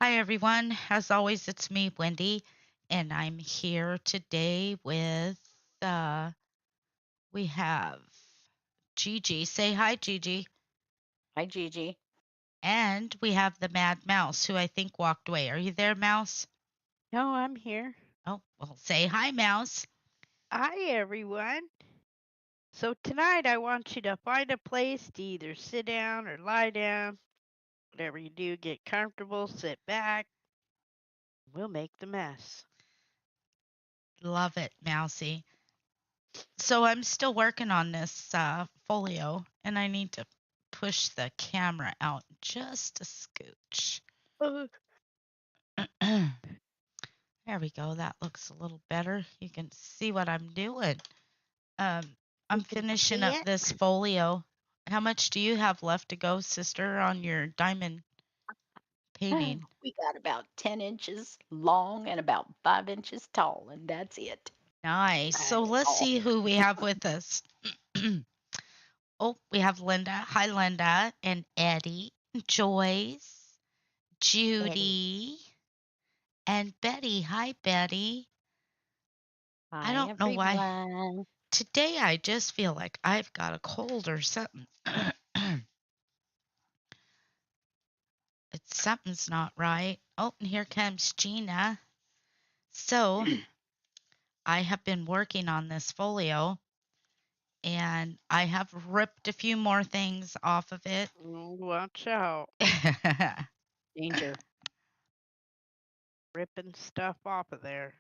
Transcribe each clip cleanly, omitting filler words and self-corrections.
Hi, everyone. As always, it's me, Wendy, and I'm here today with, uh, we have Gigi. Say hi, Gigi. Hi, Gigi. And we have the Mad Mouse, who I think walked away. Are you there, Mouse? No, I'm here. Oh, well, say hi, Mouse. Hi, everyone. So tonight I want you to find a place to either sit down or lie down. Whatever you do, get comfortable, sit back. We'll make the mess. Love it, Mousy. So I'm still working on this folio, and I need to push the camera out just a scooch. Uh, There we go. That looks a little better. You can see what I'm doing. Um, I'm we can finishing see up it. this folio. How much do you have left to go, sister, on your diamond painting? We got about 10 inches long and about 5 inches tall, and that's it. Nice. So let's All. see who we have with us. Oh, we have Linda. Hi, Linda. And Eddie, Joyce, Eddie. Judy, and Betty. Hi, Betty. I Hi, don't know why. everyone. Today I just feel like I've got a cold or something. Something's not right. Oh, and here comes Gina. So I have been working on this folio and I have ripped a few more things off of it. Watch out. Danger. Ripping stuff off of there.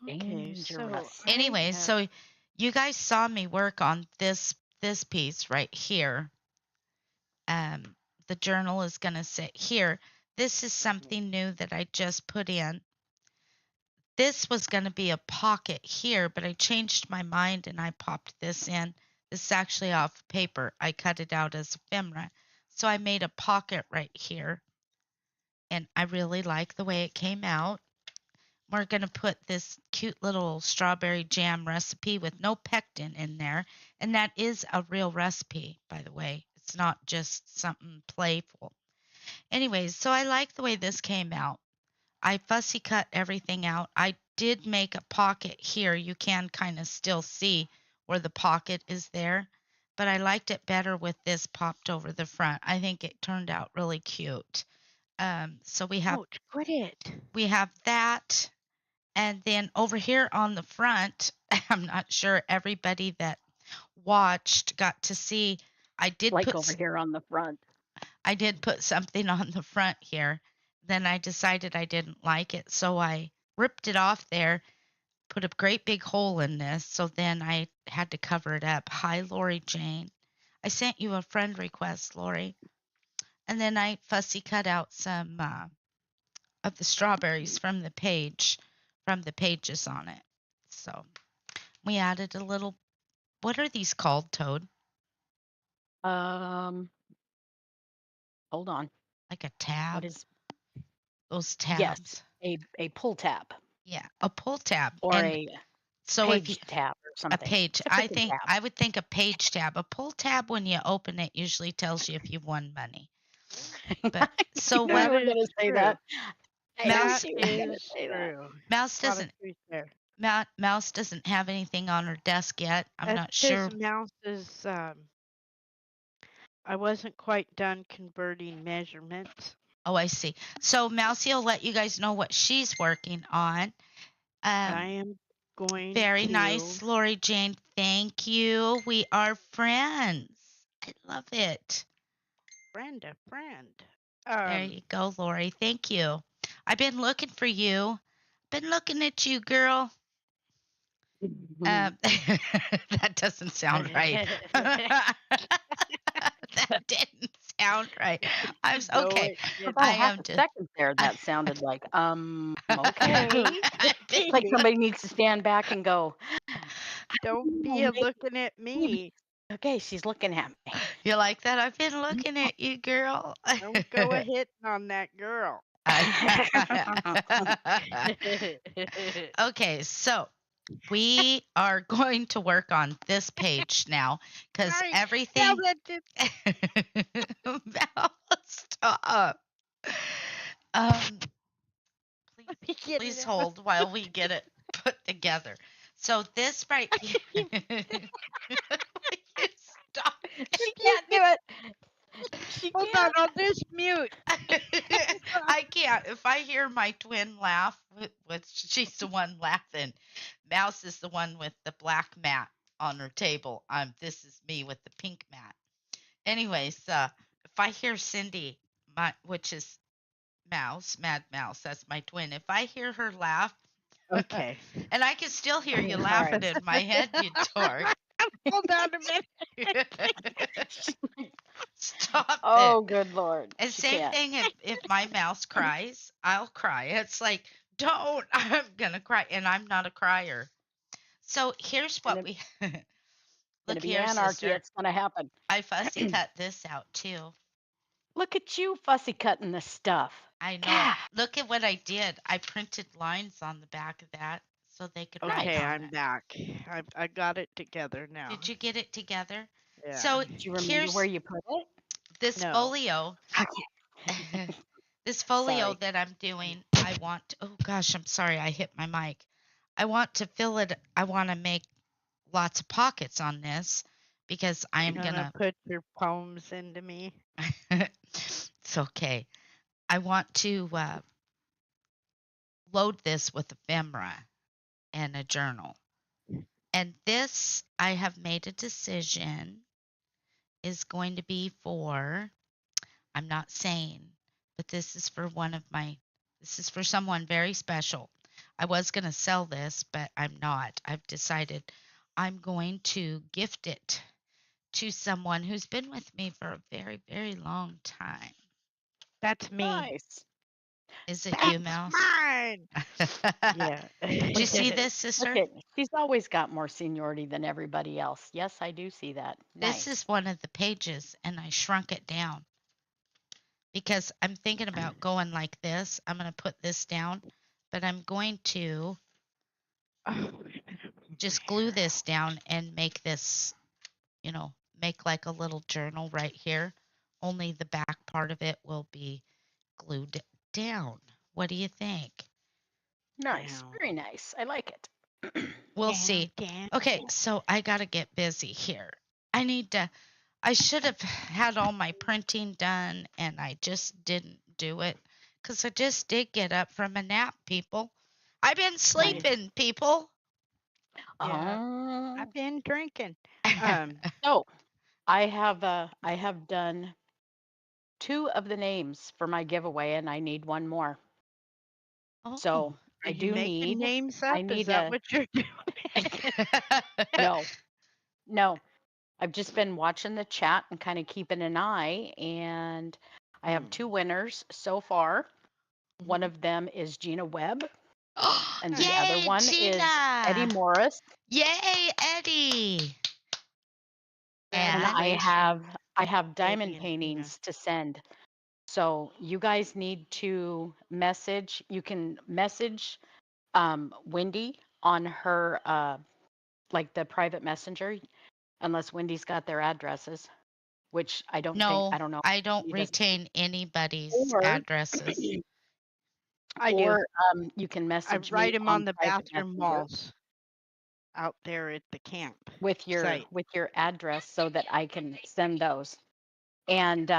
Okay, so Dangerous. I Anyway, have. so you guys saw me work on this piece right here. Um, the journal is going to sit here. This is something new that I just put in. This was going to be a pocket here, but I changed my mind and I popped this in. This is actually off paper. I cut it out as ephemera. So I made a pocket right here. And I really like the way it came out. We're going to put this cute little strawberry jam recipe with no pectin in there. And that is a real recipe, by the way. It's not just something playful. Anyways, so I like the way this came out. I fussy cut everything out. I did make a pocket here. You can kind of still see where the pocket is there, but I liked it better with this popped over the front. I think it turned out really cute. So Ouch, quit it. we have that, and then over here on the front, I'm not sure everybody that watched got to see. I did Like put over here on the front. I did put something on the front here. Then I decided I didn't like it, so I ripped it off there, put a great big hole in this, so then I had to cover it up. Hi, Lori Jane. I sent you a friend request, Lori. And then I fussy cut out some of the strawberries from the page, from the pages on it. So we added a little, what are these called, Toad? Um, Hold on. Like a What tab? is Those Yes, tabs. a pull tab Yeah, a pull tab. or And a so if you page tab or a something. page. It's a I freaking think tab. I would think a page tab. A pull tab when you open it usually tells you if you've won money. But I so knew you what That were is going to say true. that. I knew That Mouse she was going to is say that. true. Mouse A lot of doesn't truth there. Mouse doesn't have anything on her desk yet. I'm That's not because sure. Mouse is. I wasn't quite done converting measurements. Oh, I see. So Mousy will let you guys know what she's working on. I Um, am going very to. nice, Lori Jane. Thank you. We are friends. I love it. Friend a friend. There you go, Lori. Thank you. I've been looking for you. Been looking at you, girl. That doesn't sound right. that didn't sound right. I'm No, okay. it For about I didn't. half am a just. second there, I, that sounded like, okay. I've been, It's like somebody needs to stand back and go, Don't be "Oh, a looking at maybe." me. Okay, she's looking at me. you like that? I've been looking at you, girl. Don't go a hitting on that girl. Okay, so we are going to work on this page now because Sorry, everything. Now that Val, stop. Um, let me get please it out. hold while we get it put together. So this right here. You stop. She can't do it. She Hold on, can't. I'll just mute. I can't. If I hear my twin laugh, which she's the one laughing, Mouse is the one with the black mat on her table. This is me with the pink mat. Anyways, if I hear Cindy, which is Mouse, Mad Mouse, that's my twin. If I hear her laugh, Okay. and I can still hear you All laughing right. in my head, you dork. Hold on a minute. Stop it. Oh, good Lord. And She same can't. thing if my mouse cries, I'll cry. It's like, don't, I'm gonna cry, and I'm not a crier. So here's what Gonna, we gonna look be here, anarchy. sister. It's gonna happen. I fussy cut this out too. Look at you fussy cutting this stuff. I know. God, Look at what I did. I printed lines on the back of that so they could write Okay, nice. on I'm it. back. I got it together now. Did you get it together? Yeah. So Do you remember where here's you put it? this No. folio. Okay. This folio Sorry. that I'm doing, I want, oh gosh, I'm sorry, I hit my mic. I want to fill it, I want to make lots of pockets on this because I am You're gonna gonna, put your poems into me. it's okay. I want to load this with ephemera and a journal. And this, I have made a decision, is going to be for, I'm not saying, but this is for this is for someone very special. I was going to sell this, but I'm not. I've decided I'm going to gift it to someone who's been with me for a very, very long time. That's me. Nice. Is it you, That's Mouse? mine. Yeah. Did you see this, Look sister? at, she's always got more seniority than everybody else. Yes, I do see that. This Nice. is one of the pages, and I shrunk it down because I'm thinking about going like this. I'm going to put this down, but I'm going to Oh, just glue this down and make this, make like a little journal right here. Only the back part of it will be glued down. What do you think? Nice. down, Very nice. I like it. We'll down, see. down, Okay, down. so I got to get busy here. I should have had all my printing done and I just didn't do it because I just did get up from a nap, people. I've been Nice. sleeping, people. Yeah, Oh. I've been drinking. So I have done 2 of the names for my giveaway, and I need 1 more. Oh. So Are I you do making need. names I up? Is need that a. what you're doing? No, no. I've just been watching the chat and kind of keeping an eye, and I have 2 winners so far. One Mhm. of them is Gina Webb, and the Nice. other Yay, one is Eddie Gina! Morris. Yay, Eddie! And And Congratulations, I have Eddie diamond and Gina. paintings to send. So you guys need to message. You can message Wendy on her like the private messenger, unless Wendy's got their addresses, which I don't think. I no, don't know. I don't He doesn't. retain anybody's Or addresses. I do. or you can I message write me them on on the private bathroom messenger walls out there at the camp with site. your address so that I can send those. And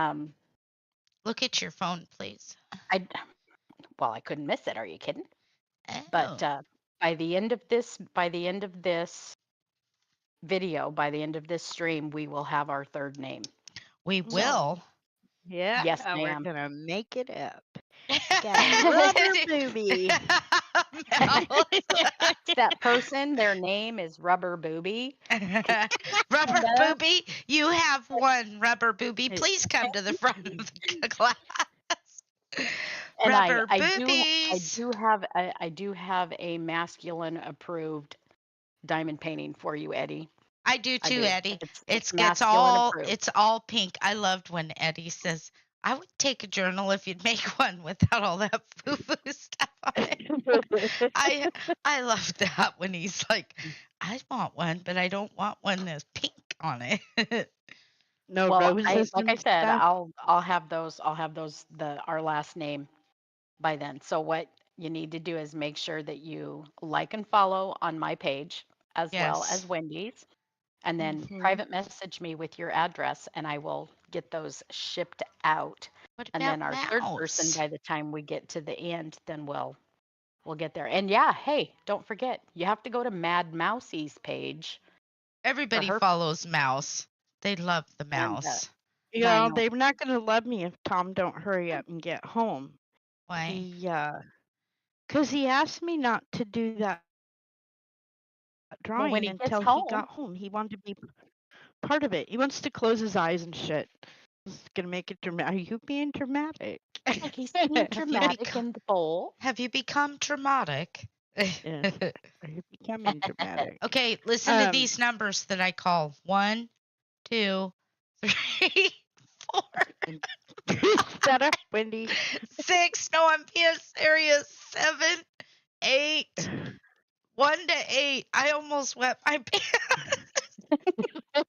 Look at your phone, please. I well, I couldn't miss it. Are you kidding? But Oh, by the end of this video, by the end of this stream, we will have our 3rd name. we So will. Yeah, yes, we're ma'am. gonna make it up. Got a rubber booby. Mouse. That person, their name is Rubber Booby. Rubber And, booby, you have one rubber booby. Hey, Please come to the front of the class. and Rubber I boobies. do have a masculine approved diamond painting for you, Eddie. I do I too, do. Eddie. It's It's masculine approved. it's all pink. I loved when Eddie says, I would take a journal if you'd make one without all that foo-foo stuff on it. I love that when he's like, I want one, but I don't want one that's pink on it. No Well, roses like I and said, stuff. I'll have those our last name by then. So what you need to do is make sure that you like and follow on my page as well Yes. as Wendy's, and then Mhm. private message me with your address, and I will get those shipped out. What And about then our third person, Mouse? by the time we get to the end, then we'll get there. And yeah, hey, don't forget, you have to go to Mad Mousie's page for Everybody her. follows Mouse. They love the And mouse. Yeah, I Yeah, know. they're not gonna love me if Tom don't hurry up and get home. Why? He, 'cause he asked me not to do that Well, when drawing he gets until he home, got home. He wanted to be part of it. He wants to close his eyes and shit. It's gonna make it dramatic. Are you being dramatic? like he's being dramatic become- in the bowl. Have you become dramatic? Yes. Are you becoming dramatic? Okay, listen to these numbers that I call. 1, 2, 3, 4, Shut up, Wendy. 6. No, I'm being serious. 7, 8. 1 to 8. I almost wet my pants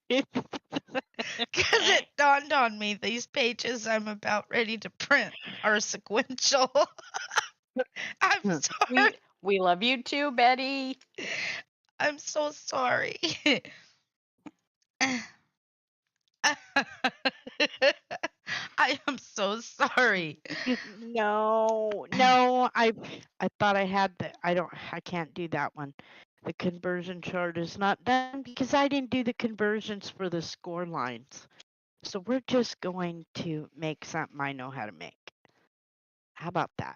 because it dawned on me these pages I'm about ready to print are sequential. I'm sorry. We love you too, Betty. I'm so sorry. I am so sorry. No, I thought I had the. I can't do that one. The conversion chart is not done because I didn't do the conversions for the score lines. So we're just going to make something I know how to make. How about that?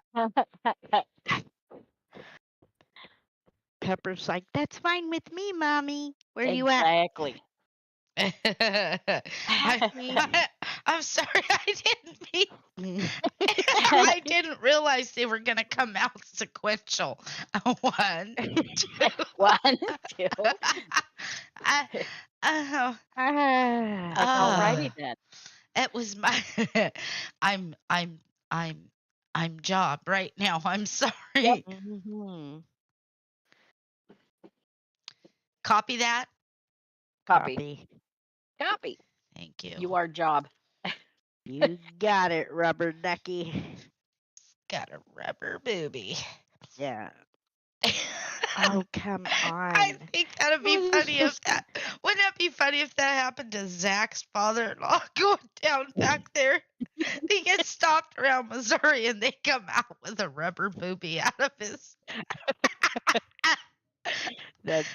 Pepper's like, that's fine with me, Mommy. Where you at? Exactly. I'm sorry, I didn't mean. I didn't realize they were gonna come out sequential. 1, 2. 1, 2. Alrighty then. It was my. I'm job right now. I'm sorry. Yep. Copy that. Copy. Thank you. You are job. You got it, rubber ducky. Got a rubber booby. Yeah. Oh, come on. I think that'd be Oh, funny this if that. Wouldn't it be funny if that happened to Zach's father-in-law going down back there? He gets stopped around Missouri and they come out with a rubber booby out of his. That's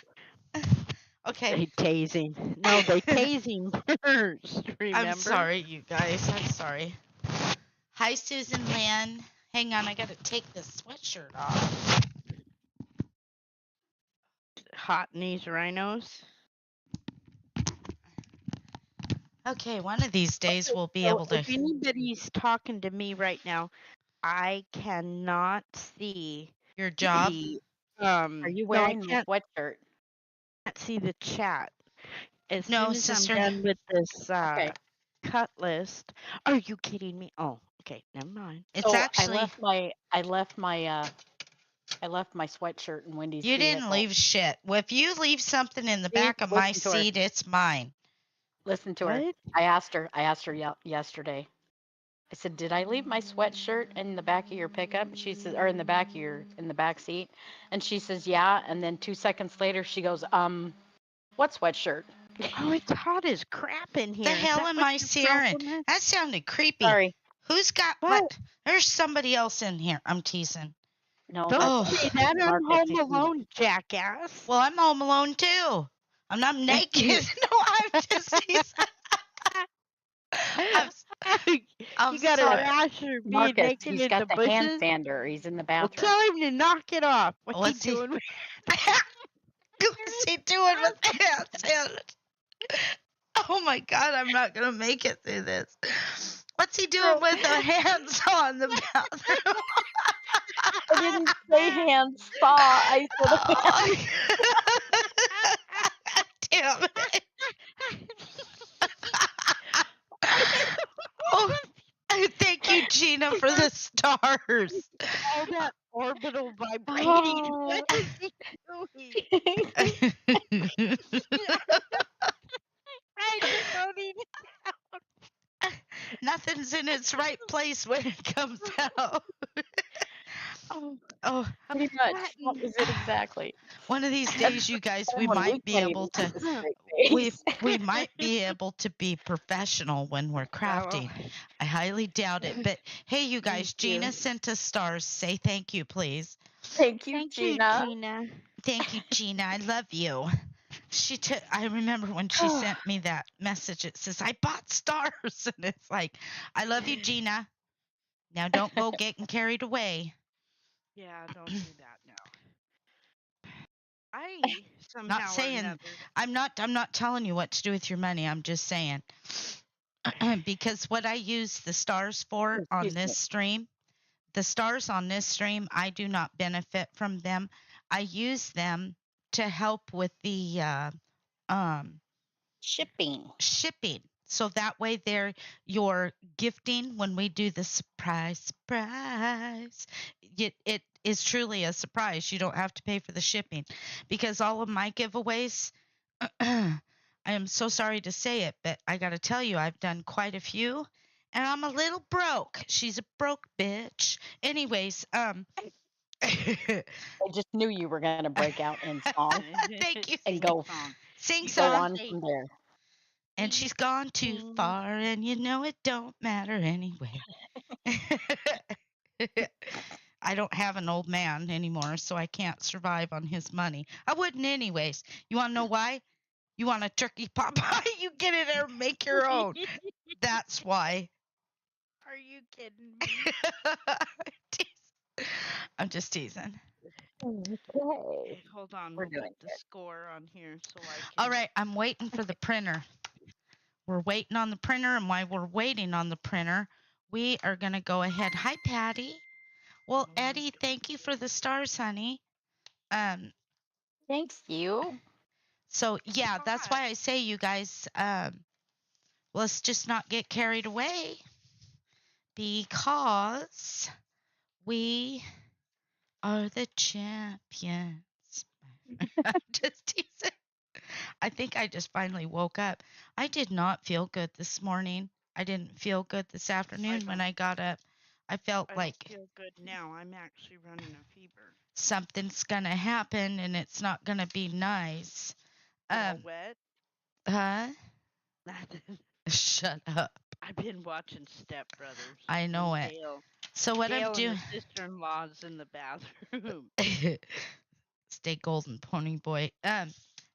Okay. they tasing. No, they tasing first. Remember? I'm sorry, you guys. I'm sorry. Hi, Susan Lynn. Hang on, I gotta take this sweatshirt off. Hot in these rhinos. Okay, one of these days we'll be So able to. if anybody's talking to me right now, I cannot see Your job. the Are you wearing no, the sweatshirt? I can't see the chat. As No, soon as sister. I'm done with this Okay. cut list. Are you kidding me? Oh, okay, never mind. It's actually. I left my sweatshirt in Wendy's. You didn't vehicle. leave shit. Well, if you leave something in the See, back of my listen to her. seat, it's mine. Listen to her. What? I asked her yesterday. I said, "Did I leave my sweatshirt in the back of your pickup?" She says, or in the back seat. And she says, "Yeah." And then 2 seconds later, she goes, "What sweatshirt?" Oh, it's hot as crap in here. The Is hell that am what I your searing? problem is? That sounded creepy. Sorry. Who's got What? what? There's somebody else in here. I'm teasing. No, Don't that's- say that. I'm Marcus. home alone, jackass. Well, I'm home alone too. I'm not naked. No, I'm just teasing. I'm You got sorry. a rash or being Marcus, naked he's in got the the hand bushes? sander. He's in the Well, bathroom. tell him to knock it off. What's What's he he- doing? What's he doing with the hand sandwich? Oh my God, I'm not gonna make it through this. What's he doing with the hands on the bathroom? I didn't say hand saw. I said Damn it. Oh, Thank you, Gina, for the stars. All that orbital vibrating. What Oh. is he doing? Right, floating. Nothing's in its right place when it comes out. Oh, Oh, Pretty much. What flattened. was it exactly? one of these That's days, you guys, the we one we might be can't able even to keep a straight we face. we might be able to be professional when we're Well, crafting. I highly doubt it. But hey, you me guys, Gina too. sent us stars. Say thank you, please. Thank you, Thank you, Gina. Gina. Thank you, Gina. I love you. I remember when she sent me that message. It says, I bought stars. And it's like, I love you, Gina. Now don't go getting carried away. Yeah, don't do that now. I Not somehow or saying another. I'm not telling you what to do with your money. I'm just saying because what I use the stars for on Excuse me. this stream, the stars on this stream, I do not benefit from them. I use them to help with the um Shipping. shipping. So that way they're your gifting when we do the surprise. It is truly a surprise. You don't have to pay for the shipping because all of my giveaways, I am so sorry to say it, but I got to tell you, I've done quite a few and I'm a little broke. She's a broke bitch. Anyways, I just knew you were going to break out in song thank you. and go Sing You go gotta song. on say from there. And she's gone too sing. far, and you know it don't matter anyway. I don't have an old man anymore, so I can't survive on his money. I wouldn't anyways. You want to know why? You want a turkey pot pie? You get in there and make your own. That's why. Are you kidding me? I'm just teasing. Okay. Hold on, We're we'll doing put the score on here so I can. All right, I'm waiting for the printer. We're waiting on the printer, and while we're waiting on the printer, we are going to go ahead. Hi, Patty. Well, Eddie, thank you for the stars, honey. Thanks, you. So yeah, that's why I say you guys, let's just not get carried away because we are the champions. Just teasing. I think I just finally woke up. I did not feel good this morning. I didn't feel good this afternoon when I got up. I felt I like don't feel good now. I'm actually running a fever. something's gonna happen and it's not gonna be nice. All wet. Huh? Shut up. I've been watching Step Brothers. I know and it. Dale, So what I'm Dale and doing, the sister-in-law's in the bathroom. stay golden, pony boy.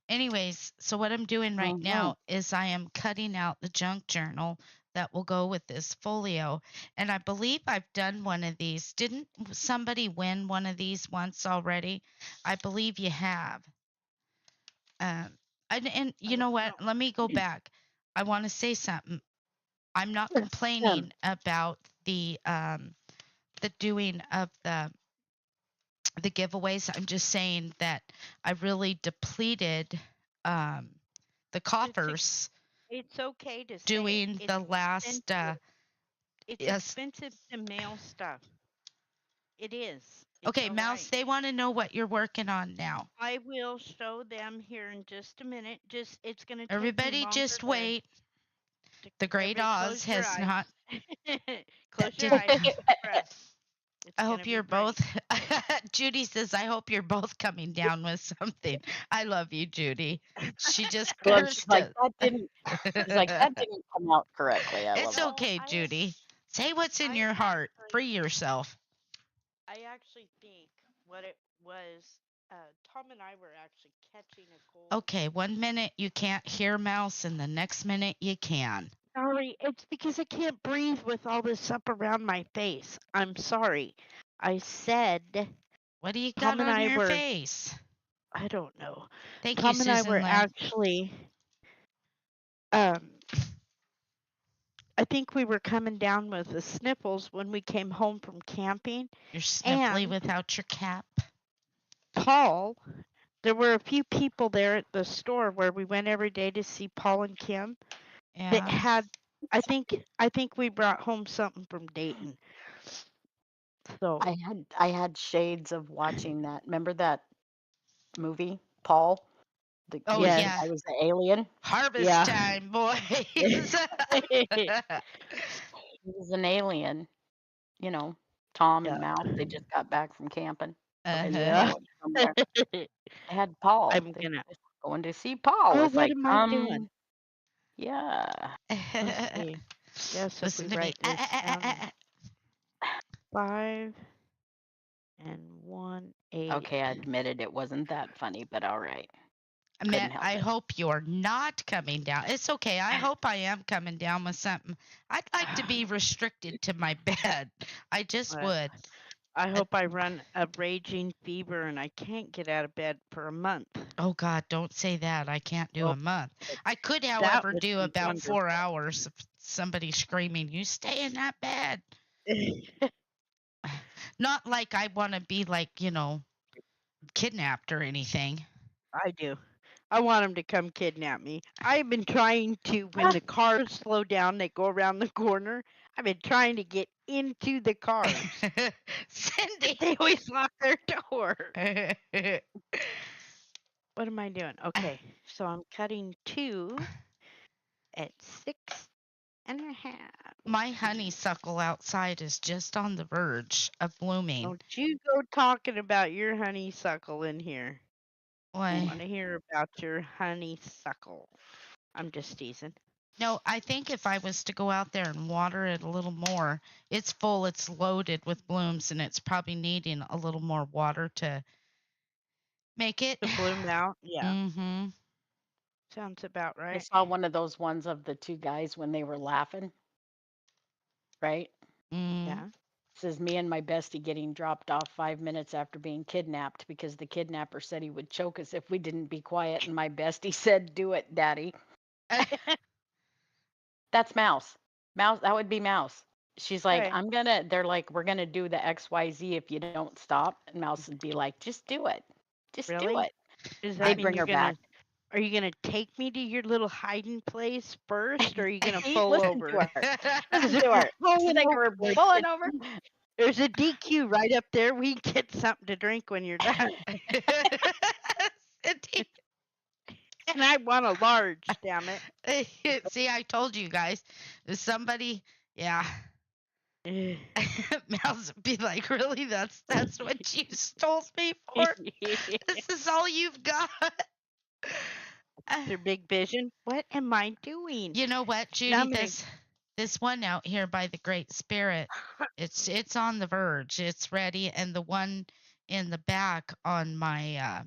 Anyways, so what I'm doing right now is I am cutting out the junk journal that will go with this folio. And I believe I've done one of these. Didn't somebody win one of these once already? I believe you have. And you know what? Let me go back. I want to say something. I'm not complaining about the doing of the giveaways. I'm just saying that I really depleted the coffers It's okay to say doing it. the last. It's Yes. expensive to mail stuff. It is. It's Okay, all Mouse. right. They want to know what you're working on now. I will show them here in just a minute. Just it's gonna take Everybody, me longer just wait. The Great everybody Oz has eyes. not. Close your did- eyes. Deep breath. It's I gonna hope be you're great. both. Judy says, "I hope you're both coming down with something." I love you, Judy. She just Well, cursed she's like, us. that didn't come out correctly. I It's love okay, I- Judy. Say what's in I your heart. actually- Free yourself. I actually think what it was. Tom and I were actually catching a cold. Okay, 1 minute you can't hear Mouse, and the next minute you can. Sorry, it's because I can't breathe with all this up around my face. I'm sorry. I said What do you Tom got and on I your were. face? I don't know. Thank Tom you, and I Susan were Lynn. actually. I think we were coming down with the sniffles when we came home from camping. You're sniffly And without your cap. Paul, there were a few people there at the store where we went every day to see Paul and Kim that Yeah. had I think we brought home something from Dayton. So I had shades of watching that. Remember that movie, Paul? Oh Where the yeah, guy yes, was the alien? harvest yeah. time, boys. He was an alien. You know, Tom Yeah. and Mouse. They just got back from camping. Okay, so they're Uh-huh. Yeah. going somewhere. They had Paul. I'm They gonna. was going to see Paul. Oh, It's what like, am I doing? yeah. Let's see. Yes, if we Listen to me. write this down, 5 and 1 Okay, I 8. admitted it wasn't that funny, but all right. Man, Couldn't help I it. hope you're not coming down. It's okay. I hope I am coming down with something. I'd like to be restricted to my bed. I just Uh, would. I Uh, hope I run a raging fever and I can't get out of bed for a month. Oh God, don't say that. I can't do Well, a month. I could, that however, would do be about 4 wonderful. hours of somebody screaming, "You stay in that bed." Not like I want to be like, kidnapped or anything. I do. I want him to come kidnap me. I've been trying to, when the cars slow down, they go around the corner. I've been trying to get into the cars. Cindy. They always lock their door. What am I doing? Okay, so I'm cutting 2 at 6.5. My honeysuckle outside is just on the verge of blooming. Don't you go talking about your honeysuckle in here. I Why? want to hear about your honeysuckle. I'm just teasing. No, I think if I was to go out there and water it a little more, it's full, it's loaded with blooms, and it's probably needing a little more water to make it. To bloom out? Yeah, Mm-hmm. sounds about I right. saw one of those ones of the two guys when they were laughing, right? Mm. Yeah. Says me and my bestie getting dropped off 5 minutes after being kidnapped because the kidnapper said he would choke us if we didn't be quiet, and my bestie said, "Do it, Daddy." That's Mouse. Mouse, that would be Mouse. She's like, Okay. they're like, "We're gonna do the XYZ if you don't stop." And Mouse would be like, "Just do it. Just do Really? it." Does that They'd mean bring her back. are you gonna take me to your little hiding place first, or are you gonna See, pull listen to over? her. Because Listen if to you're her. You pulling think over, we're pulling over? there's a DQ right up there. We can get something to drink when you're done. Cindy. And I want a large, damn it. See, I told you guys. Somebody, yeah. Mouse would be like, really? That's what you stole me for? This is all you've got? Your big vision. What am I doing? You know what, Now Judy? I'm gonna. This one out here by the Great Spirit, it's on the verge. It's ready, and the one in the back on my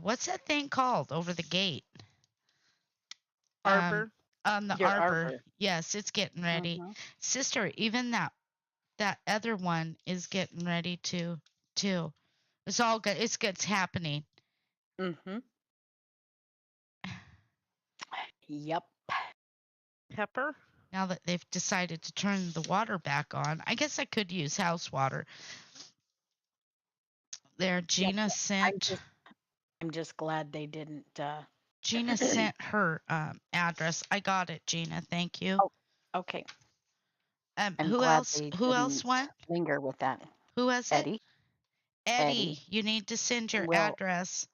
what's that thing called over the gate? Um, Arbor. on the Your arbor. arbor. Yes, it's getting ready. Mm-hmm. Sister, even that other one is getting ready too. It's all good. It's happening. Mm-hmm. Yep. Pepper. Now that they've decided to turn the water back on, I guess I could use house water. There, Yep. I'm just glad they didn't. Gina sent her address. I got it, Gina. Thank you. Oh, okay. I'm Who glad else? they Who else didn't went? linger with that. Who has it? Eddie. Eddie. Eddie. You need to send your We'll address.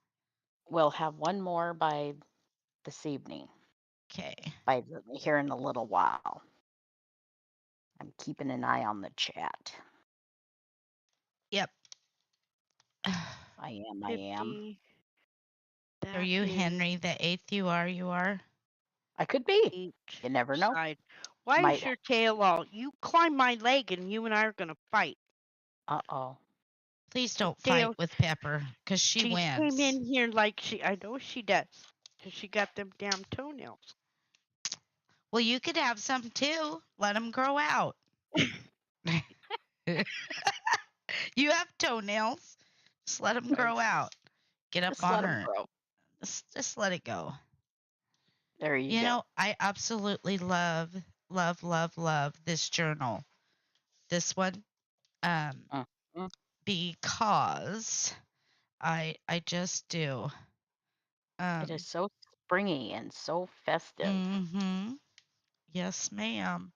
we'll have one more by this evening. Okay. Here in a little while. I'm keeping an eye on the chat. Yep. I am. 50. Are That you is Henry the eighth? You are. You are. I could be. each You never know. side. Why Might. is your tail all? You climb my leg and you and I are gonna fight. Uh-oh. Please don't fight Dale, with Pepper, cause she she came wins. in here like I know she does. 'Cause she got them damn toenails. Well, you could have some too. Let them grow out. You have toenails. Just let them grow out. Get up Just on let them her. grow. Just let it go. There you You go. know, I absolutely love, love, love, love this journal. This one, Mhm. because I just do. It is so springy and so festive. Mm-hmm. Yes, ma'am.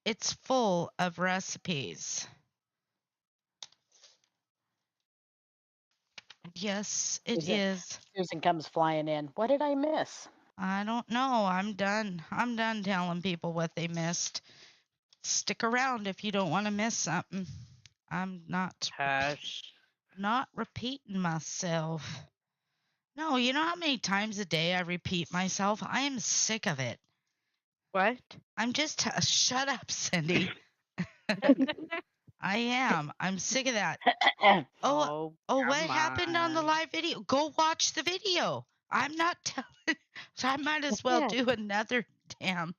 It's full of recipes. Yes, it is. Susan comes flying in. What did I miss? I don't know. I'm done. I'm done telling people what they missed. Stick around if you don't want to miss something. I'm Hush. not repeating myself. No, you know how many times a day I repeat myself? I am sick of it. What? I'm just shut up, Cindy. I am. I'm sick of that. Oh, what come happened on the on. live video? Go watch the video. I'm not telling. So I might as well Yeah. do another damn.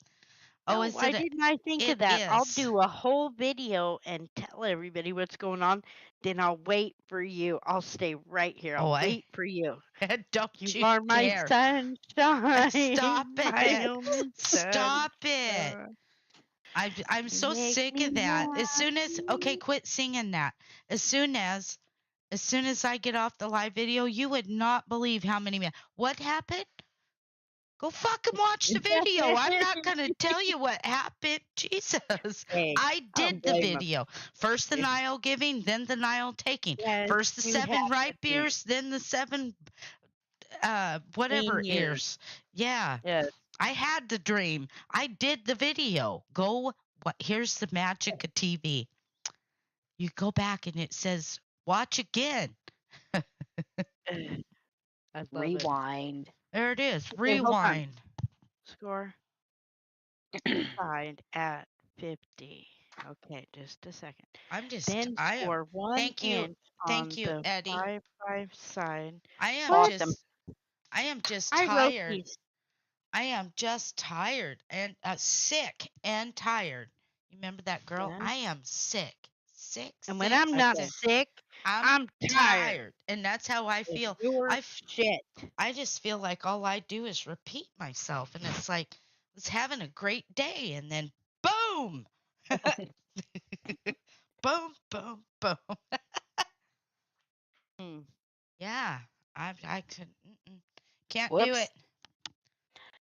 Oh, No, is why it? didn't I think It of that? I'll is. do a whole video and tell everybody what's going on. Then I'll wait for you. I'll stay right here. Oh, I'll wait for you. don't You you are my dare. sunshine. Stop My it. only Stop it. sunshine. I'm You so make sick me of that. As soon as happy. quit singing that. As soon as I get off the live video, you would not believe how many men. What happened? Go fucking watch the video. I'm not going to tell you what happened. Jesus. Hey, I I don't did the blame 'em. video. First the Nile giving, then the Nile taking. Yes, First the you 7 have ripe to be ears, then the 7 whatever seniors. ears. Yeah. Yes. I had the dream. I did the video. Here's the magic of TV. You go back and it says watch again. I love it. Rewind. There it is. Okay, hold on. Rewind. Score signed at 50. Okay, just a second. Then score 1 thank you. inch Thank on you, the Eddie. 5 side. I am Awesome. just I wrote tired. these. I am just tired and sick and tired. You remember that girl? Yeah. I am sick. Sick, And when sick, I'm not sick. sick, I'm tired. And that's how I Of feel. your shit. I just feel like all I do is repeat myself. And it's like, I was having a great day. And then, boom! Boom, boom, boom. Hmm. Yeah, I couldn't. Can't do Whoops. it.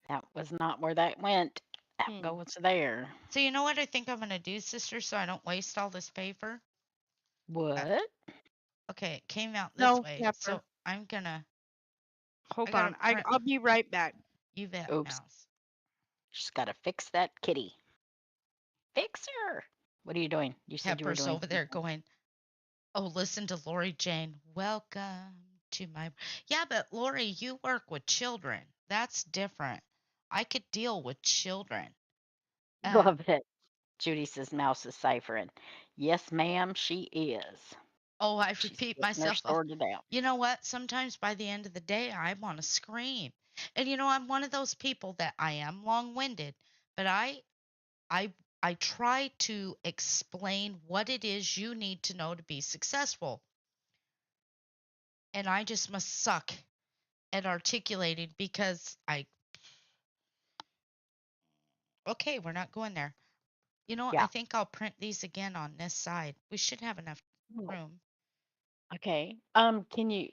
That was not where that went. That Hmm. goes there. So, you know what I think I'm going to do, sister, so I don't waste all this paper? What? Okay, it came out this No, way. Pepper. So, I'm going to. Hold gotta on. print- I'll be right back. You bet, Oops. Mouse. Just got to fix that kitty. Fix her. What are you doing? You said you were Pepper's doing over there going, oh, listen to Lori Jane. Welcome to my. Yeah, but Lori, you work with children. That's different. I could deal with children. Love it. Judy says Mouse is ciphering. Yes, ma'am, she is. Oh, I She's repeat getting her myself. sorted out. You know what? Sometimes by the end of the day, I want to scream. And you know, I'm one of those people that I am long-winded, but I I try to explain what it is you need to know to be successful. And I just must suck at articulating because okay, we're not going there. You know, I Yeah. think I'll print these again on this side. We should have enough room. Okay. Can you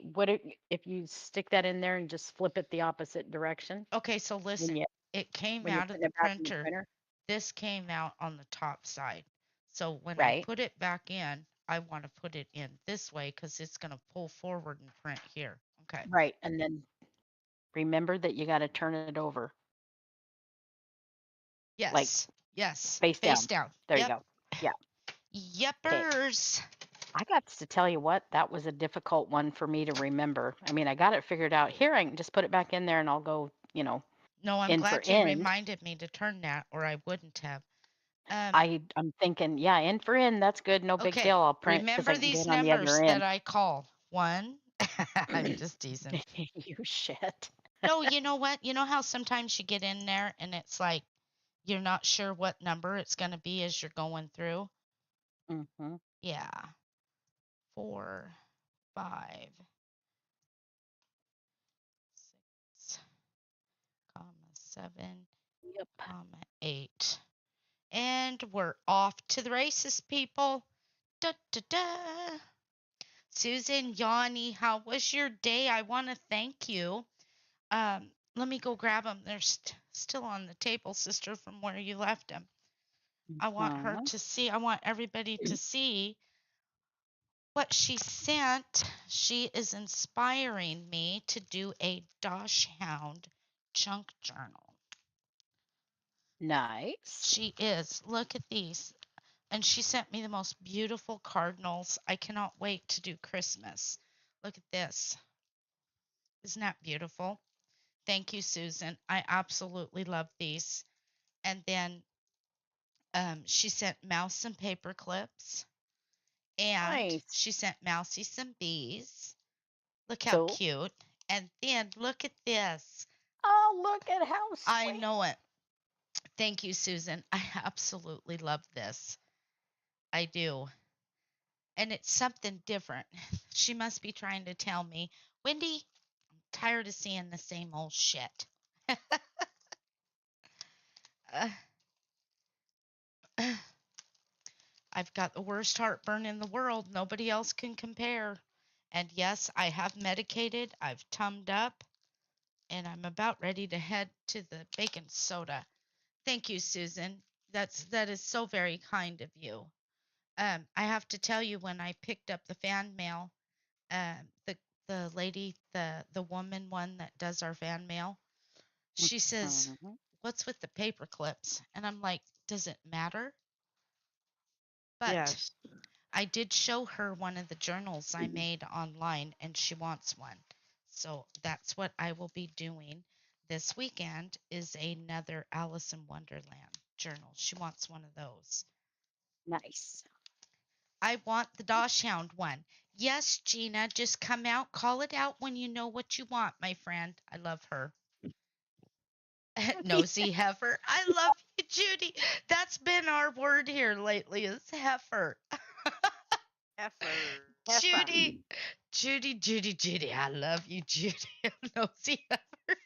if you stick that in there and just flip it the opposite direction Okay, so listen, you it came when you're out of putting the it back in the printer. printer? This came out on the top side. So when I Right. put it back in, I want to put it in this way because it's going to pull forward and print here. Okay. Right. And then remember that you got to turn it over. Yes. Like yes. face down. There Yep. you go. Yeah. Yeppers. I got to tell you what, that was a difficult one for me to remember. I mean, I got it figured out. Here, I can just put it back in there and I'll go, No, I'm in for glad you end. reminded me to turn that, or I wouldn't have. I'm thinking, yeah, in for end, that's good. No big Okay. deal. I'll print because Remember I can do these it on the other numbers end. that I call. 1. I'm just teasing. You shit. No, you know what? You know how sometimes you get in there and it's like you're not sure what number it's going to be as you're going through? Mm-hmm. Yeah. 4, 5, 6, comma 7, Yep. comma 8. And we're off to the races, people. Da da da. Susan, Yanni, how was your day? I want to thank you. Let me go grab them. They're still on the table, sister, from where you left him. I want her to see, I want everybody to see what she sent. She is inspiring me to do a Dosh Hound junk journal. Nice. She is. Look at these. And she sent me the most beautiful cardinals. I cannot wait to do Christmas. Look at this. Isn't that beautiful? Thank you, Susan. I absolutely love these. And then she sent Mouse some paper clips. And Nice. she sent Mousy some bees. Look how Cool. cute. And then look at this. Oh, look at how sweet. I know it. Thank you, Susan. I absolutely love this. I do. And it's something different. She must be trying to tell me, Wendy, I'm tired of seeing the same old shit. I've got the worst heartburn in the world. Nobody else can compare. And yes, I have medicated. I've tummed up. And I'm about ready to head to the baking soda. Thank you, Susan. That is so very kind of you. I have to tell you, when I picked up the fan mail, the lady, the woman one that does our fan mail, she says, "What's with the paper clips?" And I'm like, "Does it matter?" But Yes. I did show her one of the journals I made online, and she wants one. So that's what I will be doing this weekend, is another Alice in Wonderland journal. She wants one of those. Nice. I want the Dosh Hound one. Yes, Gina, just come out, call it out when you know what you want, my friend. I love her. Nosy heifer. I love you, Judy. That's been our word here lately, is heifer. Heifer. Judy. Judy. I love you, Judy. Nosy heifer.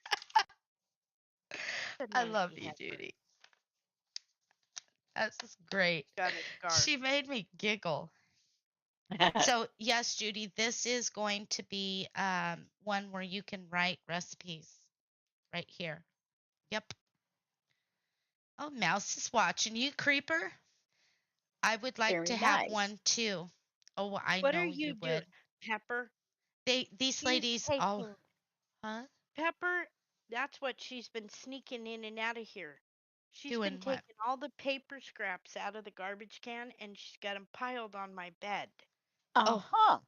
I love you, Judy. That's just great. Got a scarf. She made me giggle. So yes, Judy, this is going to be one where you can write recipes right here. Yep. Oh, Mouse is watching you, Creeper. I would like Very to have nice. one too. Oh, I What know are you doing, would. Pepper? These ladies. Oh, taking- huh? Pepper, that's what she's been sneaking in and out of here. She's Doing been what? taking all the paper scraps out of the garbage can, and she's got them piled on my bed. Uh-huh.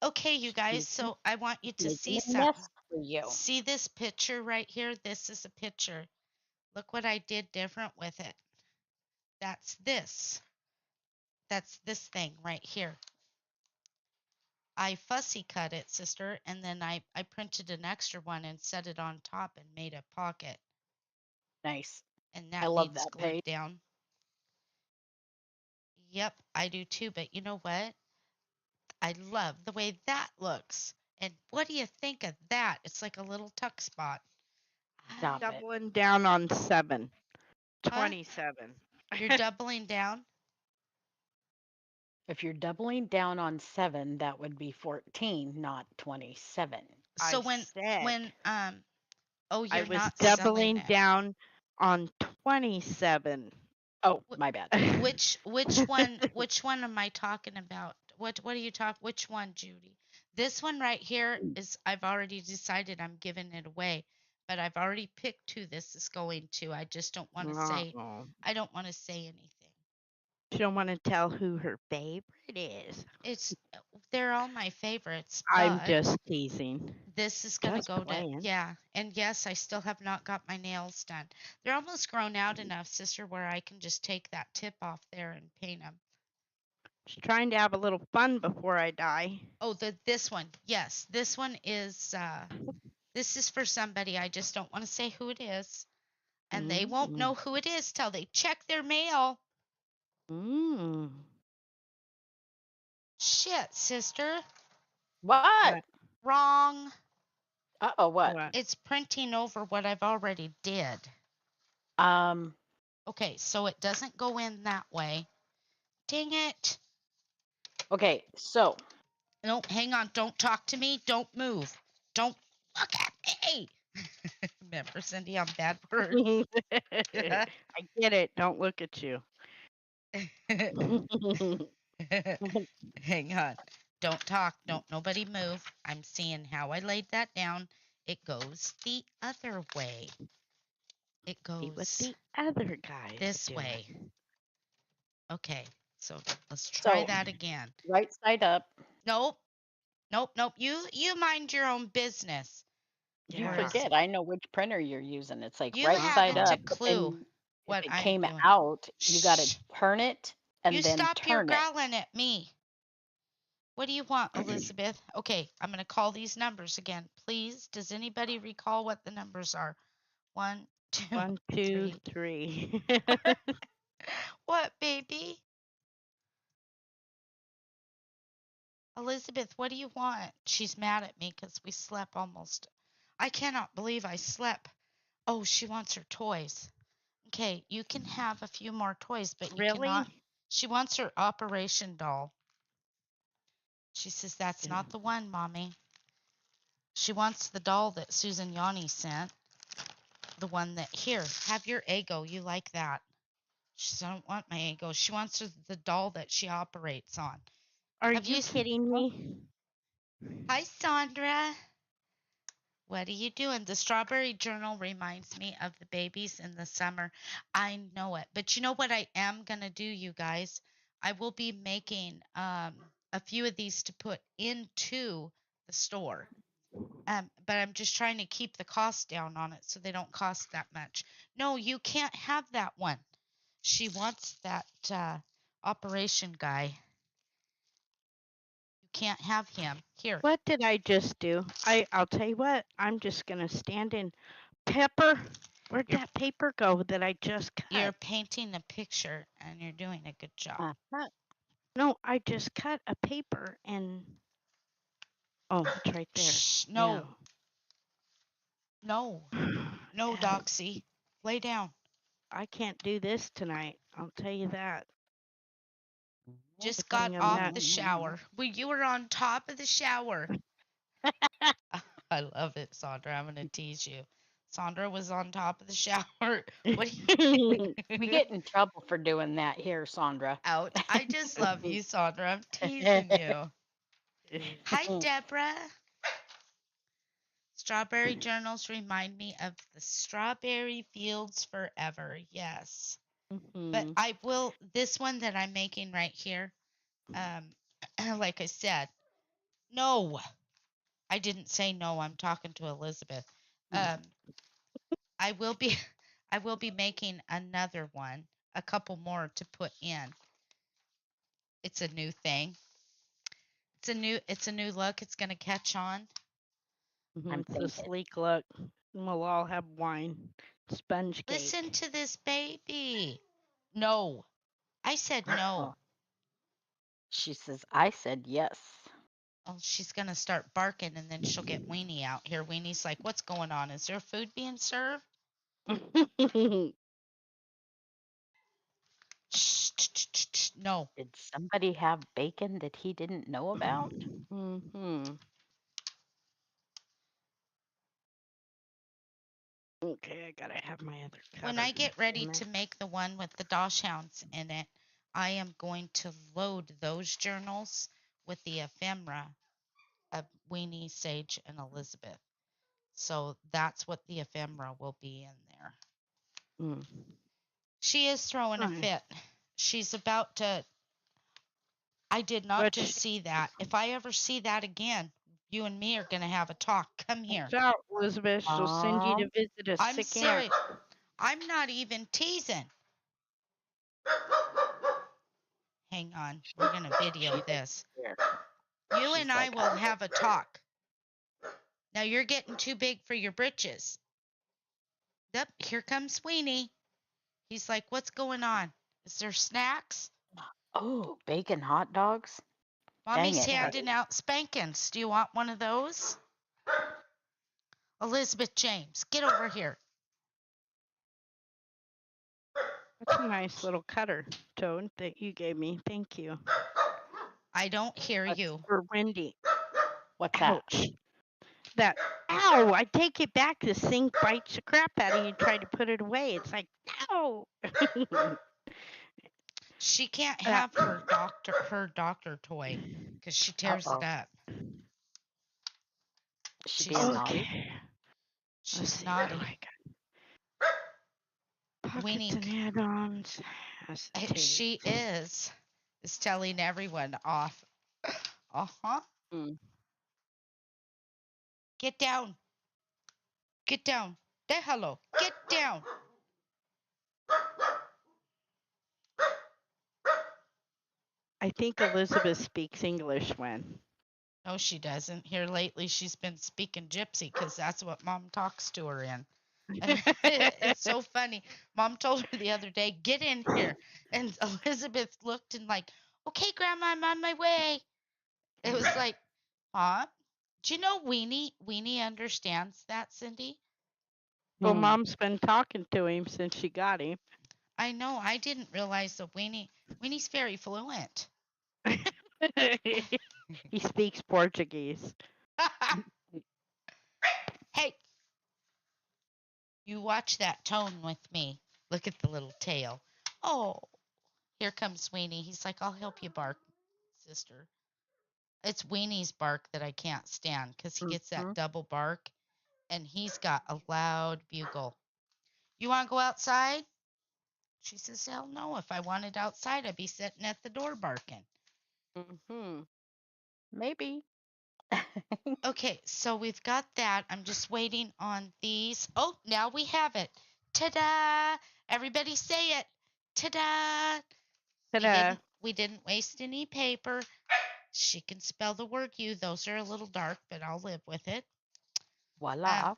Okay, you guys. So I want you to Making see a something. mess for you. See this picture right here? This is a picture. Look what I did different with it. That's this. That's this thing right here. I fussy cut it, sister, and then I printed an extra one and set it on top and made a pocket. Nice. And that I love needs that glued page. down. Yep, I do too. But you know what? I love the way that looks. And what do you think of that? It's like a little tuck spot. Stop it. Doubling down on 7. Huh? 27. You're doubling down? If you're doubling down on 7, that would be 14, not 27. So I when oh, I you're was not selling doubling it. down on 27. Oh, my bad. Which one am I talking about? What are you talking? Which one, Judy? This one right here is, I've already decided I'm giving it away, but I've already picked who this is going to. I just don't want to say. I don't want to say anything. She don't want to tell who her favorite is. They're all my favorites. I'm But just teasing. this is gonna Just go playing. to, yeah. And yes, I still have not got my nails done. They're almost grown out enough, sister, where I can just take that tip off there and paint them. Just trying to have a little fun before I die. Oh, this one. Yes, this one is this is for somebody. I just don't want to say who it is. And they won't know who it is till they check their mail. Shit, sister. What? Wrong. Uh-oh, what? It's printing over what I've already did. Okay, so it doesn't go in that way. Dang it. Okay, so. No, hang on. Don't talk to me. Don't move. Don't look at me. Remember, Cindy, on bad words. I get it. Don't look at you. Hang on. Don't talk. Don't nobody move. I'm seeing how I laid that down. It goes the other way. It See what goes the other guys this doing. way. Okay, so let's try So that again. right side up. Nope, nope. You mind your own business. You Yeah. forget. I know which printer you're using. It's like You right side haven't a up, but clue then if what it I'm came doing. out, you got to Shh. turn it You and then stop your turn it. growling at me. What do you want, Elizabeth? Okay, I'm going to call these numbers again. Please, does anybody recall what the numbers are? 1, 2, 1, 2, 3. 3. What, baby? Elizabeth, what do you want? She's mad at me because we slept almost. I cannot believe I slept. Oh, she wants her toys. Okay, you can have a few more toys, but you Really? cannot. She wants her operation doll. She says, that's not the one, Mommy. She wants the doll that Susan Yanni sent. The one that, here, have your Eggo. You like that. She says, I don't want my Eggo. She wants the doll that she operates on. Are Have you kidding me? Hi, Sandra. What are you doing? The Strawberry Journal reminds me of the babies in the summer. I know it. But you know what I am going to do, you guys? I will be making a few of these to put into the store. But I'm just trying to keep the cost down on it so they don't cost that much. No, you can't have that one. She wants that operation guy. You can't have him. Here. What did I just do? I'll tell you what. I'm just gonna stand in. Pepper, where'd You're- that paper go that I just cut? You're painting a picture and you're doing a good job. No, I just cut a paper and. Oh, it's right there. Shh, no. No. No, Yeah. Doxy. Lay down. I can't do this tonight. I'll tell you that. Just Good thing got I'm off not- the shower. Well, you were on top of the shower. I love it, Sandra. I'm going to tease you. Sandra was on top of the shower. What are you We get in trouble for doing that here, Sandra. Ouch. I just love you, Sandra. I'm teasing you. Hi, Deborah. Strawberry journals remind me of the strawberry fields forever. Yes. But Mhm. I will, this one that I'm making right here, like I said, no, I didn't say no. I'm talking to Elizabeth. I will be, I will be making another one, a couple more to put in. It's a new thing. It's a new look. It's gonna catch on. I'm It's a thinking. sleek look. And we'll all have wine. Sponge cake. Listen to this baby. No, I said no. She says, I said yes. Oh, she's gonna start barking and then she'll get Weenie out here. Weenie's like, what's going on? Is there food being served? Shh, no. Did somebody have bacon that he didn't know about? Mhm. Okay, I gotta have my other cutter. When I get ready Damn it. to make the one with the Dosh Hounds in it, I am going to load those journals with the ephemera of Weenie, Sage, and Elizabeth. So that's what the ephemera will be in there. Mm. She is throwing a fit. She's about to. I did not just see that. If I ever see that again, you and me are going to have a talk. Come here. Watch out, Elizabeth. She'll send you to visit a I'm sick serious. aunt. I'm not even teasing. Hang on. We're going to video this. You and I will have a talk. Now you're getting too big for your britches. Yep, here comes Weenie. He's like, what's going on? Is there snacks? Oh, bacon hot dogs? Mommy's Dang it. handing out spankings. Do you want one of those? Elizabeth James, get over here. That's a nice little cutter, Toad, that you gave me. Thank you. I don't hear That's you. for Wendy. What's Ouch. that? that. Ow! I take it back. This thing bites the crap out of you. Try to put it away. It's like no. She can't have her doctor toy because she tears it Uh-oh. up. She She's being naughty? Okay. Let's she's see. naughty. What do I got? Pockets and Weenie. add-ons. That's the tape. She is telling everyone off. Uh-huh. Mm. Get down. Get down. Déjalo. Get down. I think Elizabeth speaks English when. No, she doesn't. Here lately, she's been speaking Gypsy because that's what Mom talks to her in. It's so funny. Mom told her the other day, get in here. And Elizabeth looked and like, okay, Grandma, I'm on my way. It was like, huh? Do you know Weenie understands that, Cindy? Well, Mom's been talking to him since she got him. I know. I didn't realize that Weenie's very fluent. He speaks Portuguese. Hey, you watch that tone with me. Look at the little tail. Oh, here comes Weenie. He's like, I'll help you bark, sister. It's Weenie's bark that I can't stand because he gets that double bark and he's got a loud bugle. You want to go outside? She says, hell no. If I wanted outside, I'd be sitting at the door barking. Maybe. Okay, so we've got that. I'm just waiting on these. Oh, now we have it. Ta-da! Everybody say it. Ta-da! Ta-da. We didn't waste any paper. She can spell the word you. Those are a little dark, but I'll live with it. Voila.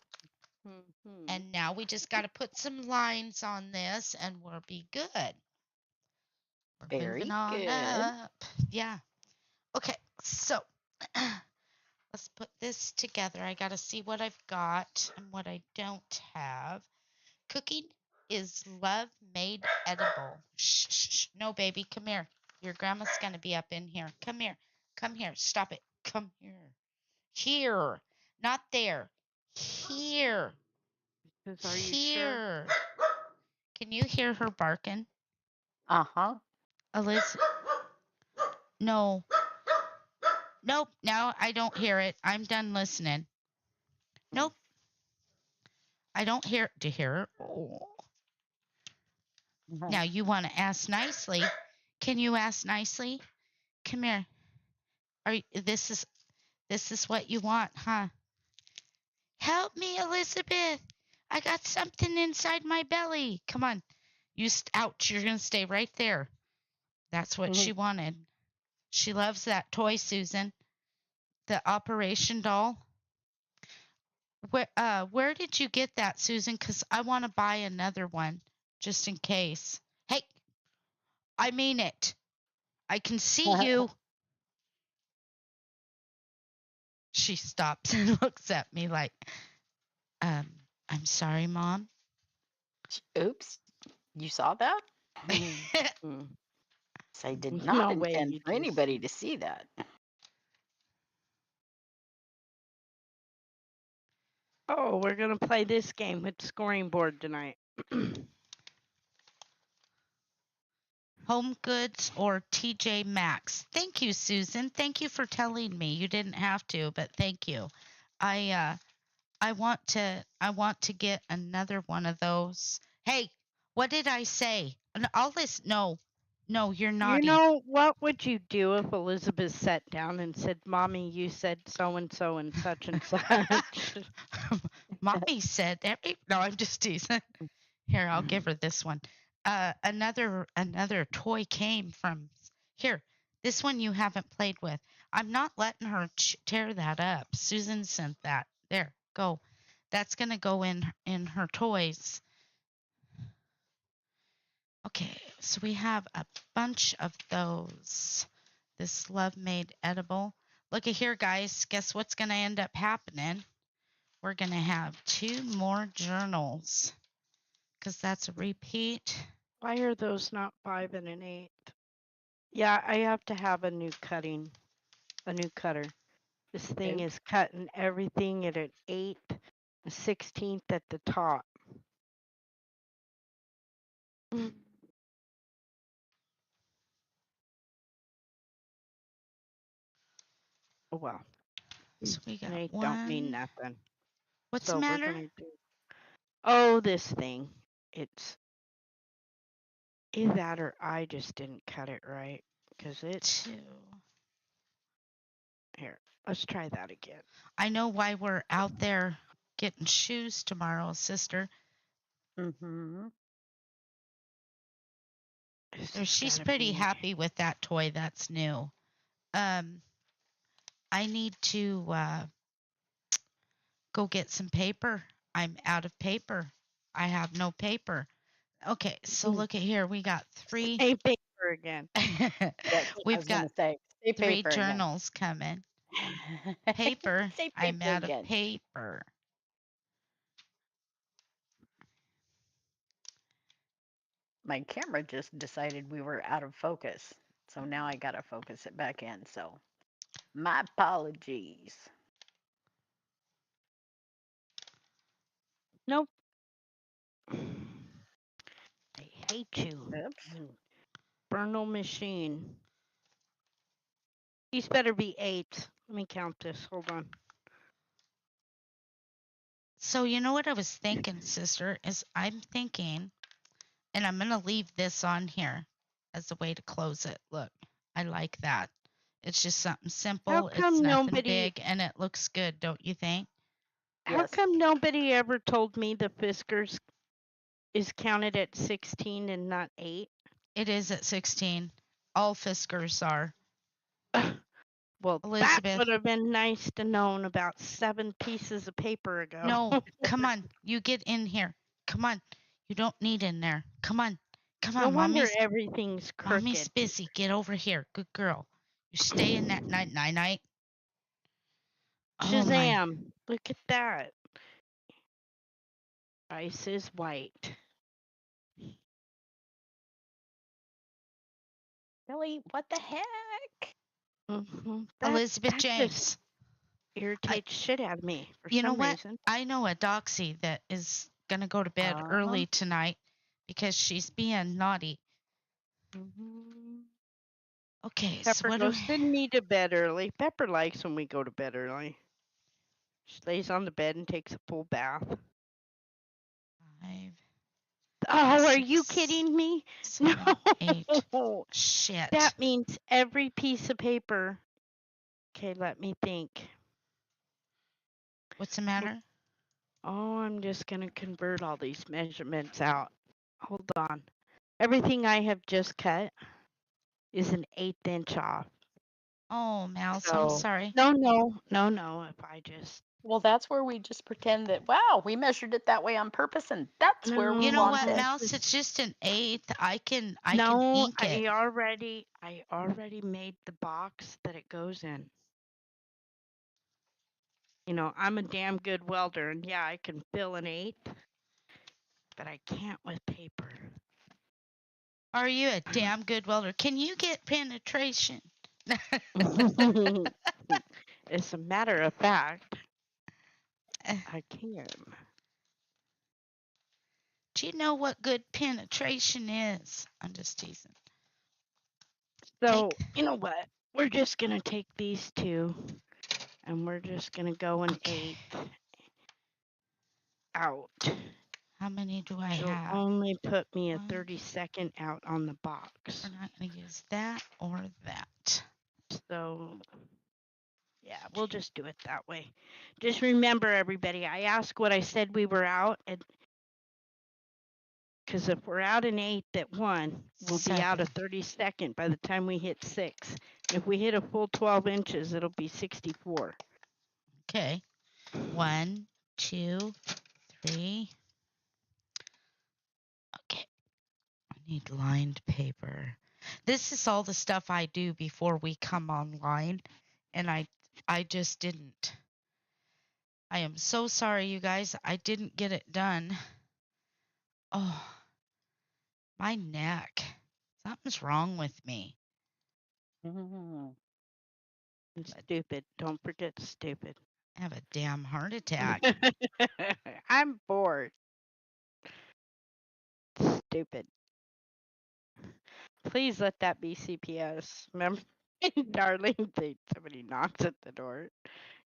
And now we just got to put some lines on this and we'll be good. We're Very moving on good. up. Yeah. Okay, so let's put this together. I got to see what I've got and what I don't have. Cooking is love made edible. Shh, shh, shh. No, baby, come here. Your grandma's going to be up in here. Come here. Come here. Stop it. Come here. Here. Not there. Here. Are you Here. Can you hear her barking? Uh-huh. Elizabeth? No. Nope. Now I don't hear it. I'm done listening. Nope. I don't hear. Do you hear it? Oh. Now you want to ask nicely. Can you ask nicely? Come here. This is what you want, huh? Help me, Elizabeth. I got something inside my belly. Come on. Ouch, you're going to stay right there. That's what she wanted. She loves that toy, Susan. The operation doll. Where did you get that, Susan? Because I want to buy another one just in case. Hey, I mean it. I can see you. She stops and looks at me like, I'm sorry, Mom. Oops. You saw that? I did not intend for anybody to see that. Oh, we're going to play this game with scoring board tonight. Home Goods or TJ Maxx. Thank you, Susan. Thank you for telling me. You didn't have to, but thank you. I want to get another one of those. Hey, what did I say? I'll listen. No, you're naughty. You know, what would you do if Elizabeth sat down and said, Mommy, you said so-and-so and such and such? Mommy said every. No, I'm just teasing. Here, I'll give her this one. Another toy came from here. This one you haven't played with. I'm not letting her tear that up. Susan sent that. There, go. That's gonna go in her toys. Okay, so we have a bunch of those. This Love Made Edible. Look at here, guys. Guess what's gonna end up happening? We're gonna have 2 more journals because that's a repeat. Why are those not 5 and an 8? Yeah, I have to have a new cutter. This thing Oops. is cutting everything at an 8th, a 16th at the top. Oh, well, So we got they don't mean one. nothing. What's the So we're matter? going to do. Oh, this thing. It's either that or I just didn't cut it right. Because it's. Two. Here, let's try that again. I know why we're out there getting shoes tomorrow, sister. Mm-hmm. She's pretty happy with that toy that's new. Um, I need to go get some paper. I'm out of paper. I have no paper. Okay, so look at here. We got three. Hey, paper again. Yes, I We've was got gonna say, say three paper again. journals coming. Paper. Say I'm paper out of again. paper. My camera just decided we were out of focus. So now I gotta focus it back in. So my apologies. Nope. I hate you. Oops. Infernal machine. These better be 8. Let me count this. Hold on. So you know what I was thinking, sister, is I'm thinking, and I'm going to leave this on here as a way to close it. Look, I like that. It's just something How simple. It's come nothing nobody? big, and it looks good, don't you think? How Yes. come nobody ever told me the Fiskars is counted at 16 and not 8? It is at 16. All Fiskars are. Well, that Elizabeth. would have been nice to known about 7 pieces of paper ago. No, come on. You get in here. Come on. You don't need in there. Come on. Come No on, wonder mommy's everything's mommy's crooked. busy. Get over here. Good girl. You stay in that night. Oh my. Shazam! Look at that. Ice is white. Billy, what the heck? Elizabeth That James. just irritates shit out of me for You know some what? reason. I know a doxy that is going to go to bed early tonight because she's being naughty. Okay, so Pepper what goes, send me to bed early. Pepper likes when we go to bed early. She lays on the bed and takes a full bath. 5, Oh, are 6, you kidding me? 7, 8. No. Shit. That means every piece of paper. Okay, let me think. What's the matter? Oh, I'm just going to convert all these measurements out. Hold on. Everything I have just cut is an 1/8 inch off. Oh, Mouse, I'm So, sorry. no. If I just. Well, that's where we just pretend that, wow, we measured it that way on purpose, and that's where we You know want what, it. Mouse? It's just an 1/8. I can No, ink it. I already made the box that it goes in. You know, I'm a damn good welder, and yeah, I can fill an 1/8, but I can't with paper. Are you a damn good welder? Can you get penetration? As a matter of fact, I can. Do you know what good penetration is? I'm just teasing. So, you know what? We're just going to take these two, and we're just going to go an 1/8 out. How many do I It'll have? only put me a 1, 32nd out on the box. we're not going to use that or that. So, yeah, we'll just do it that way. Just remember, everybody, I asked what I said we were out, because if we're out an 1/8 at 1, we'll be out a 32nd by the time we hit 6. If we hit a full 12 inches, it'll be 64. Okay. 1, 2, 3. Okay. I need lined paper. This is all the stuff I do before we come online, and I just didn't. I am so sorry, you guys. I didn't get it done. Oh, my neck. Something's wrong with me. And stupid. Don't forget stupid. Have a damn heart attack. I'm bored. Stupid. Please let that be CPS. Remember, darling, somebody knocks at the door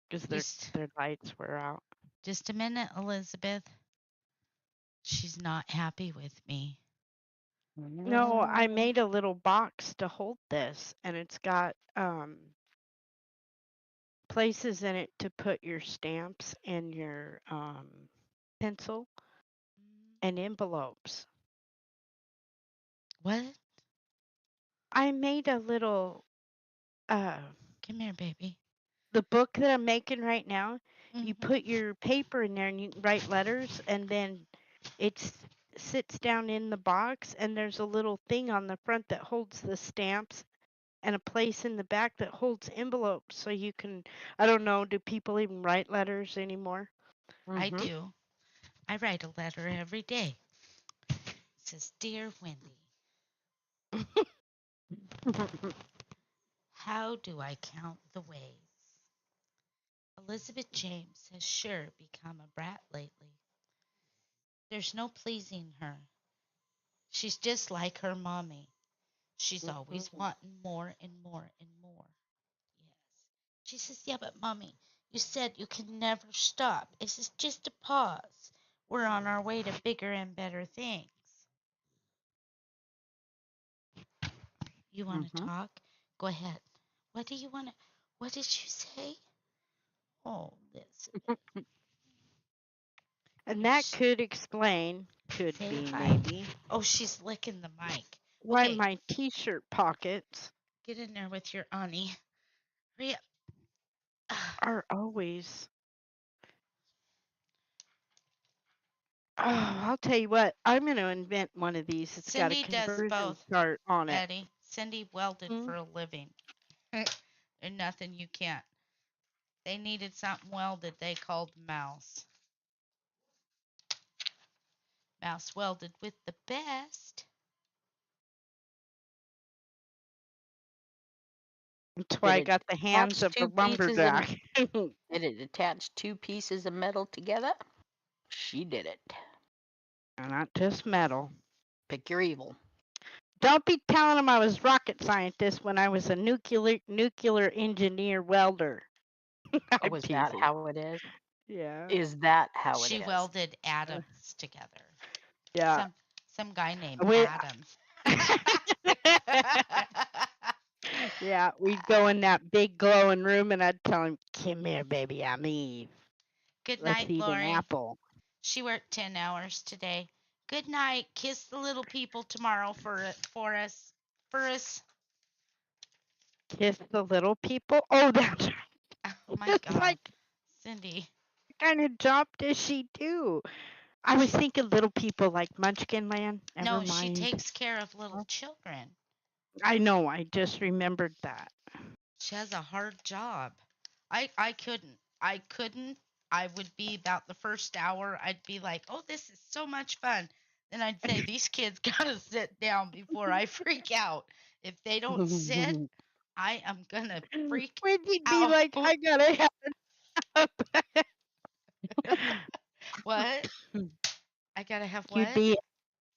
because their lights were out. Just a minute, Elizabeth. She's not happy with me. No, I made a little box to hold this, and it's got places in it to put your stamps and your pencil and envelopes. What? I made a little Come here, baby. the book that I'm making right now. You Mhm. put your paper in there and you write letters, and then it sits down in the box, and there's a little thing on the front that holds the stamps and a place in the back that holds envelopes, so you can, I don't know, do people even write letters anymore? I do. I write a letter every day. It says, Dear Wendy, how do I count the ways? Elizabeth James has sure become a brat lately. There's no pleasing her. She's just like her mommy. She's always wanting more and more and more. Yes. She says, yeah, but mommy, you said you can never stop. This is just a pause. We're on our way to bigger and better things. You want to talk? Go ahead. What do you want to, what did you say? Oh, Elizabeth. And that could explain, could Say be hi. maybe, Oh, she's licking the mic. why Okay, my t-shirt pockets get in there with your Annie. Hurry up. are always. Oh, I'll tell you what, I'm going to invent one of these. It's got a Cindy does conversion both, chart on it. Eddie. Cindy welded for a living. There's nothing you can't. They needed something welded. They called Mouse. Mouse welded with the best. That's why I got the hands of a lumberjack. Did it attach two pieces of metal together? She did it. Not just metal. Pick your evil. Don't be telling them I was rocket scientist when I was a nuclear engineer welder. Oh, is that how it is? Yeah. Is that how it is? She welded atoms together. Yeah. Some guy named We- Adams. Yeah, we'd go in that big glowing room and I'd tell him, come here, baby, I'm Eve. Good Let's night, eat Lori. an apple. She worked 10 hours today. Good night. Kiss the little people tomorrow for us. For us. Kiss the little people? Oh, that's right. Oh my It's God. like, Cindy. what kind of job does she do? I was thinking little people like Munchkin Land. Never No, she mind. takes care of little children. I know, I just remembered that. She has a hard job. I couldn't. I would be about the first hour, I'd be like, oh, this is so much fun. Then I'd say, these kids gotta sit down before I freak out. If they don't sit, I am gonna freak Wendy'd be out. like, I gotta have What? I gotta have what?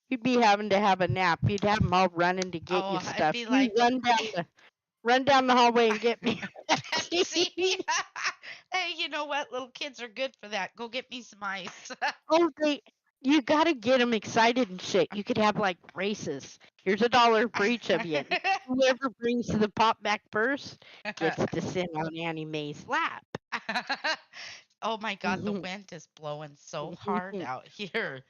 You'd be having to have a nap. You'd have them all running to get you Oh, I'd stuff. be You like, run down the hallway and get me. See? Hey, you know what? Little kids are good for that. Go get me some ice. Oh, you gotta get them excited and shit. You could have like races. Here's $1 for each of you. Whoever brings the pop back first gets to sit on Annie Mae's lap. Oh my God, the wind is blowing so hard out here.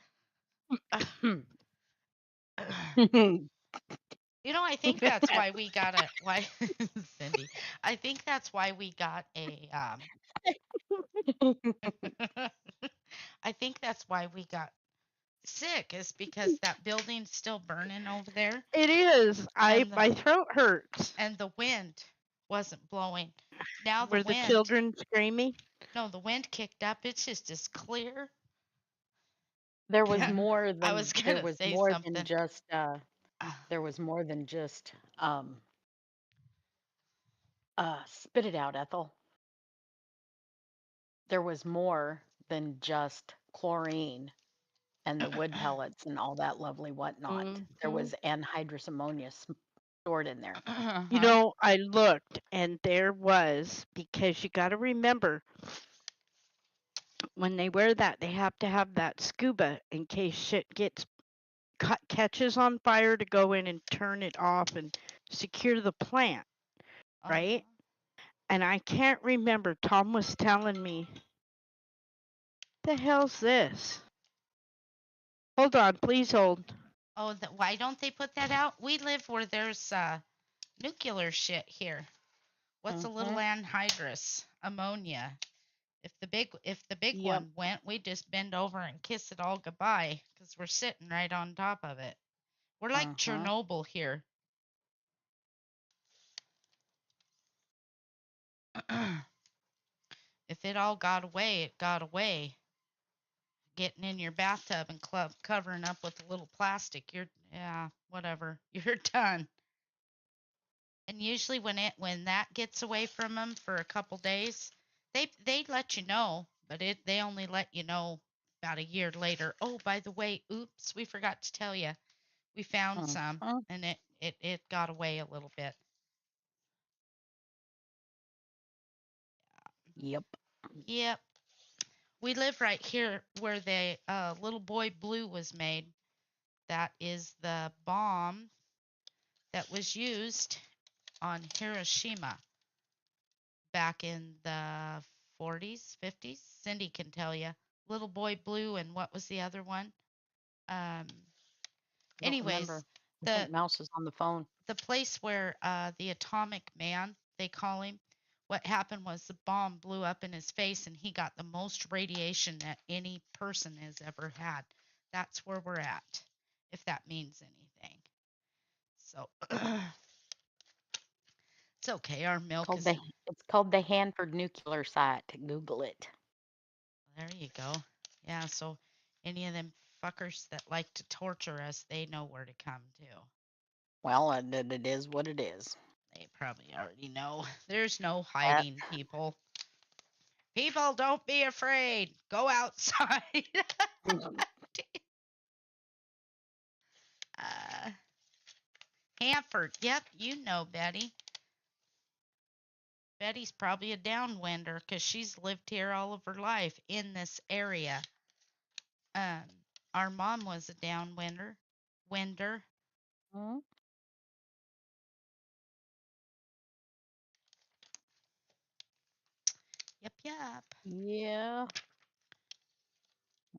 You know, I think that's why we got Cindy. I think that's why we got a I think that's why we got sick is because that building's still burning over there. It is. My throat hurts. And the wind wasn't blowing. Now Were the children screaming? No, the wind kicked up. It's just as clear. There was more than I was gonna say something. There was more than just Spit it out, Ethel. There was more than just chlorine and the wood pellets and all that lovely whatnot. There Mm-hmm. was anhydrous ammonia stored in there. You know, I looked and there was, because you got to remember when they wear that, they have to have that scuba in case shit gets catches on fire to go in and turn it off and secure the plant, right? And I can't remember. Tom was telling me, the hell's this? Hold on, please hold. Oh, why don't they put that out? We live where there's nuclear shit here. What's a little anhydrous ammonia? If the big Yep. one went, we just bend over and kiss it all goodbye because we're sitting right on top of it. We're like Chernobyl here. If it all got away, it got away. Getting in your bathtub and covering up with a little plastic, whatever. You're done. And usually when that gets away from them for a couple days, they let you know, but they only let you know about a year later. Oh, by the way, oops, we forgot to tell you. We found some and it got away a little bit. Yep. Yep. We live right here where the little boy blue was made. That is the bomb that was used on Hiroshima back in the 40s, 50s. Cindy can tell you. Little Boy Blue and what was the other one? Anyways, I think Mouse is on the phone. The place where the atomic man, they call him, what happened was the bomb blew up in his face and he got the most radiation that any person has ever had. That's where we're at, if that means anything. So it's okay. Our milk is. It's called the Hanford Nuclear Site. Google it. There you go. Yeah, so any of them fuckers that like to torture us, they know where to come to. Well, it is what it is. They probably already know. There's no hiding, people. People, don't be afraid. Go outside. Hanford. Yep, you know Betty. Betty's probably a downwinder because she's lived here all of her life in this area. Our mom was a downwinder. Winder. Yep, yep. Yeah.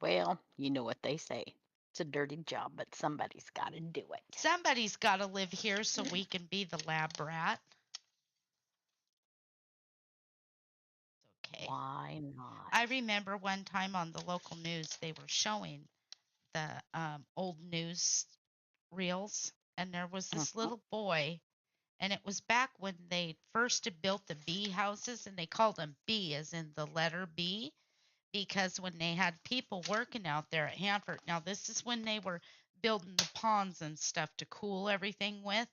Well, you know what they say. It's a dirty job, but somebody's got to do it. Somebody's got to live here so we can be the lab rat. Okay. Why not? I remember one time on the local news, they were showing the old news reels, and there was this little boy, and it was back when they first had built the bee houses, and they called them bee as in the letter B, because when they had people working out there at Hanford, now this is when they were building the ponds and stuff to cool everything with.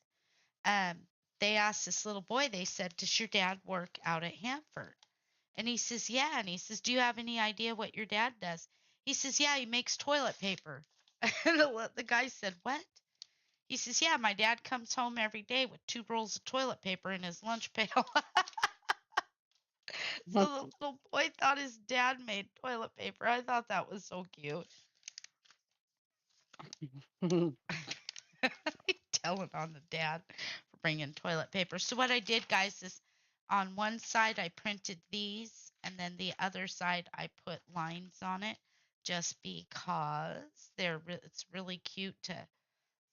They asked this little boy, they said, "Does your dad work out at Hanford?" And he says, "Yeah." And he says, "Do you have any idea what your dad does?" He says, "Yeah, he makes toilet paper." And the guy said, "What?" He says, "Yeah, my dad comes home every day with 2 rolls of toilet paper in his lunch pail." So the little boy thought his dad made toilet paper. I thought that was so cute. Telling on the dad for bringing toilet paper. So what I did, guys, is on one side I printed these, and then the other side I put lines on it, just because it's really cute to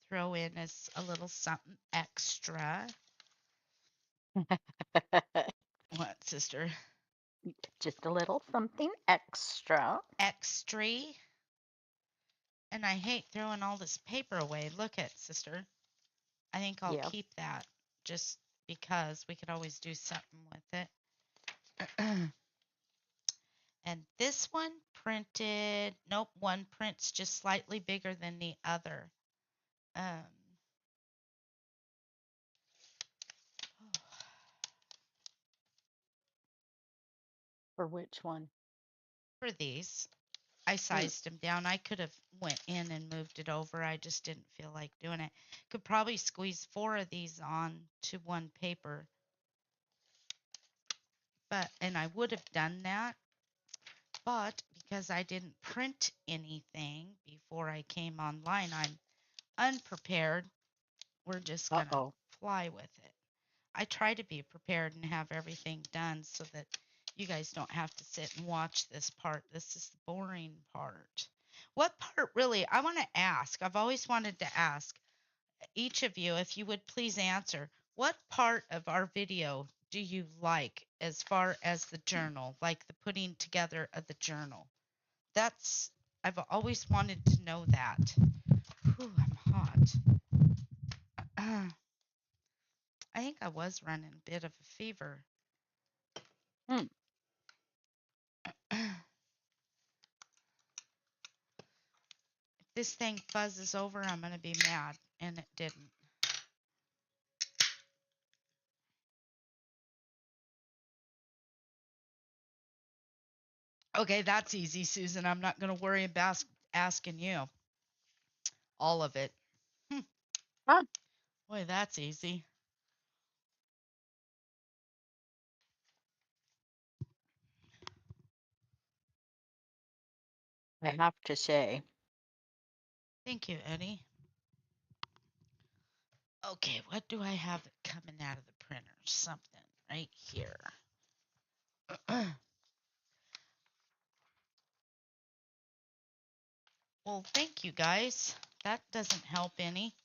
throw in as a little something extra. What, sister? Just a little something extra. Extra. And I hate throwing all this paper away. Look at, sister. I think I'll keep that just because we could always do something with it. And this one printed, nope, one print's just slightly bigger than the other. For which one? For these. I sized them down. I could have went in and moved it over. I just didn't feel like doing it. Could probably squeeze 4 of these on to one paper. And I would have done that, but because I didn't print anything before I came online, I'm unprepared. We're just going to Uh-oh. fly with it. I try to be prepared and have everything done so that you guys don't have to sit and watch this part. This is the boring part. What part really? I want to ask. I've always wanted to ask each of you if you would please answer. What part of our video do you like as far as the journal, like the putting together of the journal? I've always wanted to know that. Whew, I'm hot. I think I was running a bit of a fever. Hmm. If this thing fuzzes over, I'm going to be mad, and it didn't. Okay, that's easy, Susan. I'm not going to worry about asking you all of it. Huh. Boy, that's easy. I have to say. Thank you, Eddie. Okay, what do I have coming out of the printer? Something right here. Well, thank you, guys. That doesn't help any.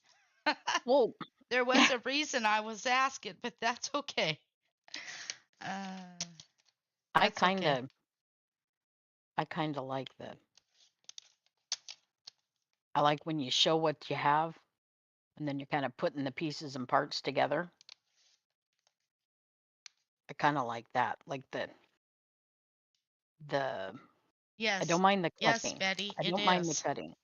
Well, There was a reason I was asking, but that's okay. Uh, I that's kind okay. of like I like when you show what you have and then you're kind of putting the pieces and parts together. I kind of like that. Like the I don't Yes, mind the yes, cutting. Betty, I it don't mind the is. cutting.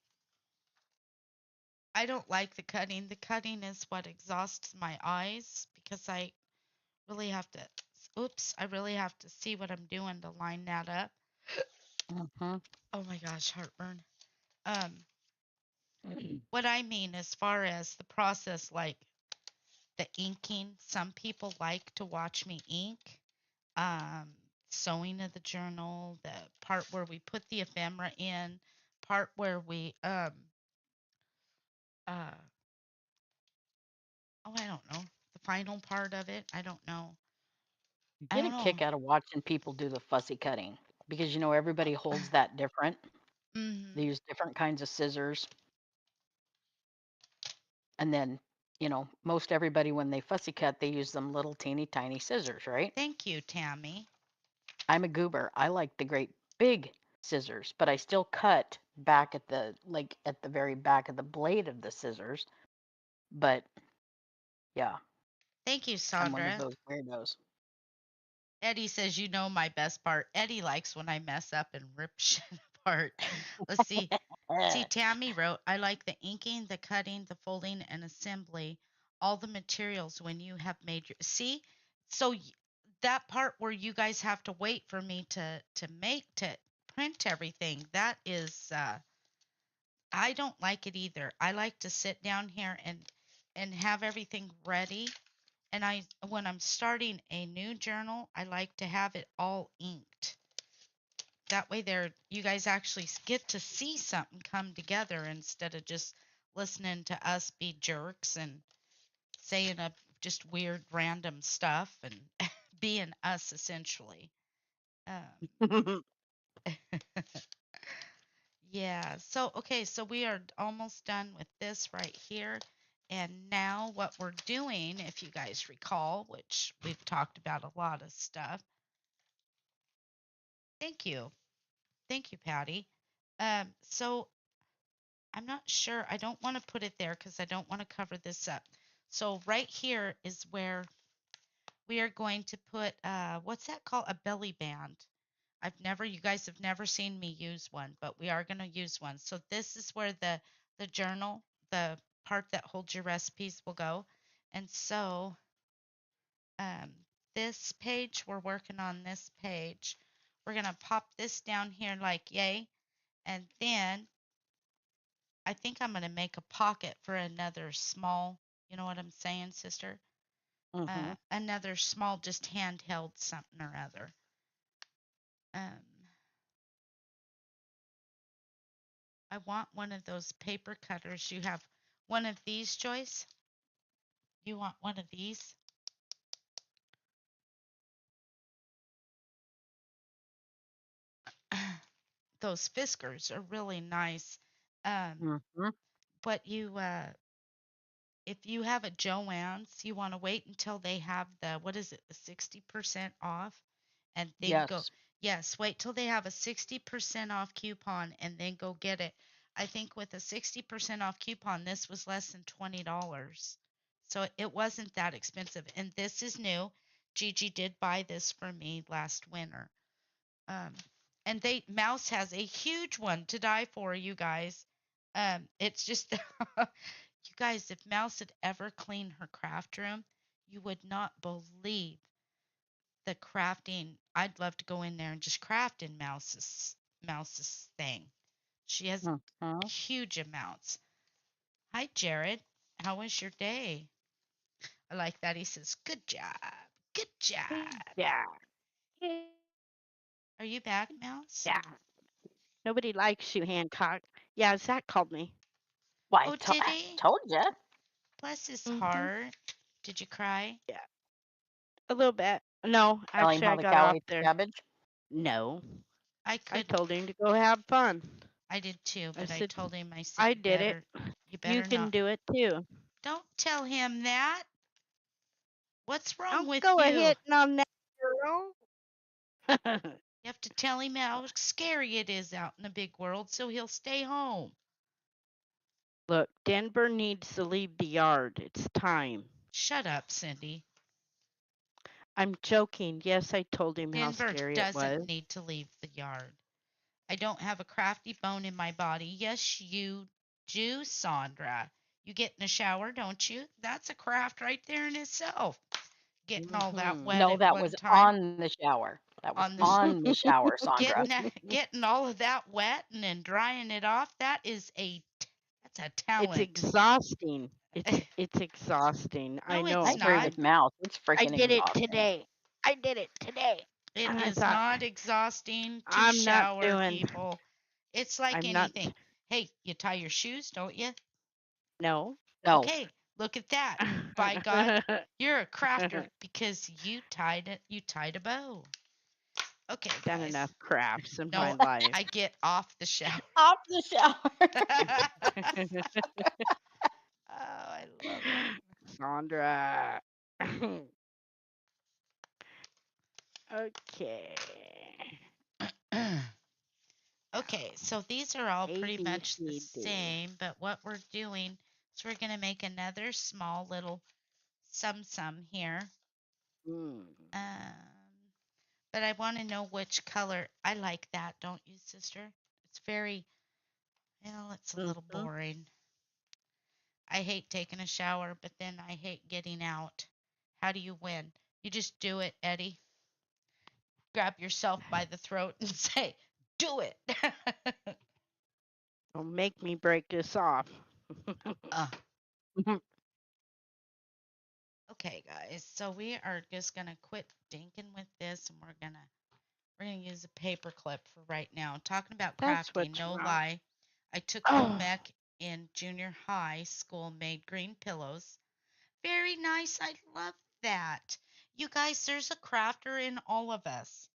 I don't like the cutting. The cutting is what exhausts my eyes because I really have to, oops, I really have to see what I'm doing to line that up. Mm-hmm. Oh my gosh, heartburn. Um, what I mean as far as the process, like the inking, some people like to watch me ink. Um, Sewing of the journal, the part where we put the ephemera in, part where we uh oh, I don't know, the final part of it. I don't know. You I get don't a know. kick out of watching people do the fussy cutting because everybody holds that different. They Mm-hmm. use different kinds of scissors. And then, most everybody when they fussy cut, they use them little teeny tiny scissors, right? Thank you, Tammy. I'm a goober. I like the great big scissors, but I still cut back at the very back of the blade of the scissors. But yeah, Thank you, I'm one of Sandra. those weirdos. Eddie says, you know my best part. Eddie likes when I mess up and rip shit apart. Let's see. See, Tammy wrote, I like the inking, the cutting, the folding, and assembly, all the materials when you have made your. See? So that part where you guys have to wait for me to print everything, that is, I don't like it either. I like to sit down here and have everything ready. And when I'm starting a new journal, I like to have it all inked. That way you guys actually get to see something come together instead of just listening to us be jerks and saying just weird random stuff and being us essentially. Um, yeah. So okay, so we are almost done with this right here. And now what we're doing, if you guys recall, which we've talked about a lot of stuff. Thank you. Thank you, Patty. So I'm not sure. I don't want to put it there because I don't want to cover this up. So right here is where we are going to put, what's that called? A belly band. You guys have never seen me use one, but we are going to use one. So this is where the journal, the part that holds your recipes will go. And so um, this page, we're working on this page. We're going to pop this down here like yay. And then I think I'm going to make a pocket for another small, you know what I'm saying, sister? Another small, just handheld something or other. I want one of those paper cutters. You have one of these, Joyce? You want one of these? Those Fiskars are really nice. But if you have a Joann's, you want to wait until they have the, what is it, the 60% off, and then go. Yes. Yes, wait till they have a 60% off coupon and then go get it. I think with a 60% off coupon, this was less than $20. So it wasn't that expensive. And this is new. Gigi did buy this for me last winter. And Mouse has a huge one to die for, you guys. It's just you guys, if Mouse had ever cleaned her craft room, you would not believe the crafting. I'd love to go in there and just craft in Mouse's thing. She has huge amounts. Hi, Jared. How was your day? I like that. He says, "Good job. Good job." Yeah. Are you back, Mouse? Yeah. Nobody likes you, Hancock. Yeah, Zach called me. Why? Oh, did I he? told you. Bless his heart. Did you cry? Yeah. A little bit. No, Tell him actually, how I the got cow off ate the there. cabbage. No. I I could. told him to go have fun. I did too, I but I said, told him, I said, I you did it. better, you You better can not. do it too. Don't tell him that. What's wrong Don't with go a you? hitting on that girl. You have to tell him how scary it is out in the big world so he'll stay home. Look, Denver needs to leave the yard. It's time. Shut up, Cindy. I'm joking. Yes, I told him how Denver scary it was. doesn't need to leave the yard. I don't have a crafty bone in my body. Yes, you do, Sandra. You get in the shower, don't you? That's a craft right there in itself. Getting all that wet No, at that one was time. on the shower. That was On the on the shower, Sandra. getting all of that wet and then drying it off, that's a It's talent. exhausting. It's exhausting. I No, know. I it's agree not. with Mouse. It's I freaking did it exhausting. today. I did it today. It And I is thought, not exhausting to I'm not shower, doing. people. It's like I'm anything. not. Hey, you tie your shoes, don't you? No. No. Okay, look at that. By God, you're a crafter because you tied it. You tied a bow. Okay, Done guys. enough crafts in my No, life. I get off the shower. Off the shower. Oh, I love it. Sandra. Okay. Okay, so these are all A, pretty B, much the C, D. same, but what we're doing is we're going to make another small little sum here. But I want to know which color. I like that, don't you, sister? It's very, well, it's a little boring. I hate taking a shower, but then I hate getting out. How do you win? You just do it, Eddie. Grab yourself by the throat and say, do it. Don't make me break this off. Okay, guys. So we are just gonna quit dinking with this, and we're gonna use a paper clip for right now. Talking about That's crafting, what's no wrong. lie. I took home ec in junior high school, made green pillows. Very nice. I love that. You guys, there's a crafter in all of us.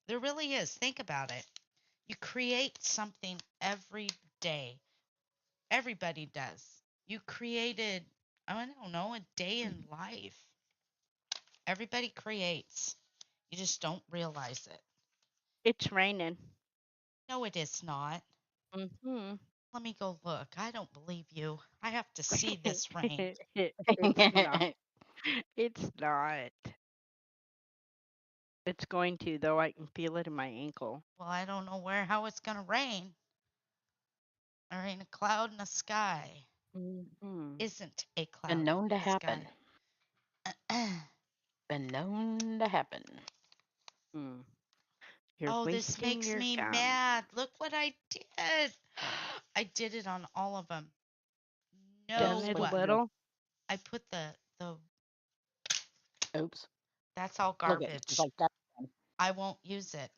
There really is. Think about it. You create something every day. Everybody does. You created, I don't know, a day in life. Everybody creates. You just don't realize it. It's raining. No, it is not. Let me go look. I don't believe you. I have to see this rain. It's not. It's not. It's going to, though. I can feel it in my ankle. Well, I don't know how it's going to rain. There ain't a cloud in the sky. Isn't a cloud Been known in to the happen. sky. Been known to happen. You're Oh, this wasting makes your me gum. mad. Look what I did. I did it on all of them. Done Oops, it No, a what you do? little. I put the Oops. that's all Look at it. It's garbage. like that. I won't use it.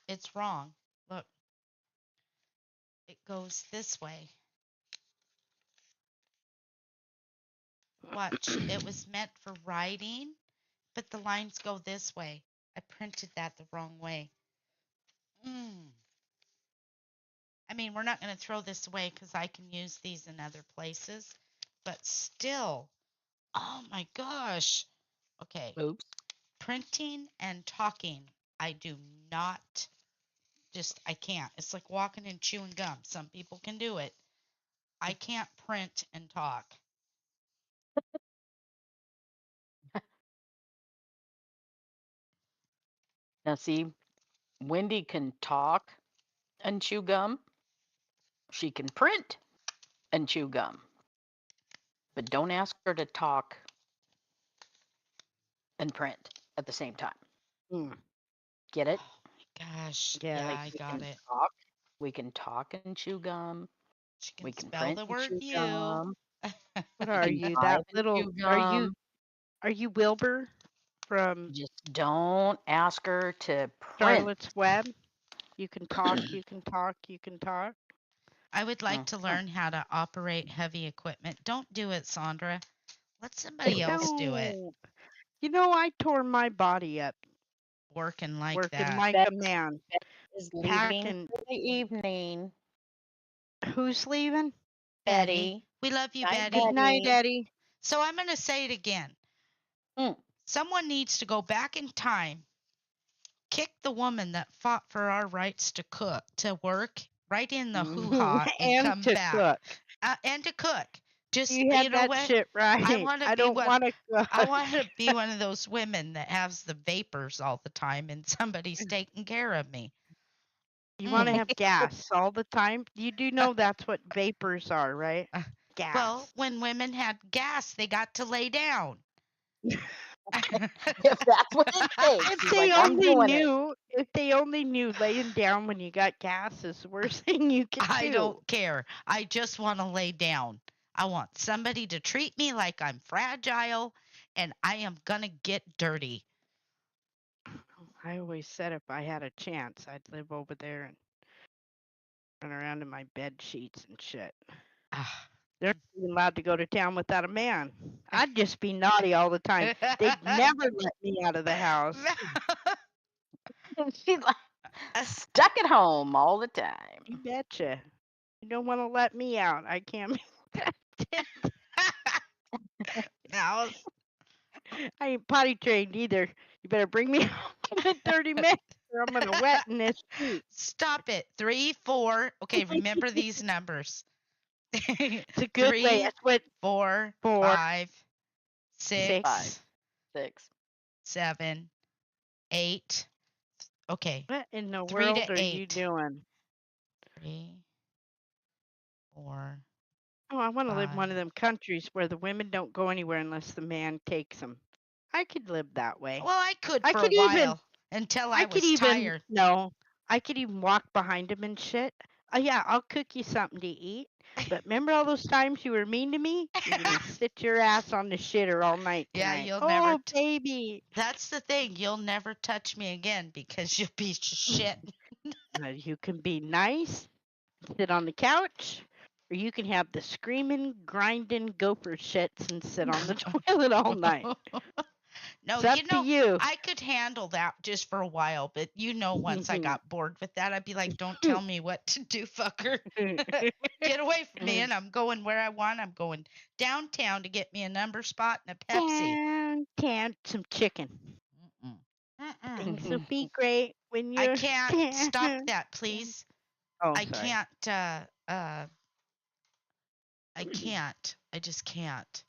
It's wrong. Look, it goes this way. Watch, it was meant for writing, but the lines go this way. I printed that the wrong way. I mean, we're not going to throw this away because I can use these in other places, but still, oh my gosh. Okay, Oops. printing and talking, I do not I can't. It's like walking and chewing gum. Some people can do it. I can't print and talk. Now see, Wendy can talk and chew gum. She can print and chew gum. But don't ask her to talk and print at the same time. Mm, Get it? Oh my gosh. yeah. Yeah, Like I we got can it. talk. We can talk and chew gum. She We can can spell print the and word chew you. gum. What We are can you? type That and little? chew Are you? gum. Are you Wilbur from Just don't ask her to print. Charlotte's Web? You can talk. You can talk. You can talk. I would like to Mhm. learn how to operate heavy equipment. Don't do it, Sandra. Let somebody else do it. No. You know, I tore my body up Working like working that. like Betty a man. is leaving Packing. for the evening. Who's leaving? Betty. Betty. We love you, Night, Betty. Good night, Betty. Eddie. So I'm going to say it again. Mm. Someone needs to go back in time, kick the woman that fought for our rights to cook, to work, right in the hoo-ha and And come to back. cook. And to cook. Just, You you had know that what? shit right. I want to I be don't want to I cook. want to be one of those women that has the vapors all the time and somebody's taking care of me. You want to Mm. have gas all the time? You do know that's what vapors are, right? Uh, Gas. Well, when women had gas, they got to lay down. If that's what it takes, If she's they like, I'm only doing it. knew, if they only knew laying down when you got gas is the worst thing you could I do. don't care. I just want to lay down. I want somebody to treat me like I'm fragile and I am going to get dirty. I always said if I had a chance, I'd live over there and run around in my bed sheets and shit. Ah. They're not even allowed to go to town without a man. I'd just be naughty all the time. They'd never let me out of the house. She's like stuck at home all the time. You betcha. You don't want to let me out. I can't. Now, I ain't potty trained either. You better bring me home in 30 minutes or I'm gonna wet in this sheet. stop it. 3, 4. Okay, remember these numbers. It's a good way. 3, That's what 4, 4, 5, 6. 6, 6. 7, 8. Okay, What in the 3 to world are you 8. doing? 3, 4, Oh, I want to live in one 5. of them countries where the women don't go anywhere unless the man takes them. I could live that way. Well, I could I for a could even while until I I could was even tired. no, I could even walk behind him and shit. Yeah, I'll cook you something to eat. But remember all those times you were mean to me? You're gonna sit your ass on the shitter all night Yeah, tonight. you'll never. Oh, baby. That's the thing. You'll never touch me again because you'll be shit. You can be nice, sit on the couch, or you can have the screaming, grinding gopher shits and sit on the toilet all night. No, It's up to you. I could handle that just for a while, but once I got bored with that, I'd be like, don't tell me what to do, fucker. Get away from me, and I'm going where I want. I'm going downtown to get me a number spot and a Pepsi. Downtown, some chicken. Mm-mm. Mm-mm. Things will be great when I you're can't stop down. that, please. Oh, I sorry. can't. I can't. I just can't.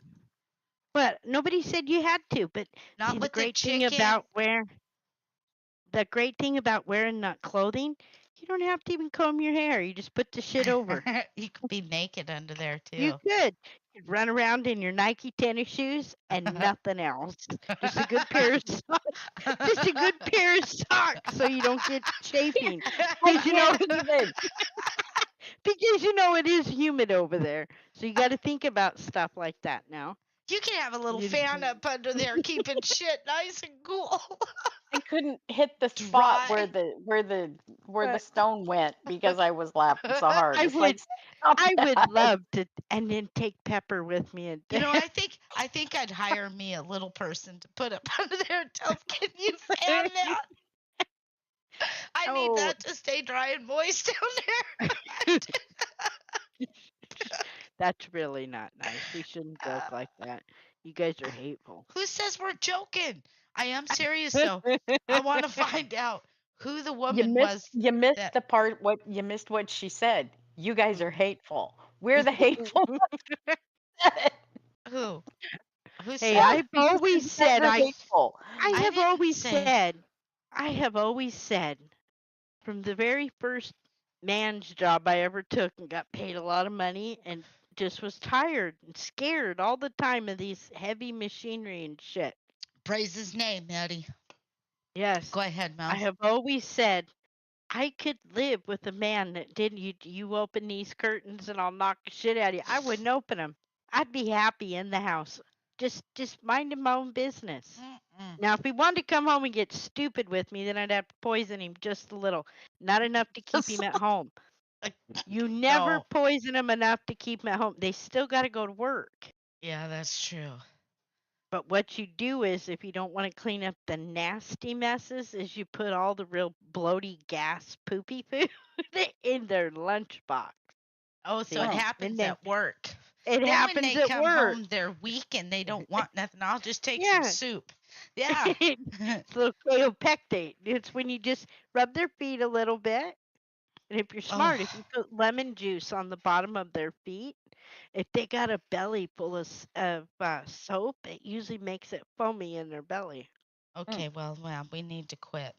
But nobody said you had to. But Not see, with the chicken. the great thing about wearing that clothing, you don't have to even comb your hair. You just put the shit over. You could be naked under there You too. could. could run around in your Nike tennis shoes and nothing else. Just a good pair of socks. Just a good pair of socks so you don't get chafing. I Because you know, can't even. because you know it is humid over there. So you got to think about stuff like that now. You can have a little You- fan up under there keeping shit nice and cool. I couldn't hit the spot Dry. where the Right. stone went because I was laughing so hard. I It's like, would stop I would that. love to, and then take Pepper with me. And You know, I think I'd hire me a little person to put up under there and tell them, can you fan that? I need Oh. that to stay dry and moist down there. That's really not nice. We shouldn't joke like that. You guys are hateful. Who says we're joking? I am serious though. I want to find out who the woman was. You missed that- the part. You missed what she said. You guys are hateful. We're the hateful ones that said it. Who? Who Hey, said? I've Because always you guys said are hateful. I have didn't always say. said from the very first man's job I ever took and got paid a lot of money and just was tired and scared all the time of these heavy machinery and shit. Praise his name, Maddie. Yes. Go ahead, I Mouse. have always said I could live with a man that didn't you open these curtains and I'll knock the shit out of you. I wouldn't open them. I'd be happy in the house. Just minding my own business. Mm-mm. Now, if he wanted to come home and get stupid with me, then I'd have to poison him just a little. Not enough to keep him at home. You never No. poison them enough to keep them at home. They still got to go to work. Yeah, that's true. But what you do is, if you don't want to clean up the nasty messes, is you put all the real bloaty gas poopy food in their lunchbox. Oh, so it See? happens And then at work. it Then happens when they at come work. home, they're weak and they don't want nothing. I'll just take Yeah. some soup. Yeah. It's a little kaopectate. It's when you just rub their feet a little bit. And if you're smart, if you put lemon juice on the bottom of their feet, if they got a belly full of soap, it usually makes it foamy in their belly. Okay, well, we need to quit.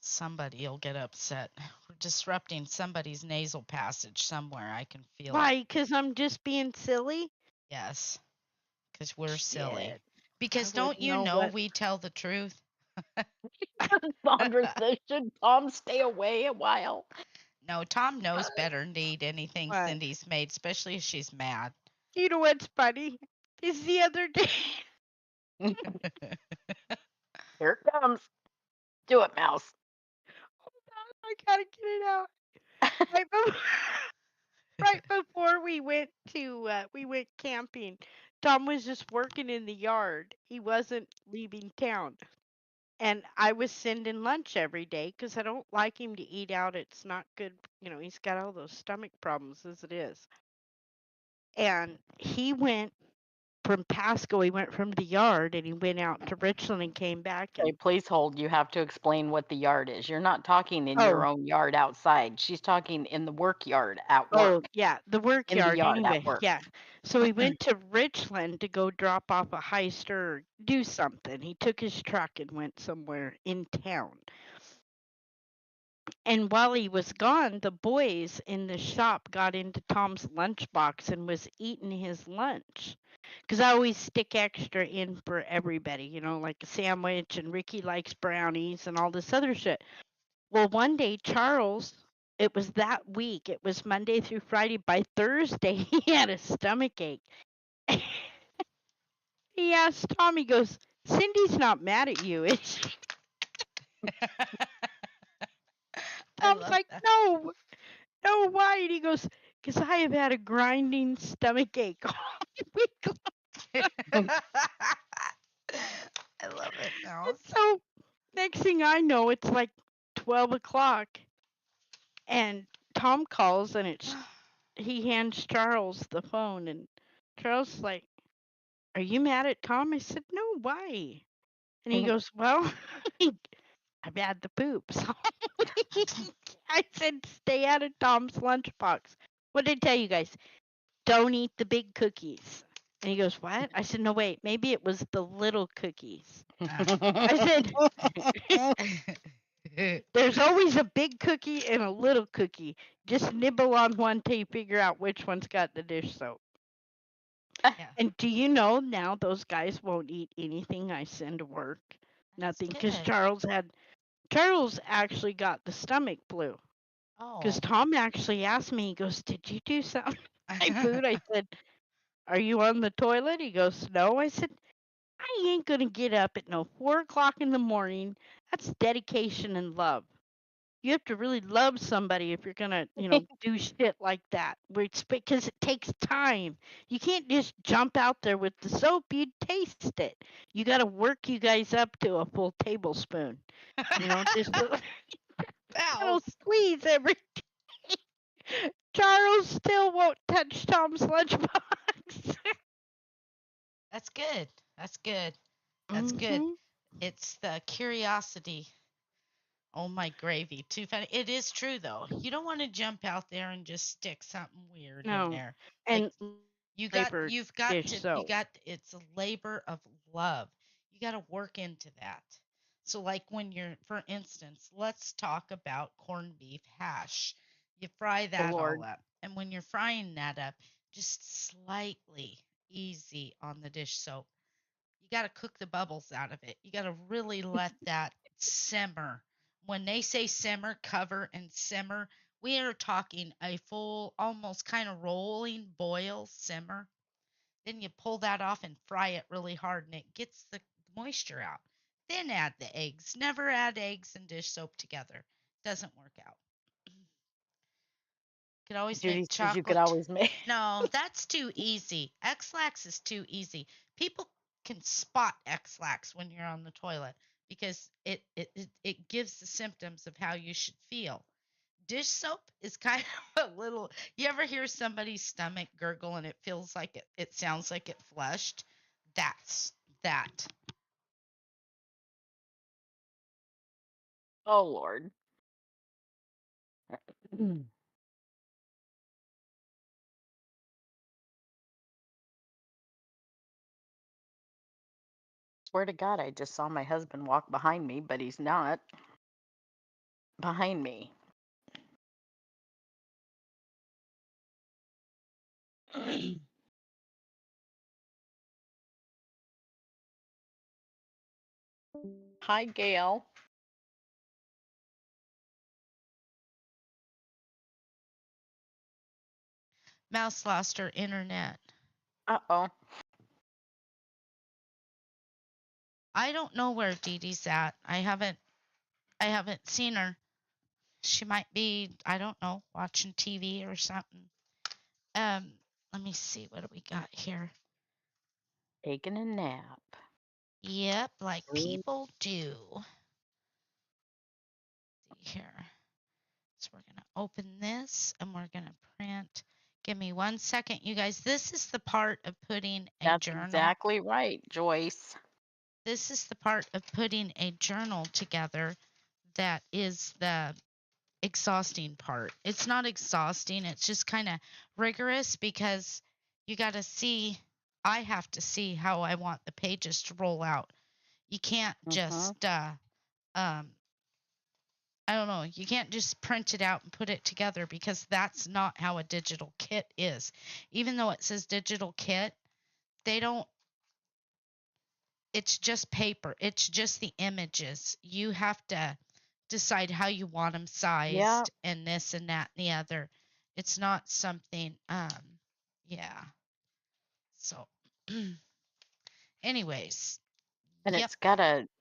Somebody will get upset. We're disrupting somebody's nasal passage somewhere. I can feel it. Why? Because I'm just being silly? Yes, because we're silly. Shit. Because I don't wouldn't you know know what- we tell the truth? Sandra says, should Tom stay away a while? No, Tom knows better than to eat anything What? Cindy's made, especially if she's mad. You know what's funny? Is the other day. Here it comes. Do it, Mouse. I gotta get it out. Right before we went camping, Tom was just working in the yard. He wasn't leaving town. And I was sending lunch every day because I don't like him to eat out. It's not good. You know, he's got all those stomach problems as it is. And he went from Pasco, he went from the yard and he went out to Richland and came back. Okay, And please hold. You have to explain what the yard is. You're not talking in your own yard outside. She's talking in the work yard at oh, work. yeah, the work In the yard yard at anyway. work. Yeah. So he went to Richland to go drop off a heister or do something. He took his truck and went somewhere in town. And while he was gone, the boys in the shop got into Tom's lunchbox and was eating his lunch. Because I always stick extra in for everybody, you know, like a sandwich, and Ricky likes brownies and all this other shit. Well, one day, Charles, it was that week, it was Monday through Friday. By Thursday, he had a stomach ache. He asked Tom, he goes, Cindy's not mad at you, is she? Tom's like, that. no, why? And he goes, because I have had a grinding stomach ache all week long. I love it now. So next thing I know, it's like 12 o'clock, and Tom calls, and he hands Charles the phone, and Charles is like, are you mad at Tom? I said, no, why? And he goes, well, I've had the poops. I said, stay out of Tom's lunchbox. What did I tell you guys? Don't eat the big cookies. And he goes, what? I said, no, wait, maybe it was the little cookies. I said, there's always a big cookie and a little cookie. Just nibble on one till you figure out which one's got the dish soap. Yeah. And do you know now those guys won't eat anything I send to work? That's Nothing, because good. Charles actually got the stomach flu. Because Oh. Tom actually asked me, he goes, "Did you do something to my food?" I said, "Are you on the toilet?" He goes, "No." I said, "I ain't gonna get up at no 4 o'clock in the morning. That's dedication and love. You have to really love somebody if you're gonna, do shit like that. It's because it takes time. You can't just jump out there with the soap. You'd taste it. You got to work you guys up to a full tablespoon. Just Mouse. squeeze every." Charles still won't touch Tom's lunchbox. That's good. That's good. That's good. hmm It's the curiosity. Oh my gravy. Too funny. It is true though. You don't want to jump out there and just stick something weird in No, there. Like and labor dish you soap. got it's a labor of love. You got to work into that. So like when you're, for instance, let's talk about corned beef hash. You fry Oh that all Lord. up. And when you're frying that up, just slightly easy on the dish soap. You got to cook the bubbles out of it. You got to really let that simmer. When they say simmer, cover and simmer, we are talking a full, almost kind of rolling boil simmer. Then you pull that off and fry it really hard and it gets the moisture out. Then add the eggs. Never add eggs and dish soap together. Doesn't work out. Could always make Judy says you could chocolate. always make. No, that's too easy. X-Lax is too easy. People can spot X-Lax when you're on the toilet because it gives the symptoms of how you should feel. Dish soap is kind of a little. You ever hear somebody's stomach gurgle and it feels like it sounds like it flushed? That's that. Oh Lord. Swear to God, I just saw my husband walk behind me, but he's not behind me. Hi, Gail. Mouse lost her internet. Uh-oh. I don't know where Dee Dee's at. I haven't seen her. She might be, I don't know, watching TV or something. Um, Let me see, what do we got here? Taking a nap. Yep, like Mm. people do. See here. So we're gonna open this and we're gonna print. Give me 1 second, you guys. This is the part of putting a That's journal. exactly right, Joyce. This is the part of putting a journal together that is the exhausting part. It's not exhausting, it's just kind of rigorous because you got to see, I have to see how I want the pages to roll out. You can't Mm-hmm. just I don't know, you can't just print it out and put it together because that's not how a digital kit is. Even though it says digital kit, they don't, it's just paper. It's just the images. You have to decide how you want them Yeah. sized and this and that and the other. It's not something yeah. So anyways, And yep.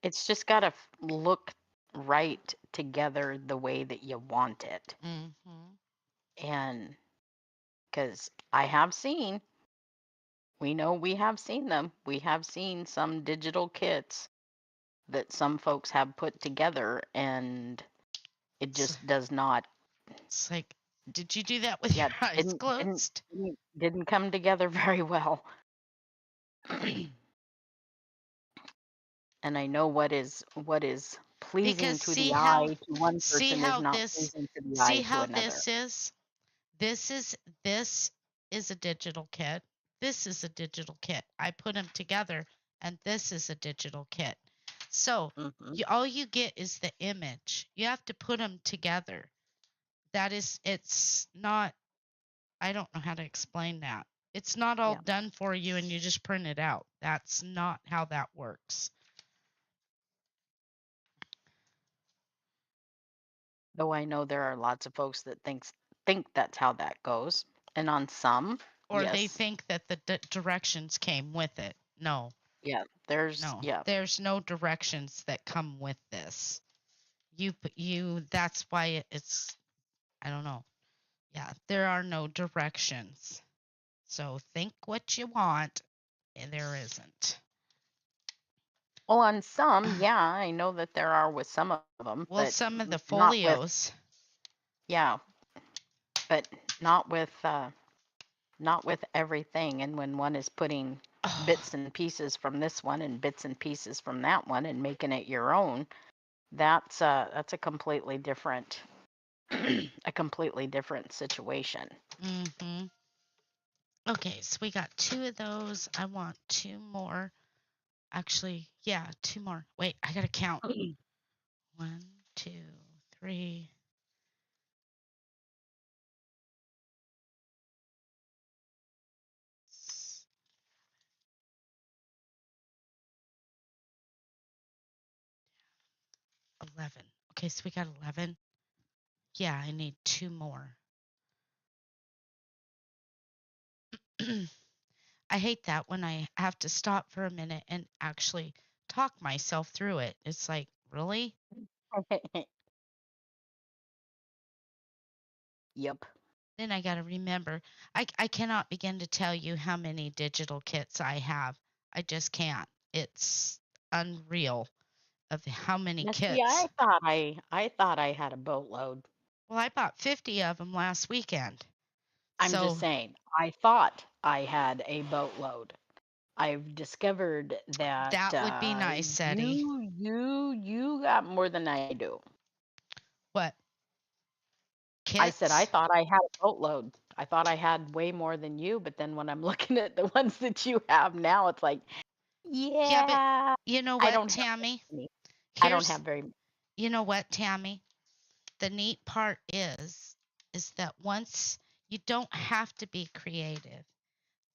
it's just gotta look right together the way that you want it. Mhm. And because I have seen, we have seen them. We have seen some digital kits that some folks have put together and it It's, just does not, it's like, did you do that with yeah, your eyes closed? didn't come together very well. And I know what is pleasing Because to the eye to one see person is how not this pleasing to the see eye to how another. this is? This is a digital kit. This is a digital kit. I put them together and this is a digital kit. So Hmm. all you get is the image. You have to put them together. It's not, I don't know how to explain that. It's not all Yeah. done for you and you just print it out. That's not how that works. Though I know there are lots of folks that think that's how that goes. And on some, Or they yes. think that the directions came with it. No, Yeah, there's no directions that come with this. That's why it's, I don't know. Yeah, there are no directions. So think what you want, and there isn't. Well, on some, yeah, I know that there are with some of them, Well, but some of the not with, folios. yeah, but not with not with everything. And when one is putting Oh, bits and pieces from this one and bits and pieces from that one and making it your own, that's a completely different a completely different situation. mm-hmm. Okay, so we got 2 of those. I want 2 more. Actually, yeah, 2 more. Wait, I gotta count. 1, 2, 3. 11. Okay, so we got 11. Yeah, I need 2 more. I hate that when I have to stop for a minute and actually talk myself through it. It's like, really? Yep. Then I got to remember. I cannot begin to tell you how many digital kits I have. I just can't. It's unreal of how many Now, see, kits. I thought I had a boatload. Well, I bought 50 of them last weekend. I'm just So saying, I thought I had a boatload. I've discovered that that would be nice, Eddie. you got more than I do. What? I said I Kits? thought I had a boatload. I thought I had way more than you, but then when I'm looking at the ones that you have now, it's like, Yeah, but yeah, you know I what, don't have Tammy? any. I don't Here's, have very many. you know what, Tammy? The neat part is that once you don't have to be creative.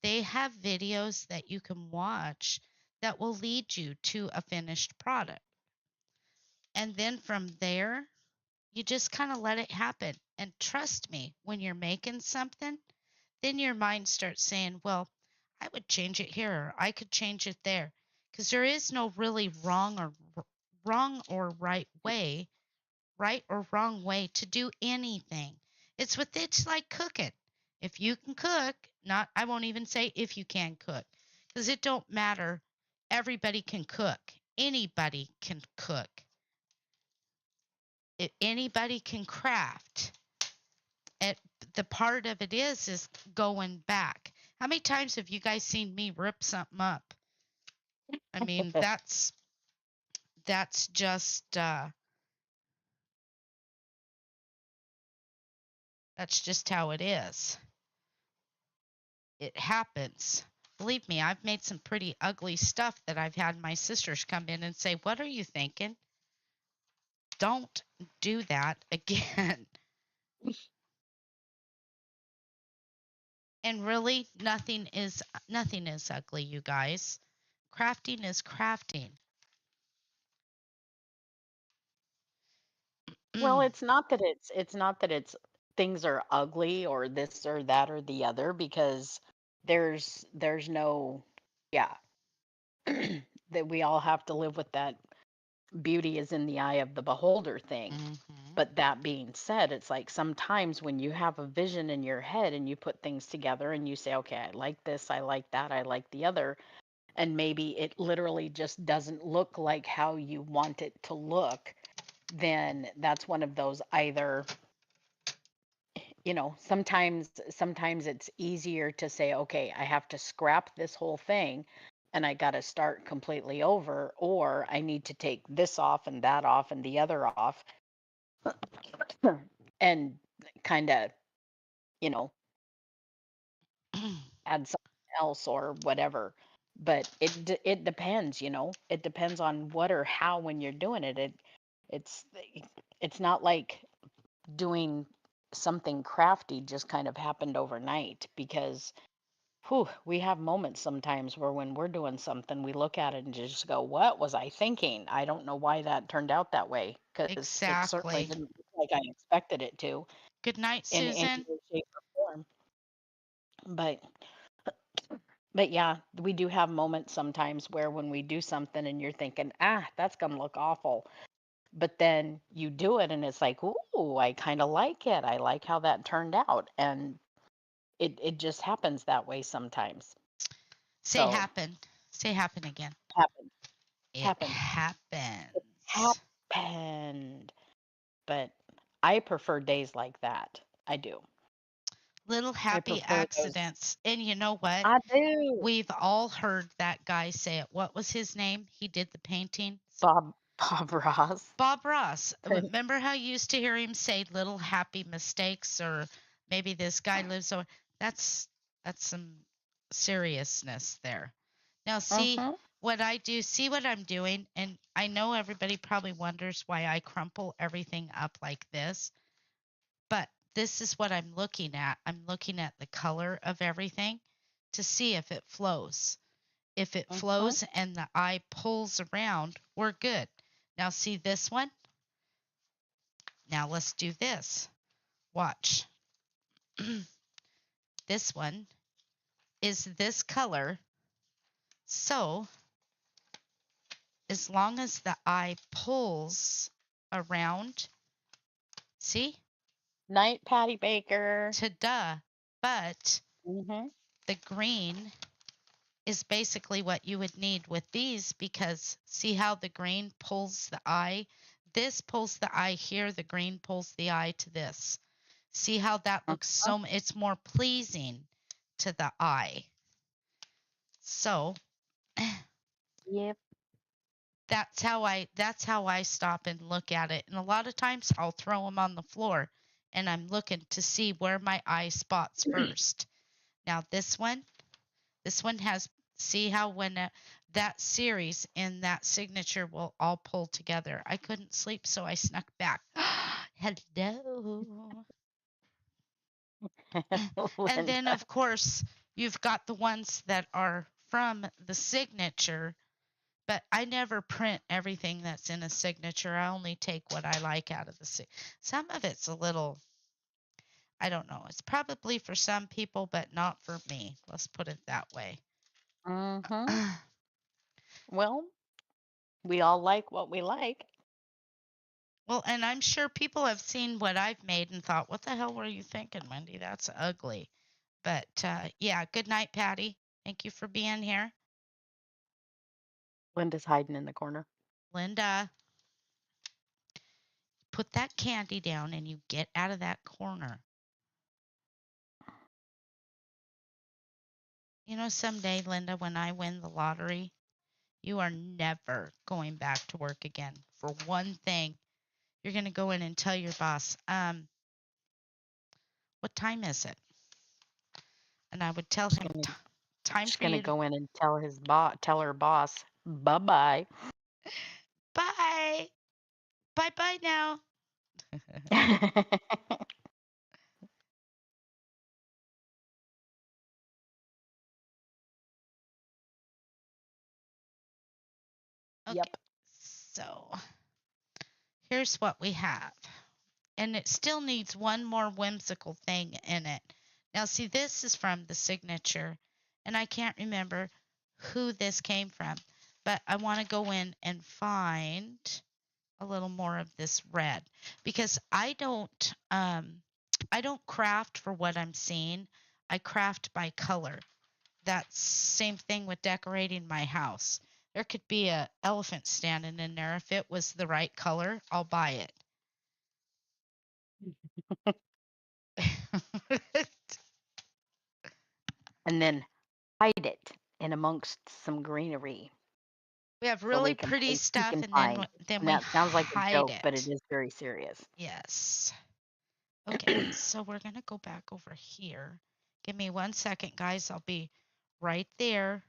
They have videos that you can watch that will lead you to a finished product. And then from there, you just kind of let it happen. And trust me, when you're making something, then your mind starts saying, well, I would change it here, or I could change it there. Because there is no really wrong or right or wrong way to do anything. It's like cooking. If you can cook, not I won't even say if you can cook, because it don't matter. Everybody can cook. Anybody can cook. Anybody can craft. It, the part of it is going back. How many times have you guys seen me rip something up? I mean, that's just how it is. It happens. Believe me, I've made some pretty ugly stuff that I've had my sisters come in and say, "What are you thinking? Don't do that again." And really, nothing is ugly, you guys. Crafting is crafting. Well, it's not that it's things are ugly or this or that or the other because there's no, yeah, that we all have to live with that beauty is in the eye of the beholder thing. Mhm. But that being said, it's like sometimes when you have a vision in your head and you put things together and you say, okay, I like this, I like that, I like the other, and maybe it literally just doesn't look like how you want it to look, then that's one of those either, sometimes it's easier to say, okay, I have to scrap this whole thing and I got to start completely over, or I need to take this off and that off and the other off and kind of, you know, add something else or whatever. But it depends, it depends on what or how when you're doing it. It's it's not like doing something crafty just kind of happened overnight because we have moments sometimes where when we're doing something, we look at it and just go, "What was I thinking? I don't know why that turned out that way because it certainly Exactly. didn't look like I expected it to Good night, in any Susan. way, shape, or form." But but yeah, we do have moments sometimes where when we do something and you're thinking, that's gonna look awful. But then you do it and it's like, ooh, I kind of like it. I like how that turned out. And it just happens that way sometimes. Say So happen. Say happen again. happen, It happened, happens. happened. But I prefer days like that. I do. Little I happy prefer those. accidents. And you know what? I do. We've all heard that guy say it. What was his name? He did the painting. Bob Ross. Bob Ross. Remember how you used to hear him say little happy mistakes, or maybe this guy lives over. That's some seriousness there. Now see Mm-hmm. what I do, see what I'm doing, and I know everybody probably wonders why I crumple everything up like this, but this is what I'm looking at. I'm looking at the color of everything to see if it flows. If it Mm-hmm. flows and the eye pulls around, we're good. Now see this one? Now let's do this. Watch. This one is this color. So as long as the eye pulls around, see? Night, Patty Baker. Ta-da. But Mm-hmm. the green is basically what you would need with these, because see how the green pulls the eye? This pulls the eye here. The green pulls the eye to this. See how that looks it's more pleasing to the eye. So Yep. that's how I stop and look at it. And a lot of times I'll throw them on the floor and I'm looking to see where my eye spots first. Now this one has, see how when that series in that signature will all pull together. I couldn't sleep, so I snuck back. Hello. And then Linda. of course you've got the ones that are from the signature, but I never print everything that's in a signature. I only take what I like out of the some of it's a little, I don't know. It's probably for some people, but not for me. Let's put it that way. Mm-hmm. Well, we all like what we like. Well, and I'm sure people have seen what I've made and thought, what the hell were you thinking, Wendy? That's ugly. But yeah, good night, Patty. Thank you for being here. Linda's hiding in the corner. Linda, put that candy down and you get out of that corner. You know, someday, Linda, when I win the lottery, you are never going back to work again. For one thing, you're going to go in and tell your boss, what time is it? And I would tell him, time She's for gonna you to go in and tell her boss, bye-bye. bye. Bye bye now. Yep. Okay, so here's what we have. And it still needs one more whimsical thing in it. Now, see, this is from the signature, and I can't remember who this came from, but I want to go in and find a little more of this red, because I don't craft for what I'm seeing. I craft by color. That same thing with decorating my house. There could be a elephant standing in there. If it was the right color, I'll buy it. And then hide it in amongst some greenery We have so we really can pretty play seek stuff, and and find. then And we that sounds like a hide joke, but it. it is very serious. Yes. Okay, so we're gonna go back over here. Give me 1 second, guys. I'll be right there.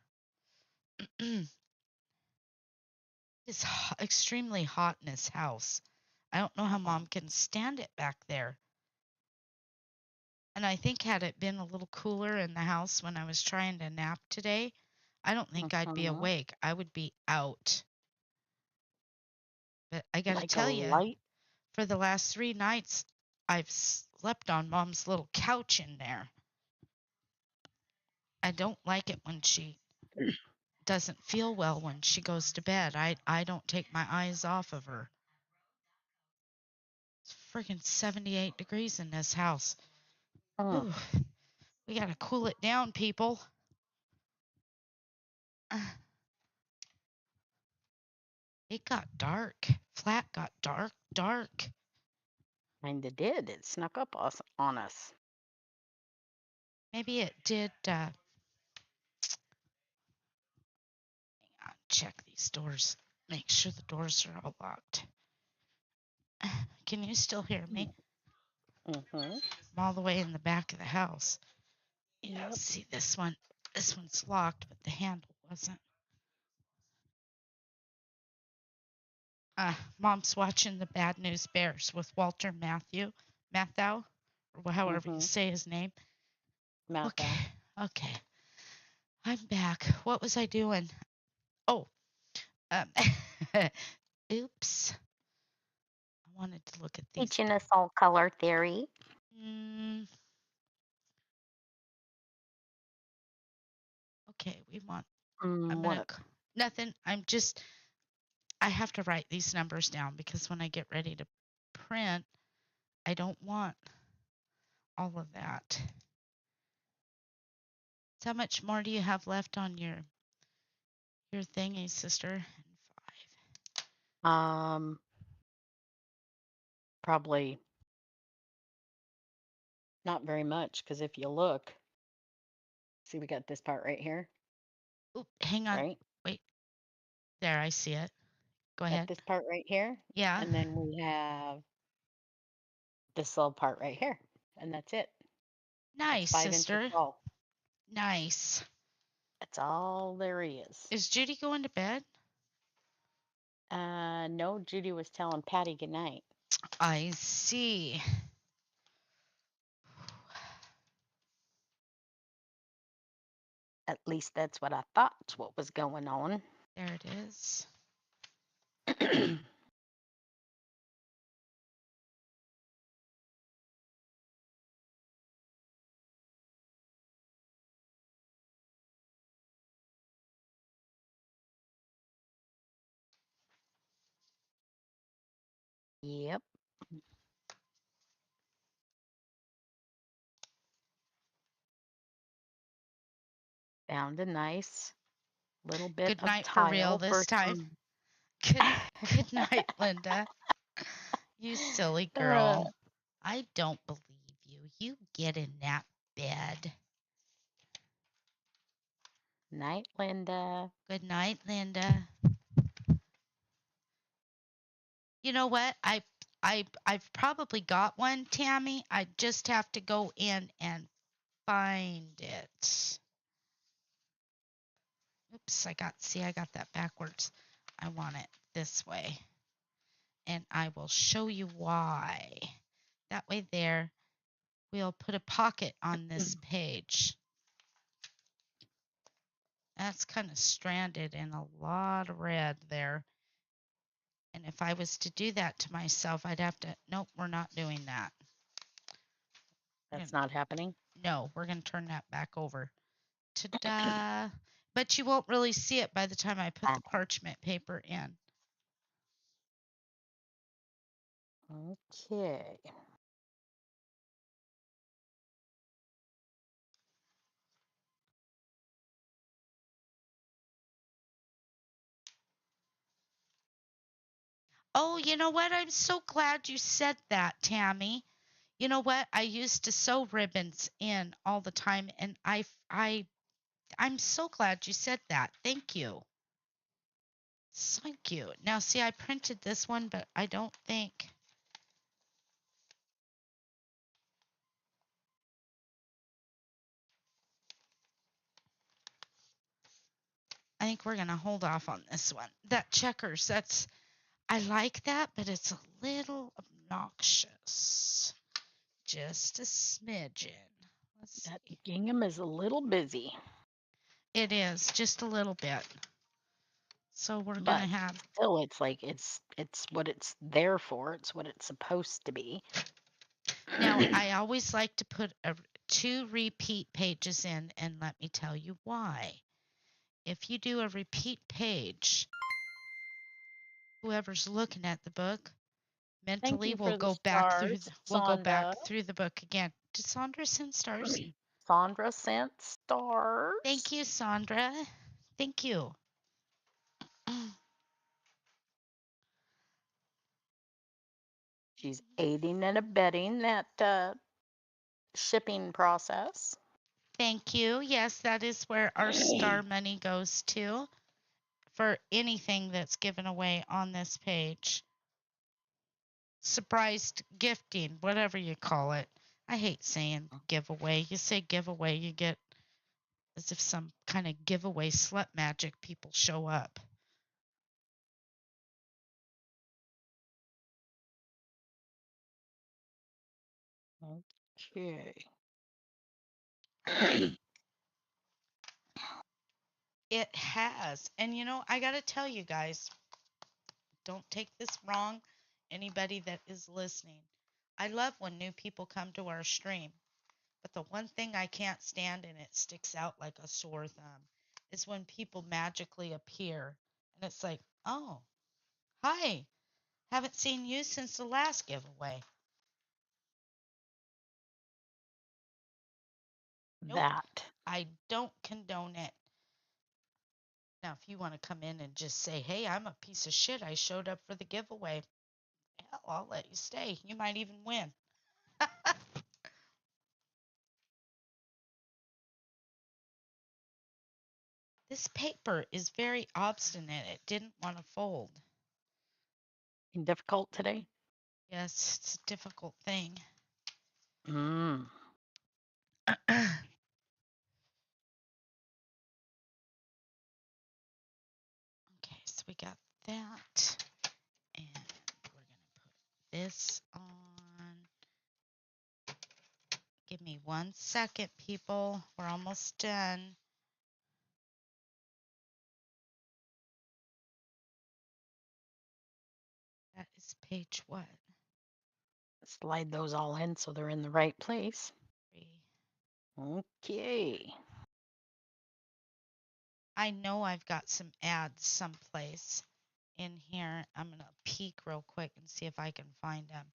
It's extremely hot in this house. I don't know how Mom can stand it back there. And I think had it been a little cooler in the house when I was trying to nap today, I don't think I'd be Mhm. awake. I would be out. But I got to Like a tell you, light. for the last 3 nights, I've slept on Mom's little couch in there. I don't like it when she doesn't feel well when she goes to bed. I don't take my eyes off of her. It's freaking 78 degrees in this house. Mm. Ooh, we got to cool it down, people. It got dark. Flat got dark, dark. Kinda did. It snuck up on us. Maybe it did. Hang on, check these doors. Make sure the doors are all locked. Can you still hear me? Mm-hmm. I'm all the way in the back of the house. Yeah, Yep. see this one. This one's locked, but the handle wasn't. Mom's watching the Bad News Bears with Walter Matthau, or however you Mm-hmm. say his name. Mouth out. Okay. I'm back. What was I doing? Oh, um, oops. I wanted to look at these. Teaching us all color theory. Okay, we want. I'm gonna. What? Nothing. I have to write these numbers down because when I get ready to print, I don't want all of that. So how much more do you have left on your thingy, sister? 5. Probably not very much, because if you look, see, we got this part right here, Oop, hang on. right? Wait. There, I see it. Go Got ahead. this part right here, Yeah. and then we have this little part right here, and that's it. Nice, It's 5 inches sister. tall. Nice. That's all there is. Is Judy going to bed? No, Judy was telling Patty goodnight. I see. At least that's what I thought what was going on. There it is. Yep. Found a nice little bit Good of night for real tile this for time. some. Good night, Linda. You silly girl. I don't believe you. You get in that bed. Night, Linda. Good night, Linda. You know what? I've probably got one, Tammy. I just have to go in and find it. Oops, I got that backwards. I want it this way. And I will show you why. That way there, we'll put a pocket on this page. That's kind of stranded in a lot of red there. And if I was to do that to myself, I'd have to, nope, we're not doing that. That's not happening. No, we're going to turn that back over. Ta-da. But you won't really see it by the time I put the parchment paper in. Okay. Oh, you know what? I'm so glad you said that, Tammy. You know what? I used to sew ribbons in all the time, and I'm so glad you said that. Thank you. Thank you. Now, see, I printed this one, but I don't think. I think we're gonna hold off on this one. That checkers, I like that, but it's a little obnoxious. just a smidgen. Let's That see. gingham is a little busy, It is just a little bit. So we're gonna but have still, it's like it's what it's there for. It's what it's supposed to be. now. I always like to put 2 repeat pages in, and let me tell you why. If you do a repeat page, whoever's looking at the book Thank mentally you will for the go back through stars, will go Sonda. back through the book again. Did Sandra send stars? Sandra sent Thank stars. you, Sandra. Thank you. She's aiding and abetting that shipping process. Thank you. Yes, that is where our star money goes to for anything that's given away on this page. Surprised gifting, whatever you call it. I hate saying giveaway. You say giveaway, you get as if some kind of giveaway slut magic people show up. Okay. It has. And I got to tell you guys, don't take this wrong, anybody that is listening. I love when new people come to our stream, but the one thing I can't stand, and it sticks out like a sore thumb, is when people magically appear and it's like, oh, hi, haven't seen you since the last giveaway. Nope, That. I don't condone it. Now, if you want to come in and just say, hey, I'm a piece of shit, I showed up for the giveaway, hell, I'll let you stay. You might even win. This paper is very obstinate. It didn't want to fold. Difficult today? Yes, it's a difficult thing. Mm. Okay, so we got that. And we're going to put this on. Give me 1 second, people. We're almost done. That is page what? Slide those all in so they're in the right place. 3. Okay. I know I've got some ads someplace in here. I'm going to peek real quick and see if I can find them.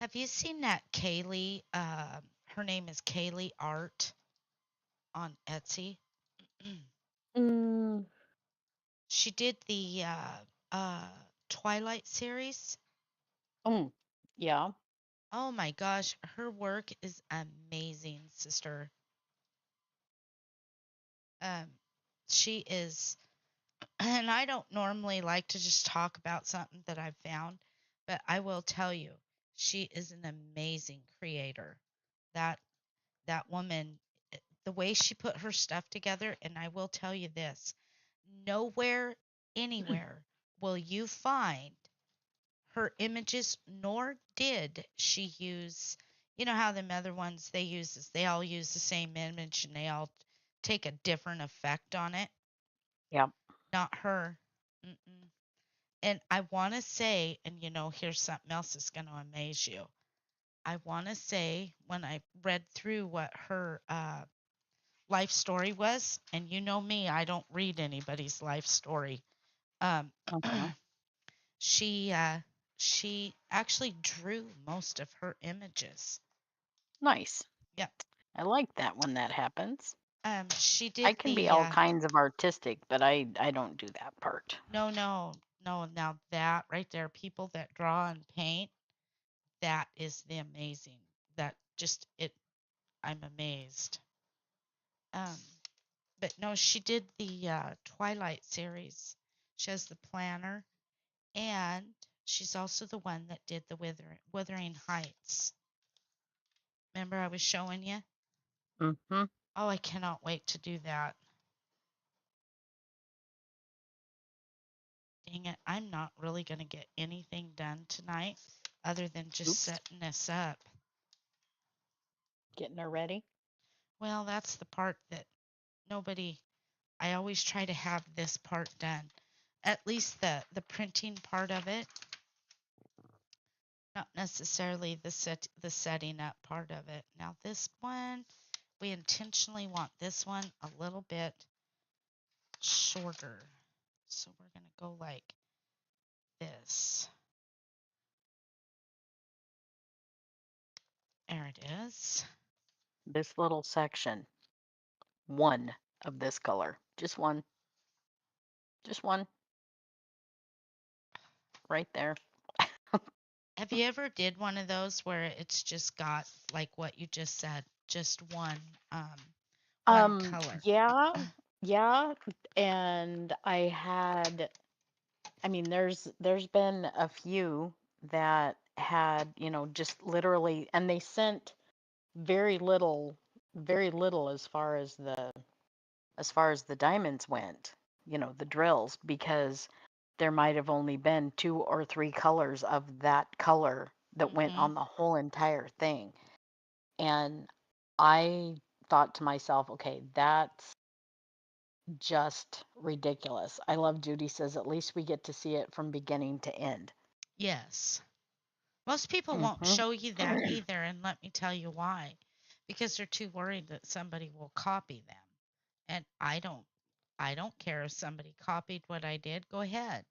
Have you seen that Kaylee? Her name is Kaylee Art on Etsy. Mm. She did the Twilight series. Yeah. Oh my gosh, her work is amazing, sister. Um, she is, and I don't normally like to just talk about something that I've found, but I will tell you, she is an amazing creator. That that woman, the way she put her stuff together, and I will tell you this, nowhere, anywhere will you find her images, nor did she use, how them other ones they all use the same image and they all take a different effect on it. Yep. Not her. Mm-mm. And I want to say, and here's something else that's going to amaze you. I want to say when I read through what her life story was, and you know me, I don't read anybody's life story. Um, Uh-huh. she actually drew most of her images. Nice. Yep. I like that when that happens. She I did can be the all kinds of artistic, but I don't do that part. no, no, no. Now that right there, people that draw and paint, that is the amazing. That just it. I'm amazed. Um, but no, she did the Twilight series. She has the planner, And she's also the one that did the Wuthering Heights. Remember I was showing you? Mm-hmm. Oh, I cannot wait to do that. Dang it, I'm not really going to get anything done tonight other than just Oops. setting this up. Getting her ready. Well, that's the part that nobody, I always try to have this part done. At least the printing part of it, not necessarily the setting up part of it. Now this one, we intentionally want this one a little bit shorter. So we're going to go like this. There it is. This little section, one of this color, just one, right there. Have you ever did one of those where it's just got like what you just said, just one color? Yeah, yeah, and I mean, there's been a few that had, just literally, and they sent very little as far as the diamonds went, the drills, because there might have only been 2 or 3 colors of that color that went Mhm. on the whole entire thing. And I thought to myself, okay, that's just ridiculous. I love Judy says at least we get to see it from beginning to end. Yes. Most people won't Hmm. show you that either, and let me tell you why. Because they're too worried that somebody will copy them. And I don't care if somebody copied what I did. Go ahead.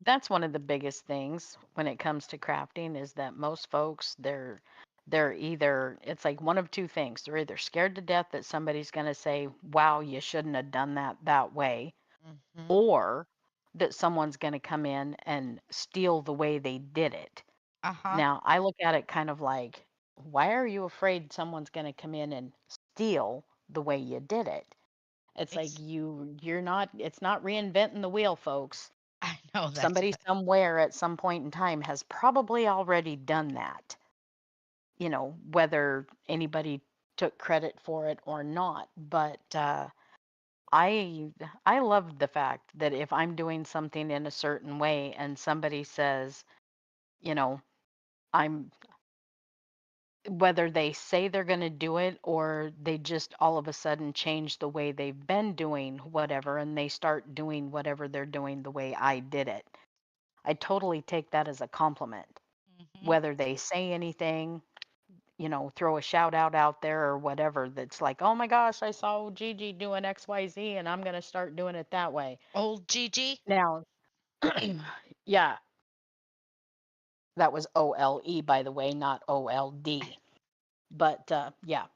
That's one of the biggest things when it comes to crafting is that most folks they're either it's like one of two things. They're either scared to death that somebody's going to say, "Wow, you shouldn't have done that way," Mhm. or that someone's going to come in and steal the way they did it. Uh-huh. Now, I look at it kind of like, why are you afraid someone's going to come in and steal the way you did it? It's like Ex- you're not it's not reinventing the wheel, folks. I know that's Somebody what. somewhere at some point in time has probably already done that, whether anybody took credit for it or not. But I I love the fact that if I'm doing something in a certain way and somebody says, you know, I'm whether they say they're going to do it or they just all of a sudden change the way they've been doing whatever and they start doing whatever they're doing the way I did it. I totally take that as a compliment. Mhm. Whether they say anything, throw a shout out there or whatever that's like, "Oh my gosh, I saw Gigi doing XYZ and I'm going to start doing it that way." Old Gigi? Now, yeah, that was OLE by the way, not OLD. But yeah.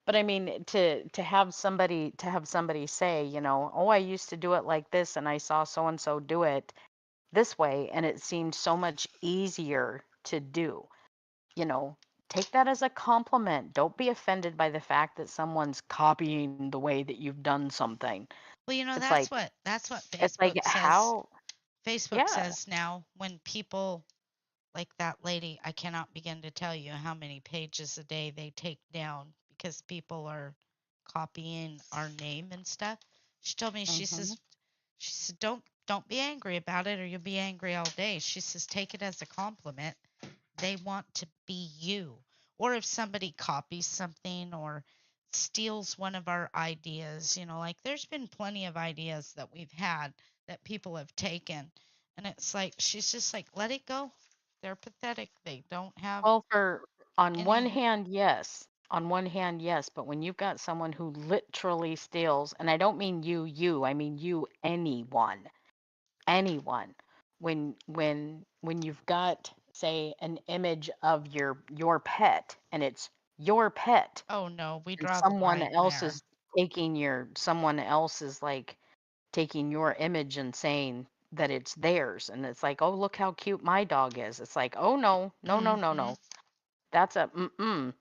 But I mean, to have somebody say, "Oh, I used to do it like this, and I saw so and so do it this way, and it seemed so much easier to do." You know, take that as a compliment. Don't be offended by the fact that someone's copying the way that you've done something. Well, It's like that's what it's like Facebook says. how, Facebook yeah. says now when people like that lady, I cannot begin to tell you how many pages a day they take down because people are copying our name and stuff. She told me Hmm. she said don't be angry about it or you'll be angry all day. She says take it as a compliment. They want to be you. Or if somebody copies something or steals one of our ideas, like there's been plenty of ideas that we've had that people have taken. And it's like, she's just like, let it go. They're pathetic. They don't have Well, for on one any. hand, yes. On one hand, yes, but when you've got someone who literally steals, and I don't mean you, I mean you, anyone. When you've got, say, an image of your pet, and it's your pet, Oh no, we and draw the line there. someone else is like taking your image and saying that it's theirs, and it's like, oh, look how cute my dog is. It's like, oh no, no, no, no, Mm-hmm. no. That's a mm-mm.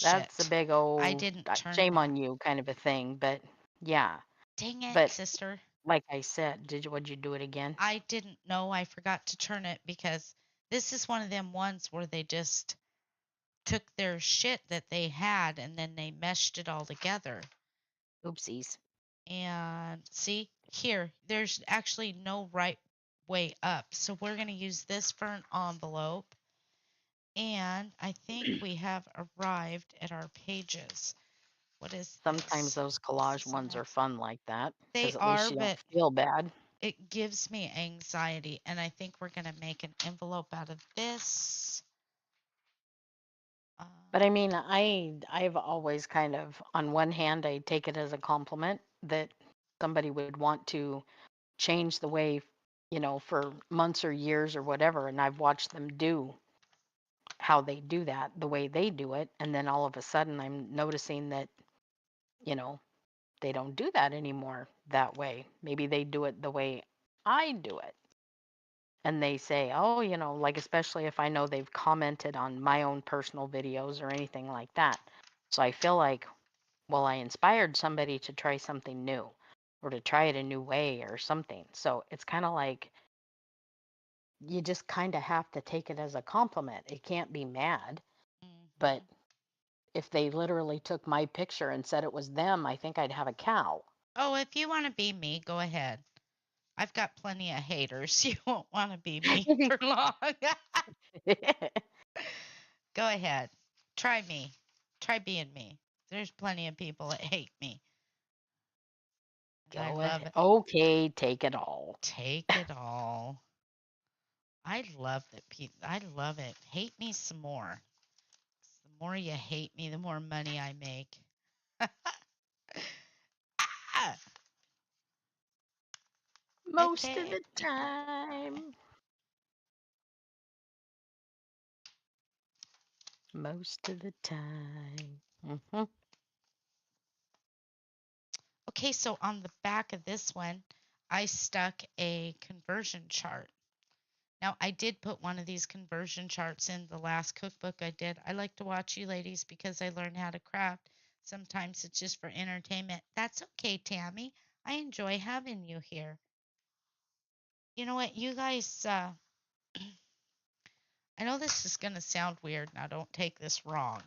That's a Shit. big I old didn't turn shame my. on you kind of a thing. But yeah, Dang it, but sister. like I said, would you do it again? I didn't know. I forgot to turn it because this is one of them ones where they just took their shit that they had and then they meshed it all together. Oopsies. And see, here, there's actually no right way up. So we're going to use this for an envelope. And I think we have arrived at our pages. What is Sometimes this? those collage ones are fun like that They because at least are, you don't but feel bad. it gives me anxiety. And I think we're going to make an envelope out of this. But I mean, I've always kind of, on one hand, I take it as a compliment that somebody would want to change the way, for months or years or whatever, and I've watched them do how they do that, the way they do it, and then all of a sudden I'm noticing that, you know, they don't do that anymore that way. Maybe they do it the way I do it. And they say, oh, like especially if I know they've commented on my own personal videos or anything like that. So I feel like, well, I inspired somebody to try something new or to try it a new way or something. So it's kind of like you just kind of have to take it as a compliment. It can't be mad. But if they literally took my picture and said it was them, I think I'd have a cow. Oh, if you want to be me, go ahead. I've got plenty of haters. You won't want to be me for long. Go ahead. Try me. Try being me. There's plenty of people that hate me. And I Go love ahead. it. Okay, take it all. Take it all. I love that people. I love it. Hate me some more. The more you hate me, the more money I make. Ah! Most of Okay. the time. Most of the time. Okay, so on the back of this one, I stuck a conversion chart. Now, I did put one of these conversion charts in the last cookbook I did. I like to watch you ladies because I learn how to craft. Sometimes it's just for entertainment. That's okay, Tammy. I enjoy having you here. You know what, you guys, I know this is going to sound weird. Now, don't take this wrong.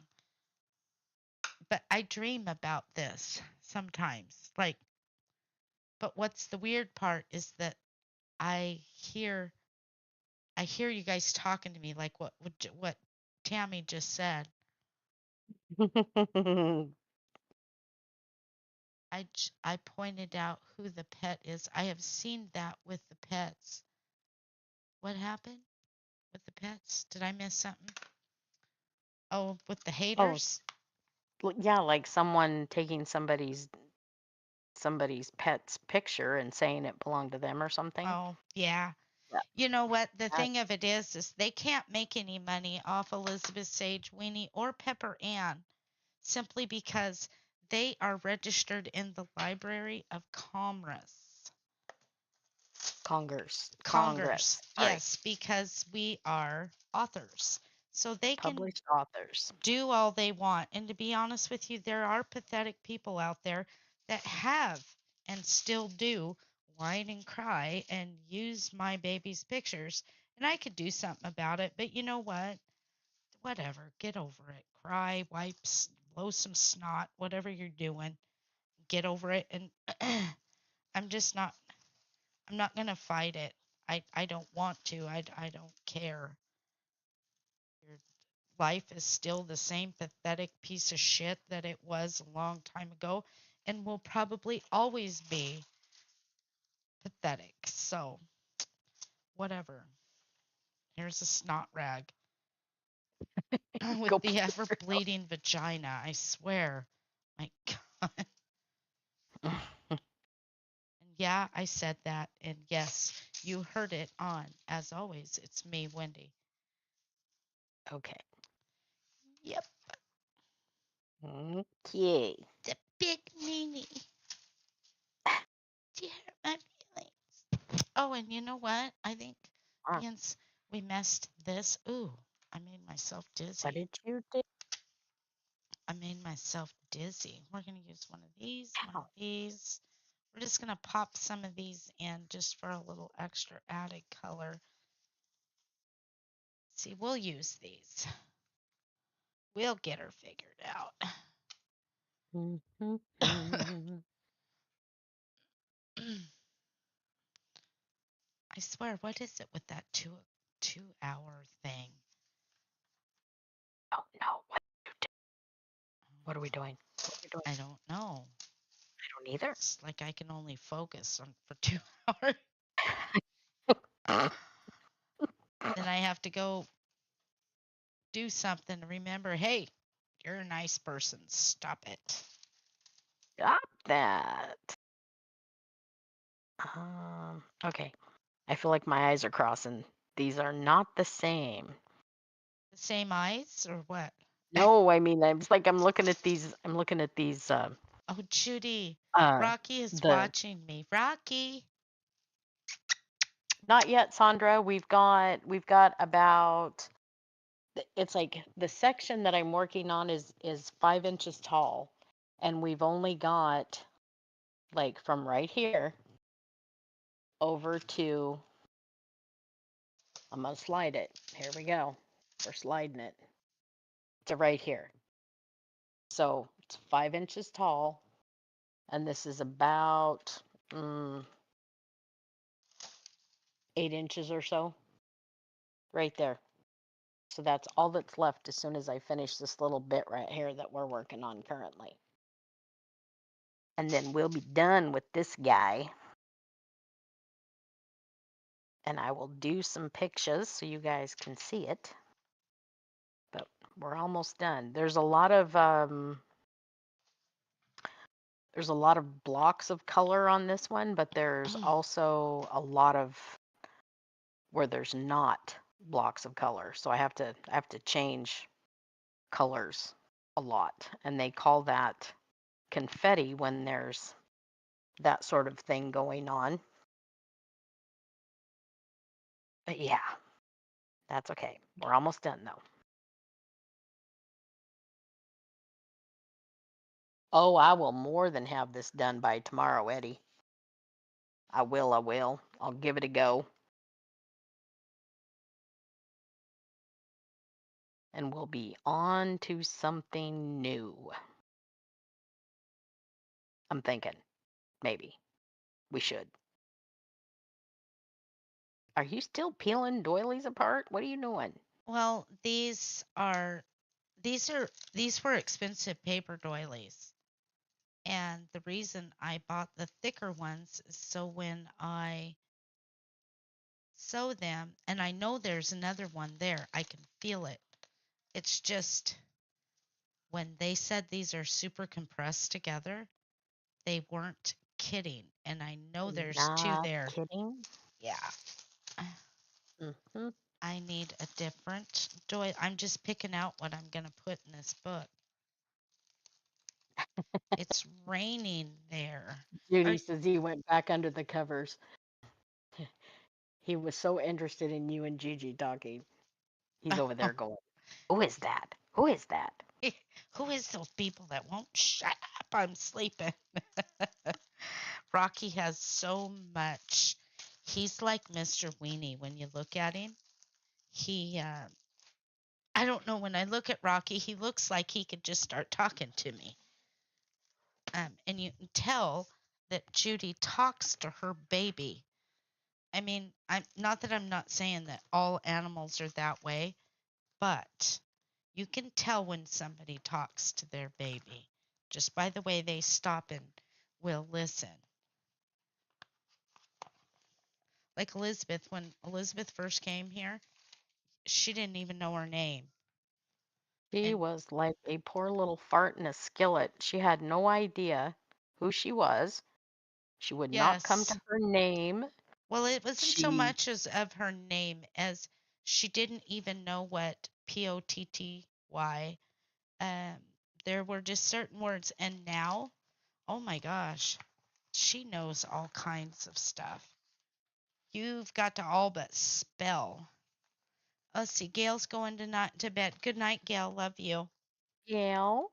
But I dream about this sometimes. But what's the weird part is that I hear I hear you guys talking to me like what Tammy just said. I pointed out who the pet is. I have seen that with the pets. What happened with the pets? Did I miss something? Oh, with the Oh, haters? yeah, like someone taking somebody's pet's picture and saying it belonged to them or something. Oh, yeah. Yeah. You know what? The That, thing of it is they can't make any money off Elizabeth Sage, Weenie, or Pepper Ann simply because they are registered in the Library of Commerce. Congress. Sorry, Yes, because we are authors. So they can published authors. do all they want. And to be honest with you, there are pathetic people out there that have and still do whine and cry and use my baby's pictures. And I could do something about it, but you know what? Whatever. Get over it. Cry, wipes, blow some snot, whatever you're doing. Get over it. And I'm just not, I'm not going to fight it. I don't want to. I don't care. Your life is still the same pathetic piece of shit that it was a long time ago and will probably always be pathetic. So, whatever. Here's a snot rag with Go the pee. ever bleeding vagina, I swear. My God. And yeah, I said that. And yes, you heard it on, as always, it's me, Wendy. Okay. Yep, Okay. the big meanie. Do you hurt my feelings? Oh, and you know what? I think Ah, since we messed this, ooh, I made myself what dizzy. did you do? I made myself dizzy. We're going to use one of these, one of Ow. these, We're just going to pop some of these in just for a little extra added color. See, we'll use these. We'll get her figured out. I swear, what is it with that 2 hour thing? Oh no! What are we doing? I don't know. I don't either. It's like I can only focus on for 2 hours. Then I have to go do something to remember, hey, you're a nice person. Stop it. Stop that. Okay. I feel like my eyes are crossing. These are not the same. The same eyes or what? No, I mean, I'm looking at these. I'm looking at these. Oh, Judy, Uh, Rocky is the watching me. Rocky. Not yet, Sandra. We've got about. It's like the section that I'm working on is 5 inches tall, and we've only got like from right here over to. I'm gonna slide it. Here we go. We're sliding it to right here. So it's 5 inches tall, and this is about 8 inches or so right there. So that's all that's left as soon as I finish this little bit right here that we're working on currently. And then we'll be done with this guy. And I will do some pictures so you guys can see it. But we're almost done. There's a lot of blocks of color on this one, but there's also a lot of where there's not blocks of color. So I have to change colors a lot. And they call that confetti when there's that sort of thing going on. But yeah, that's okay. We're almost done though. Oh, I will more than have this done by tomorrow, Eddie. I will. I'll give it a go. And we'll be on to something new. I'm thinking. Maybe. We should. Are you still peeling doilies apart? What are you doing? Well, these were expensive paper doilies. And the reason I bought the thicker ones is so when I sew them, and I know there's another one there, I can feel it. It's just when they said these are super compressed together, they weren't kidding. And I know there's two Not there. kidding. Yeah. Mm-hmm. I need a different doily. I'm just picking out what I'm going to put in this book. It's raining there. Judy says he went back under the covers. He was so interested in you and Gigi talking. He's over there going, "Who is that? Who is that?" Who is those people that won't shut up? I'm sleeping. Rocky has so much. He's like Mr. Weenie when you look at him. I don't know, when I look at Rocky, he looks like he could just start talking to me. And you can tell that Judy talks to her baby. I mean, I'm not saying that all animals are that way, but you can tell when somebody talks to their baby just by the way they stop and will listen. Like Elizabeth, when Elizabeth first came here, she didn't even know her name. She And was like a poor little fart in a skillet. She had no idea who she was. She would not come yes, to her name. well, it wasn't so She much as of her name as she didn't even know what POTTY. Um, there were just certain words, and now, oh my gosh, she knows all kinds of stuff. You've got to all but spell. Let's see, Gail's going to bed. Good night, Gail. Love you. Gail.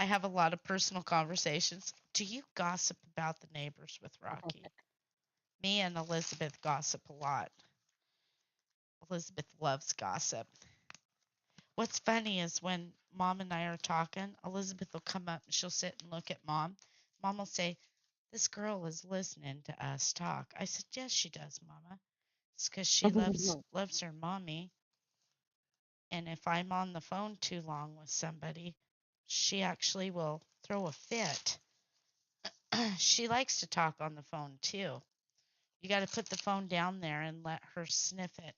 I have a lot of personal conversations. Do you gossip about the neighbors with Rocky? Me and Elizabeth gossip a lot. Elizabeth loves gossip. What's funny is when Mom and I are talking, Elizabeth will come up and she'll sit and look at Mom. Mom will say, "This girl is listening to us talk." I said, "Yes, she does, Mama. It's because she loves her mommy. And if I'm on the phone too long with somebody, she actually will throw a fit." She likes to talk on the phone too. You got to put the phone down there and let her sniff it.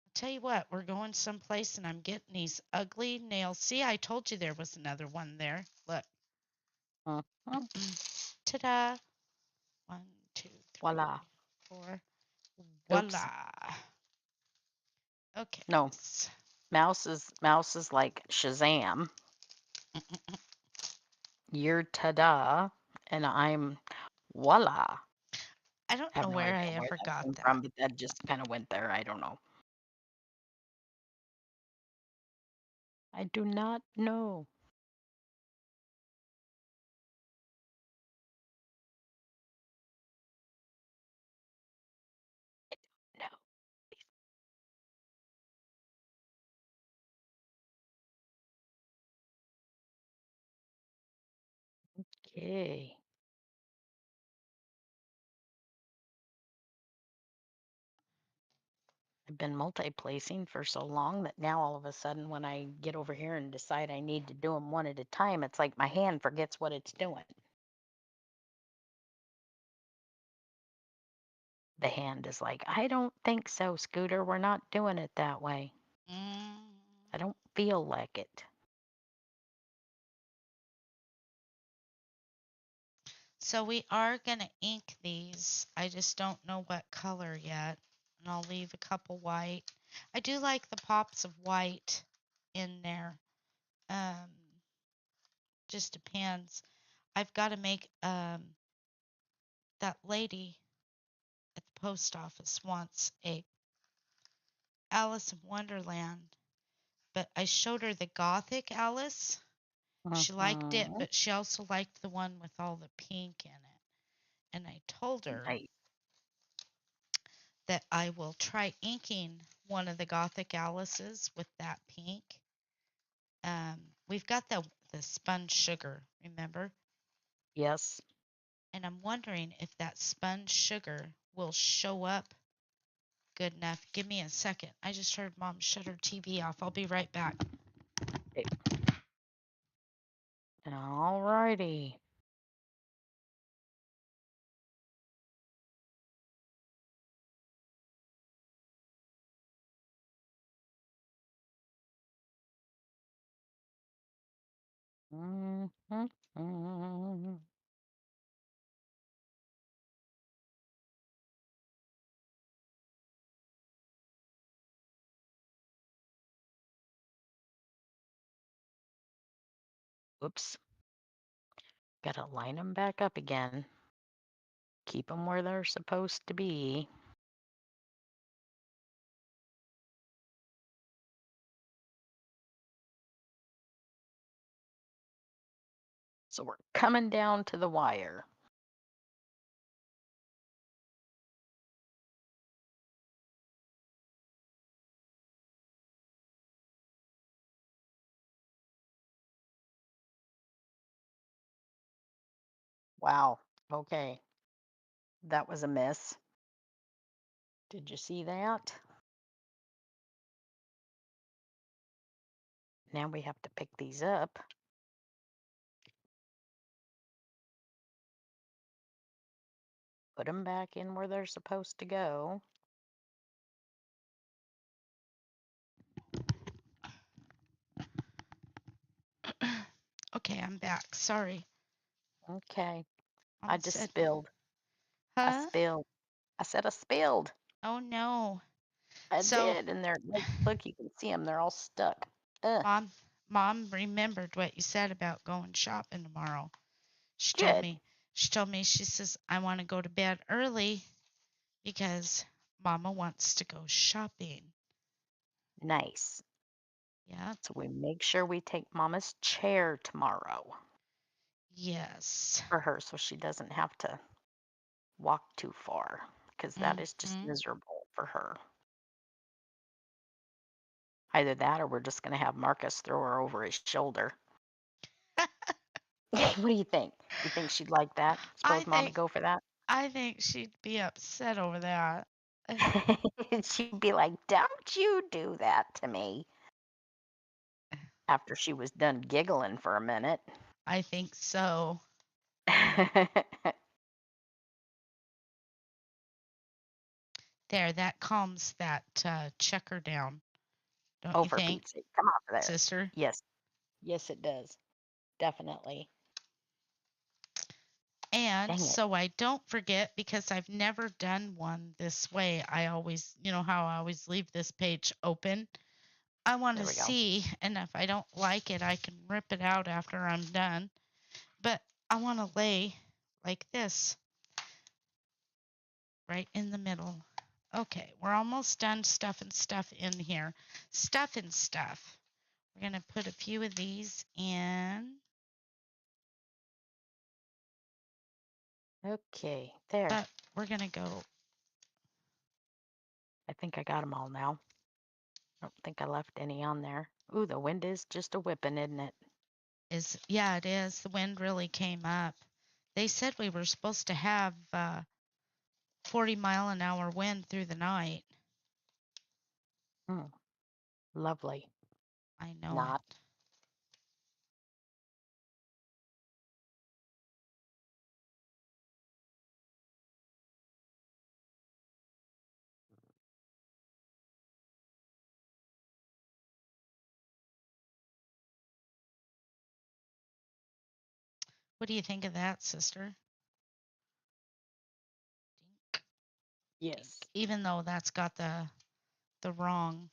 I'll tell you what, we're going someplace and I'm getting these ugly nails. See, I told you there was another one there. Look. Ta-da. 1, 2, 3, Voila. 4. Oops. Voila. Okay. No. Mouse is like Shazam. You're ta-da, and I'm voila. I don't have know no where I idea where ever that got came that. from, but that just kind of went there. I don't know. I do not know. No. Okay. I've been multi-placing for so long that now all of a sudden when I get over here and decide I need to do them one at a time, it's like my hand forgets what it's doing. The hand is like, I don't think so, Scooter. We're not doing it that way. I don't feel like it. So we are going to ink these. I just don't know what color yet. And I'll leave a couple white. I do like the pops of white in there. Just depends. I've got to make that lady at the post office wants a Alice in Wonderland, but I showed her the Gothic Alice. She liked it, but she also liked the one with all the pink in it. And I told her that I will try inking one of the Gothic Alices with that pink. We've got the sponge sugar, remember? Yes. And I'm wondering if that sponge sugar will show up good enough. Give me a second. I just heard Mom shut her TV off. I'll be right back. Okay. All righty. Oops. Got to line them back up again. Keep them where they're supposed to be. So we're coming down to the wire. Wow. Okay. That was a miss. Did you see that? Now we have to pick these up. Put them back in where they're supposed to go. Okay, I'm back. Sorry. Okay. Mom I just said, spilled. I huh? spilled. I said I spilled. Oh no. I So did. And they're like, look, you can see them. They're all stuck. Ugh. Mom remembered what you said about going shopping tomorrow. She told Good. me, she says, I want to go to bed early because Mama wants to go shopping. Nice. Yep. So we make sure we take Mama's chair tomorrow Yes. for her so she doesn't have to walk too far because that is just Mhm. miserable for her. Either that or we're just going to have Marcus throw her over his shoulder. What do you think? You think she'd like that? I Suppose Mom would think go for that? I think she'd be upset over that. She'd be like, "Don't you do that to me." After she was done giggling for a minute. I think so. There, that calms that checker down, don't Oh, you for think, Pete's sake. Come off of there. sister? Yes. Yes, it does. Definitely. And Dang it. so I don't forget, because I've never done one this way. I always, you know how I always leave this page open. I want There to we go. see, and if I don't like it, I can rip it out after I'm done. But I want to lay like this, right in the middle. Okay, we're almost done stuffing stuff in here. Stuffing stuff. We're going to put a few of these in. Okay, there. But we're going to go. I think I got them all now. I don't think I left any on there. Ooh, the wind is just a whipping, isn't it? Yeah, it is. The wind really came up. They said we were supposed to have 40-mile-an-hour wind through the night. Lovely. I know Not. it. What do you think of that, sister? Dink, Yes. dink. Even though that's got the wrong.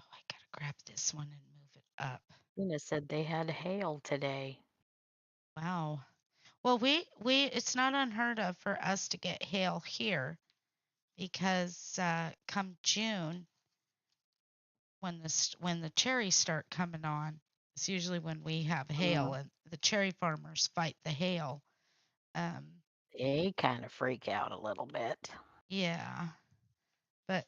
Oh, I gotta grab this one and move it up. Tina said they had hail today. Wow. Well, we it's not unheard of for us to get hail here, because come June, when the cherries start coming on, it's usually when we have hail, and the cherry farmers fight the hail. They kind of freak out a little bit. Yeah, but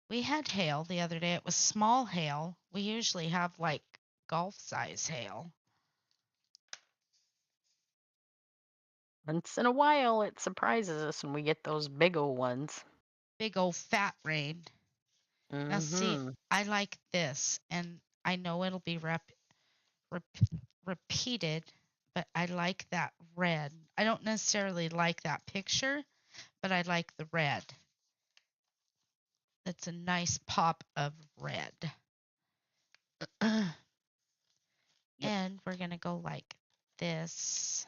we had hail the other day. It was small hail. We usually have like golf size hail. Once in a while, it surprises us when we get those big old ones. Big old fat rain. Now see, Mm-hmm. I like this, and I know it'll be rep, repeated, but I like that red. I don't necessarily like that picture, but I like the red. That's a nice pop of red. Yep. And we're going to go like this.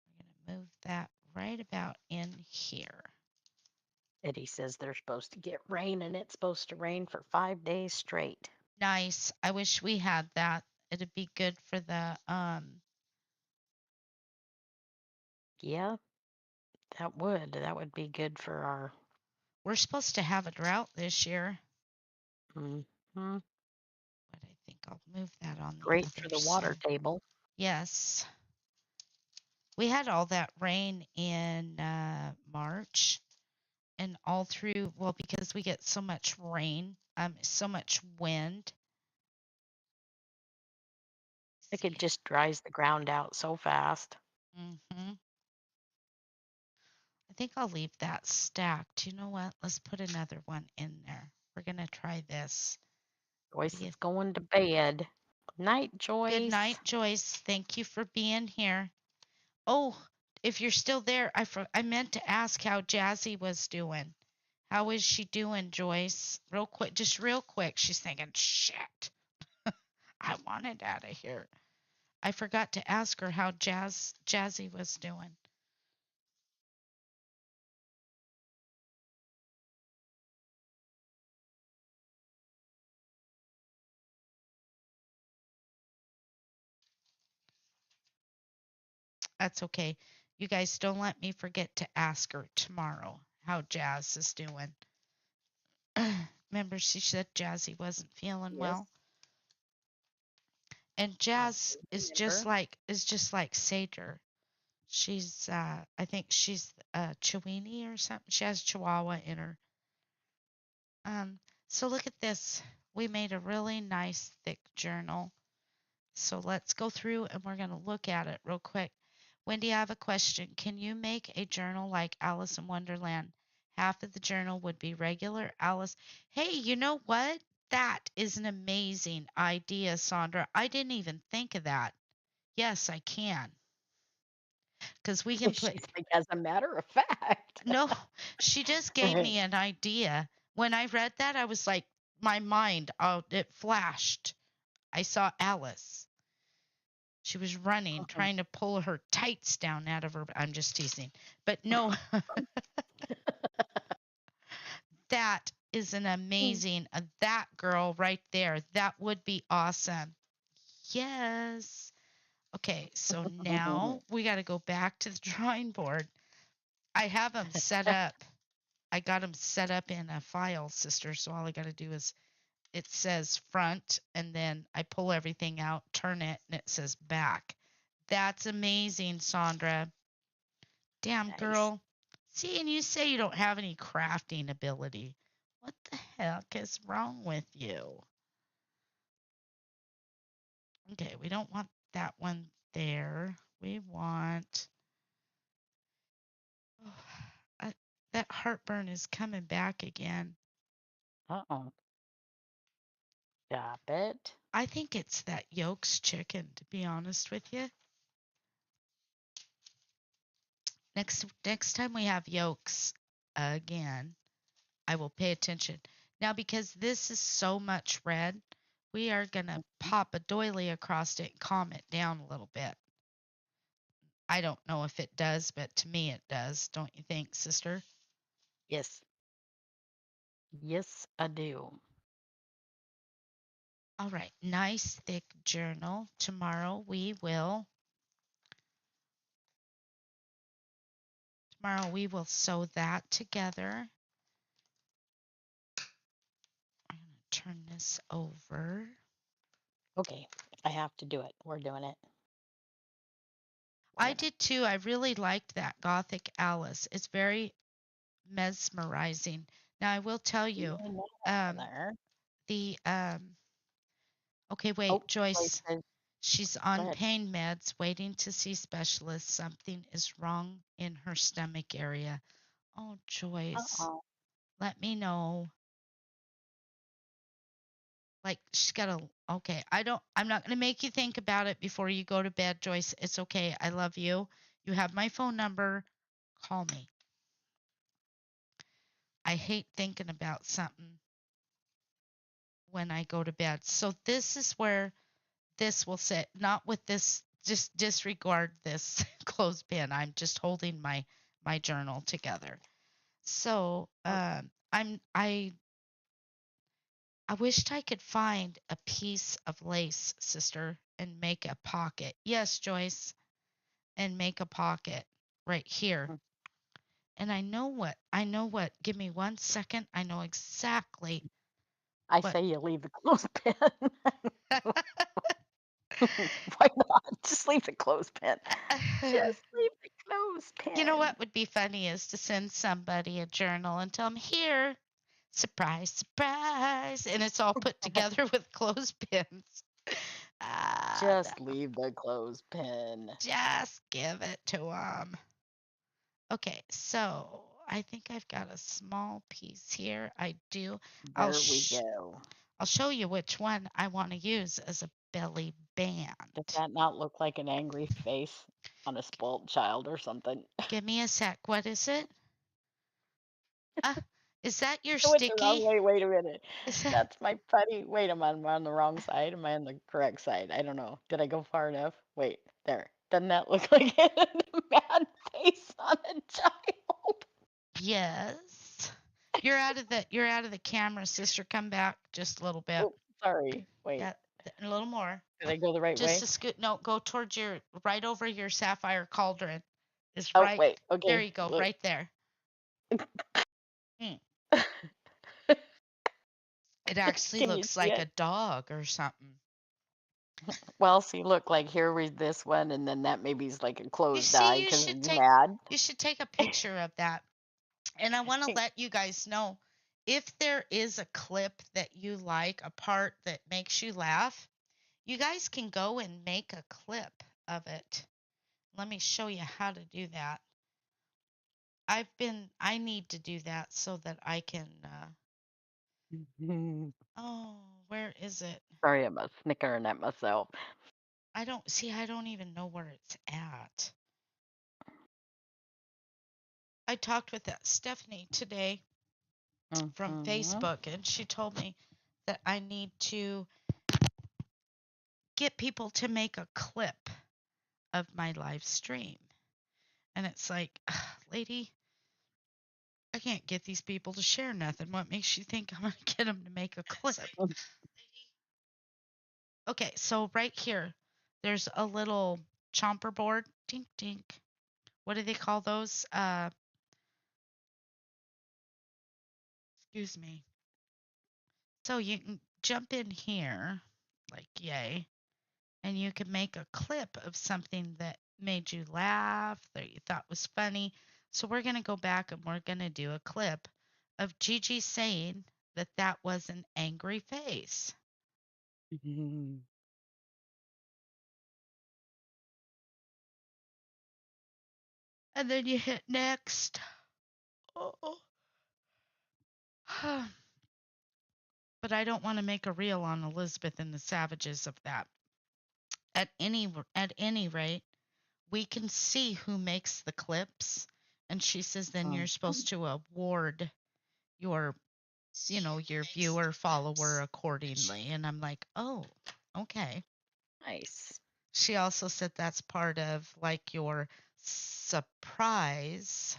We're going to move that right about in here. Eddie says they're supposed to get rain, and it's supposed to rain for 5 days straight. Nice. I wish we had that. It'd be good for the Yeah, that would. That would be good for our. we're supposed to have a drought this year. Mm-hmm. But I think I'll move that on the Great for other the water side. table. Yes. We had all that rain in March, and all through, well, because we get so much rain, so much wind. Like it just dries the ground out so fast. Mm-hmm. I think I'll leave that stacked. You know what? Let's put another one in there. We're going to try this. Joyce is going to bed. Night, Good Joyce. night, Joyce. Thank you for being here. Oh, if you're still there, I meant to ask how Jazzy was doing. How is she doing, Joyce? Real quick, just real quick. She's thinking, shit, I wanted out of here. I forgot to ask her how Jazzy was doing. That's okay. You guys don't let me forget to ask her tomorrow how Jazz is doing. Remember she said Jazzy wasn't feeling Yes, well? And I Jazz do remember. is just like Sager. She's I think she's Chiweenie or something. She has Chihuahua in her. Um so look at this. We made a really nice thick journal. So let's go through and we're going to look at it real quick. Wendy, I have a question. Can you make a journal like Alice in Wonderland? Half of the journal would be regular Alice. Hey, you know what? That is an amazing idea, Sandra. I didn't even think of that. Yes, I can. Because we can put, She's like, as a matter of fact. no, she just gave me an idea. When I read that, I was like, my mind, oh, it flashed. I saw Alice. She was running, trying to pull her tights down out of her. I'm just teasing. But no, that is an amazing, that girl right there. That would be awesome. Yes. Okay, so now we got to go back to the drawing board. I have them set up. I got them set up in a file, sister. So all I got to do is it says front, and then I pull everything out, turn it, and it says back. That's amazing, Sandra. Damn, Nice. girl. See, and you say you don't have any crafting ability. What the heck is wrong with you? Okay, we don't want that one there. We want. Oh, I, that heartburn is coming back again. Uh-oh. Stop it. I think it's that yolks chicken, to be honest with you. Next time we have yolks again, I will pay attention. Now, because this is so much red, we are going to pop a doily across it and calm it down a little bit. I don't know if it does, but to me it does. Don't you think, sister? Yes. Yes, I do. All right, nice thick journal. Tomorrow we will sew that together. I'm going to turn this over. Okay, I have to do it. We're doing it. I did too. I really liked that Gothic Alice. It's very mesmerizing. Now I will tell you, um, There. the okay, Oh, wait, Joyce Joyce. says, She's go on ahead. pain meds, waiting to see specialists. Something is wrong in her stomach area. Oh, Joyce, Uh-oh. let me know. Like she's got a okay. I'm not gonna make you think about it before you go to bed, Joyce. It's okay. I love you. You have my phone number. Call me. I hate thinking about something when I go to bed. So this is where this will sit. Not with this. Just disregard this clothespin. I'm just holding my journal together. So I wished I could find a piece of lace, sister, and make a pocket. Yes, Joyce, and make a pocket right here. Mm. And I know what. Give me 1 second. I know exactly I what. say you leave the clothespin. Why not? Just leave the clothespin. Just leave the You know clothespin. what would be funny is to send somebody a journal and tell them, here, surprise, surprise. And it's all put together with clothespins. No. Just leave the clothespin. Just give it to them. Okay, so I think I've got a small piece here. I do. I'll There we go. I'll show you which one I want to use as a belly band. Does that not look like an angry face on a spoiled child or something? Give me a sec. What is it? Uh, is that your I went the wrong sticky? way. Wait a minute. Is that, That's my putty. Wait, am I on the wrong side? Am I on the correct side? I don't know. Did I go far enough? Wait, there. Doesn't that look like a mad face on a child? yes. You're out of the camera, sister. Come back just a little bit. Oh, sorry. Wait. That A little more. Did I go the right Just way? to scoot. No, go towards right over your sapphire cauldron. Is Oh, right. wait. There Okay. you go. Look. Right there. Mm. It actually Can you looks see like a it? dog or something. Well, see, look, like here read this one, and then that maybe is like a You closed see, eye because he's mad. you should take a picture of that. And I want to let you guys know if there is a clip that you like, a part that makes you laugh, you guys can go and make a clip of it. Let me show you how to do that. I need to do that so that I can, oh, where is it? Sorry, I'm snickering at myself. I don't even know where it's at. I talked with that Stephanie today from Mhm. Facebook, and she told me that I need to get people to make a clip of my live stream. And it's like, lady, I can't get these people to share nothing. What makes you think I'm going to get them to make a clip? Okay, so right here, there's a little chomper board. Dink, dink. What do they call those? Excuse me. So you can jump in here, like, yay, and you can make a clip of something that made you laugh, that you thought was funny. So we're going to go back and we're going to do a clip of Gigi saying that that was an angry face. Mhm. And then you hit next. Oh. But I don't want to make a reel on Elizabeth and the Savages of that. At any rate, we can see who makes the clips, and she says then you're supposed to award your your viewer follower accordingly. And I'm like, oh, okay. Nice. She also said that's part of like your surprise.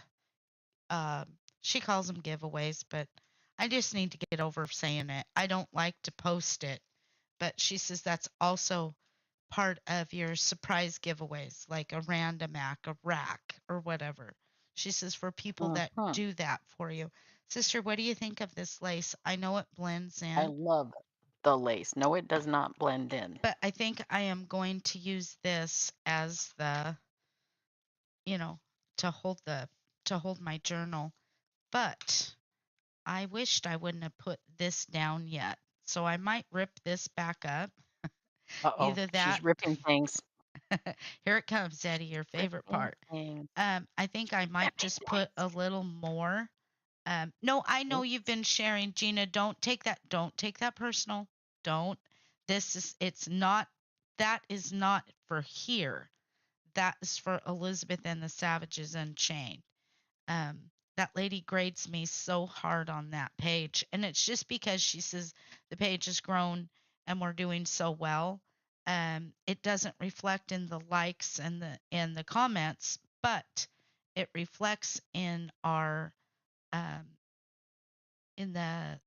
She calls them giveaways, but I just need to get over saying it. I don't like to post it, but she says that's also part of your surprise giveaways, like a random act, a rack, or whatever. She says for people that Mhm. do that for you. Sister, what do you think of this lace? I know it blends I in, love the lace. No, it does not blend in. but I think I am going to use this as the, you know, to hold my journal. But I wished I wouldn't have put this down yet. So I might rip this back up. Uh-oh, Either she's that. ripping things. Here it comes, Eddie, your favorite Ripping part. things. I think I might Ripping just put a things. little more. No, I know you've Oops. been sharing, Gina. Don't take that personal. Don't. It's not, that is not for here. That is for Elizabeth and the Savages Unchained. Um, that lady grades me so hard on that page. And it's just because she says the page has grown and we're doing so well. It doesn't reflect in the likes and the comments, but it reflects in our um, in the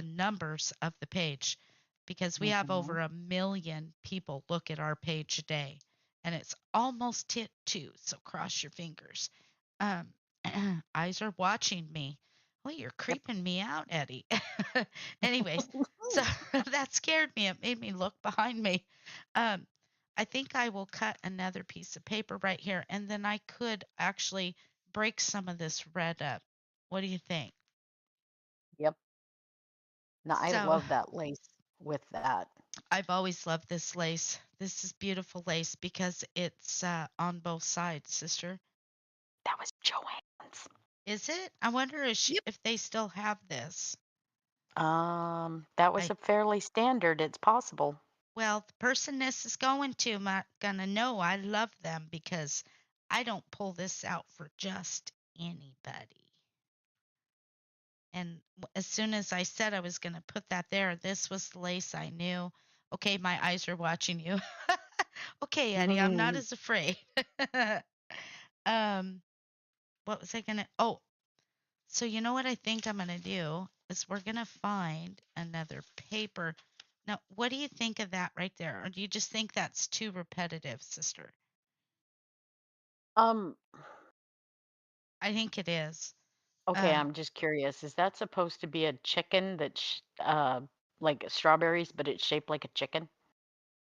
numbers of the page, because we have over Mhm. 1 million people look at our page a day, and it's almost hit 2, so cross your fingers. um Eyes are watching me. Well, you're Yep. creeping me out, Eddie. Anyways, so that scared me. It made me look behind me. um I think I will cut another piece of paper right here, and then I could actually break some of this red up. What do you think? Yep. Now I So love that lace with that. I've always loved this lace. This is beautiful lace because it's on both sides, sister. That was Joanne's. Is it? I wonder Yep. if they still have this. That was I a fairly standard. It's possible. Well, the person this is going to might gonna know I love them because I don't pull this out for just anybody. And as soon as I said I was gonna put that there, this was the lace I knew. Okay, my eyes are watching you. Okay, Eddie, I'm not Mhm. as afraid. um, what was I gonna? Oh, so you know what I think I'm gonna do is we're gonna find another paper. Now, what do you think of that right there? Or do you just think that's too repetitive, sister? Um, I think it is. okay, Um, I'm just curious. Is that supposed to be a chicken like strawberries, but it's shaped like a chicken?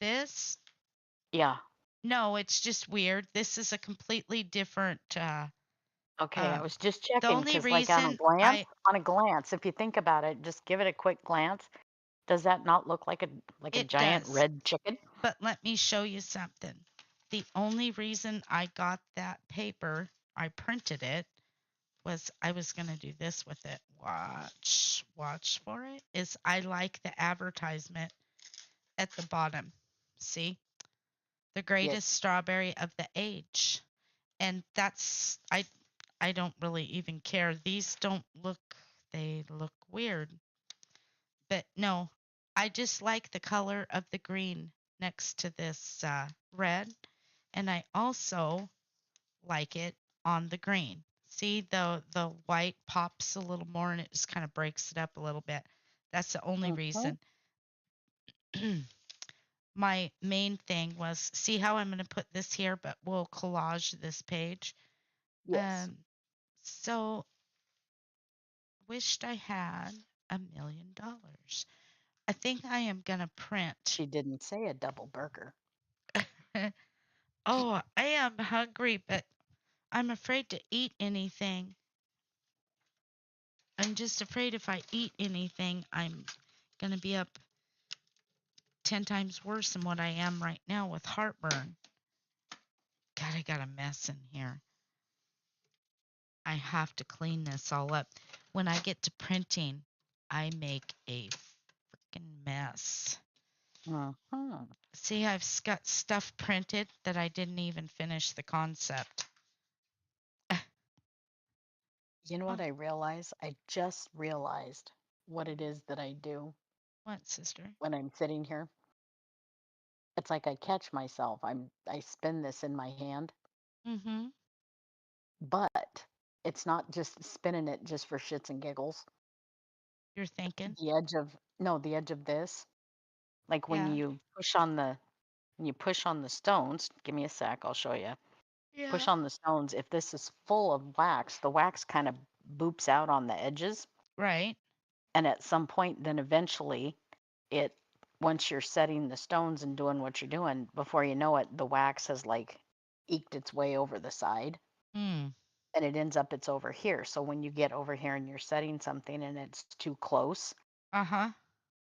this, Yeah. no, it's just weird. This is a completely different. Okay, I Um, was just the checking only because, like, reason I on a glance, if you think about it, just give it a quick glance. Does that not look like a it giant does, red chicken? but let me show you something. The only reason I got that paper, I printed it, was I was going to do this with it. Watch for it. Is I like the advertisement at the bottom. See? The Yes. greatest strawberry of the age. And that's I don't really even care. These don't look they look weird. But no, I just like the color of the green next to this red. And I also like it on the green. See, the white pops a little more and it just kind of breaks it up a little bit. That's the only Hmm. reason. My main thing was see how I'm going to put this here, but we'll collage this page. Yes. So wished I had $1 million. I think I am going to print. She didn't say a double burger. Oh, I am hungry, but I'm afraid to eat anything. I'm just afraid if I eat anything, I'm going to be up 10 times worse than what I am right now with heartburn. God, I got a mess in here. I have to clean this all up. When I get to printing, I make a freaking mess. Hmm. See, I've got stuff printed that I didn't even finish the concept. You know Oh, what I realize? I just realized what it is that I do what, sister? when I'm sitting here. It's like I catch myself. I spin this in my hand, Mm-hmm. but it's not just spinning it just for shits and giggles. You're thinking? The edge of no, the edge of this, like Yeah. when you push on the stones, give me a sec, I'll show you. Yeah. Push on the stones. If this is full of wax, the wax kind of boops out on the edges. Right. And at some point, then eventually, it, once you're setting the stones and doing what you're doing, before you know it, the wax has like eked its way over the side Hmm. and it ends up it's over here. So when you get over here and you're setting something and it's too close, Uh-huh.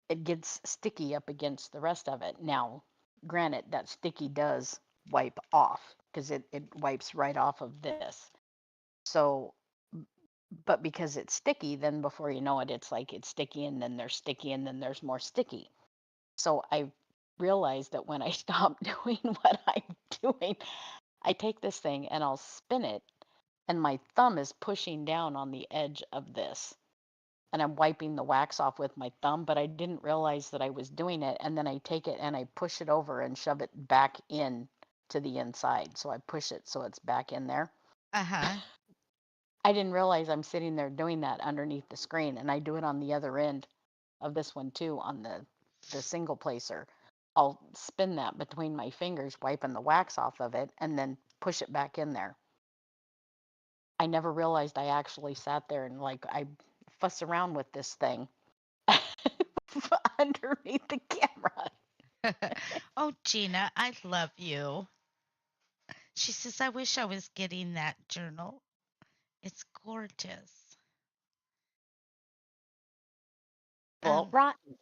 it gets sticky up against the rest of it. Now, granted, that sticky does wipe off because it wipes right off of this. So, but because it's sticky, then before you know it, it's like it's sticky and then there's sticky and then there's more sticky. So I realized that when I stop doing what I'm doing, I take this thing and I'll spin it, and my thumb is pushing down on the edge of this. And I'm wiping the wax off with my thumb, but I didn't realize that I was doing it. And then I take it and I push it over and shove it back in to the inside. So I push it so it's back in there. Uh-huh. I didn't realize I'm sitting there doing that underneath the screen, and I do it on the other end of this one too, on the single placer. I'll spin that between my fingers, wiping the wax off of it, and then push it back in there. I never realized I actually sat there and like I fuss around with this thing underneath the camera. Oh, Gina, I love you. She says, I wish I was getting that journal. It's gorgeous. Well, Um, rotten.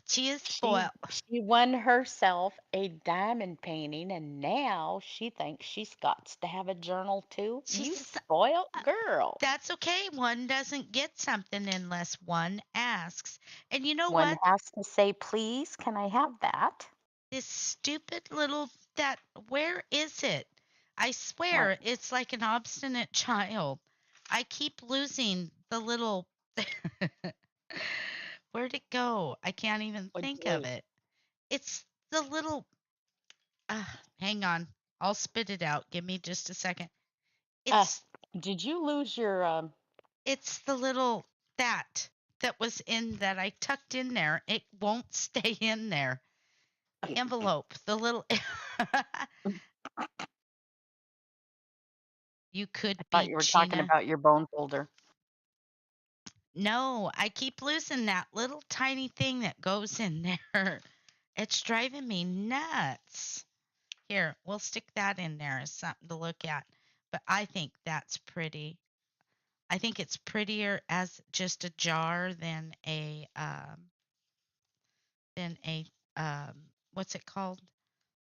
she is She spoiled. she won herself a diamond painting, and now she thinks she's got to have a journal too. She You says, spoiled "Uh, girl. that's okay. One doesn't get something unless one asks. And you know One what? has to say, please, can I have that? This stupid little that where is it? I What? swear it's like an obstinate child. I keep losing the little where'd it go? I can't even What'd think you of lose? it. It's the little hang on. I'll spit it out. Give me just a second. Uh, It's did you lose your it's the little that. that was in that I tucked in there. It won't stay in there. Envelope, the little. You could I thought be you were talking Gina. about your bone folder. No, I keep losing that little tiny thing that goes in there. It's driving me nuts. Here, we'll stick that in there as something to look at. But I think that's pretty. I think it's prettier as just a jar than a what's it called?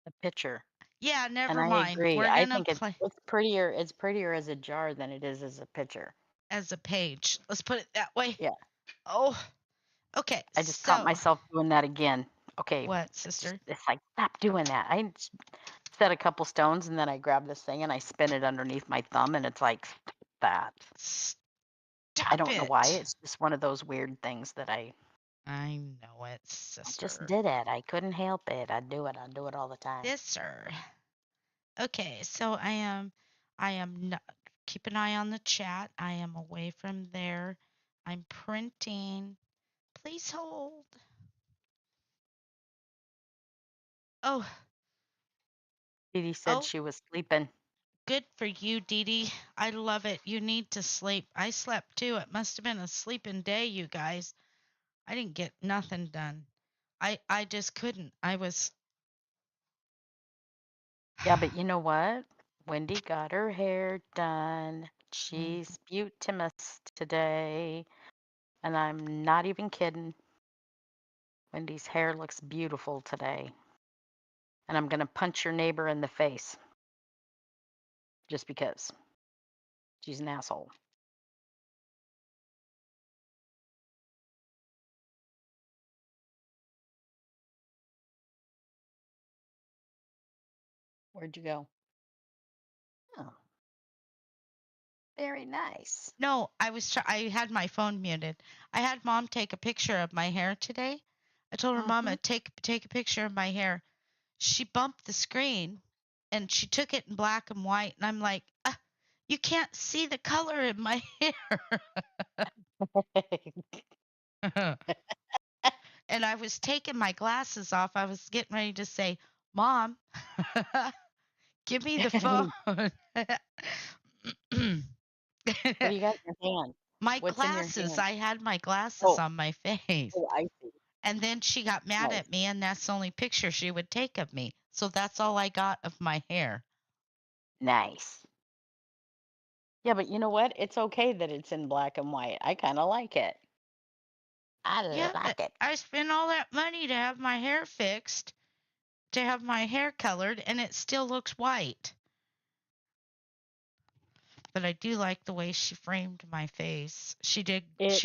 The picture. Yeah, And never I mind. agree. We're I gonna think play it's prettier. It's prettier as a jar than it is as a picture. as a page. Let's put it that way. Yeah. Oh, okay. I just caught So, myself doing that again. Okay. what, sister? It's like, stop doing that. I set a couple stones and then I grab this thing and I spin it underneath my thumb and it's like that. I Stop don't know why. it. It's just one of those weird things that I know it, just sister. did it. I couldn't help it. I do it. I do it all the time. Sister. Okay, so I am not, keep an eye on the chat. I am away from there. I'm printing. Please hold. Oh, Dee Dee said oh, she was sleeping. good for you, Dee Dee. I love it. You need to sleep. I slept too. It must have been a sleeping day, you guys. I didn't get nothing done. I just couldn't. I was Yeah, but you know what? Wendy got her hair done. She's beautimous today. And I'm not even kidding. Wendy's hair looks beautiful today. And I'm going to punch your neighbor in the face just because she's an asshole. Where'd you go? Oh, very nice. No, I had my phone muted. I had mom take a picture of my hair today. I told her, Mm-hmm. Mama, take a picture of my hair. She bumped the screen and she took it in black and white, and I'm like, you can't see the color in my hair. And I was taking my glasses off. I was getting ready to say, Mom, give me the phone. What do you got in your hand? My What's in your glasses. hand? I had my glasses Oh, on my face. I see. And then she got mad Nice. at me, and that's the only picture she would take of me. So that's all I got of my hair. Nice. Yeah, but you know what? It's okay that it's in black and white. I kind of like it. I Yeah, but like it. I spent all that money to have my hair fixed, to have my hair colored, and it still looks white. But I do like the way she framed my face. She did It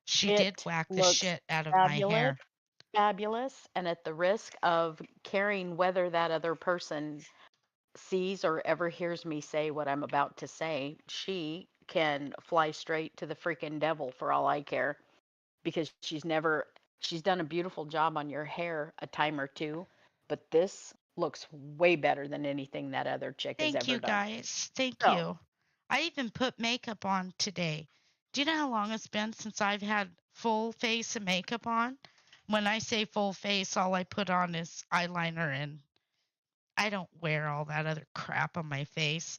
she did it whack the looks shit out of my fabulous, hair. fabulous, and at the risk of caring whether that other person sees or ever hears me say what I'm about to say, she can fly straight to the freaking devil for all I care because she's done a beautiful job on your hair a time or two, but this looks way better than anything that other chick has Thank ever you done. guys. Thank So, you. I even put makeup on today. Do you know how long it's been since I've had full face of makeup on? When I say full face, all I put on is eyeliner, and I don't wear all that other crap on my face.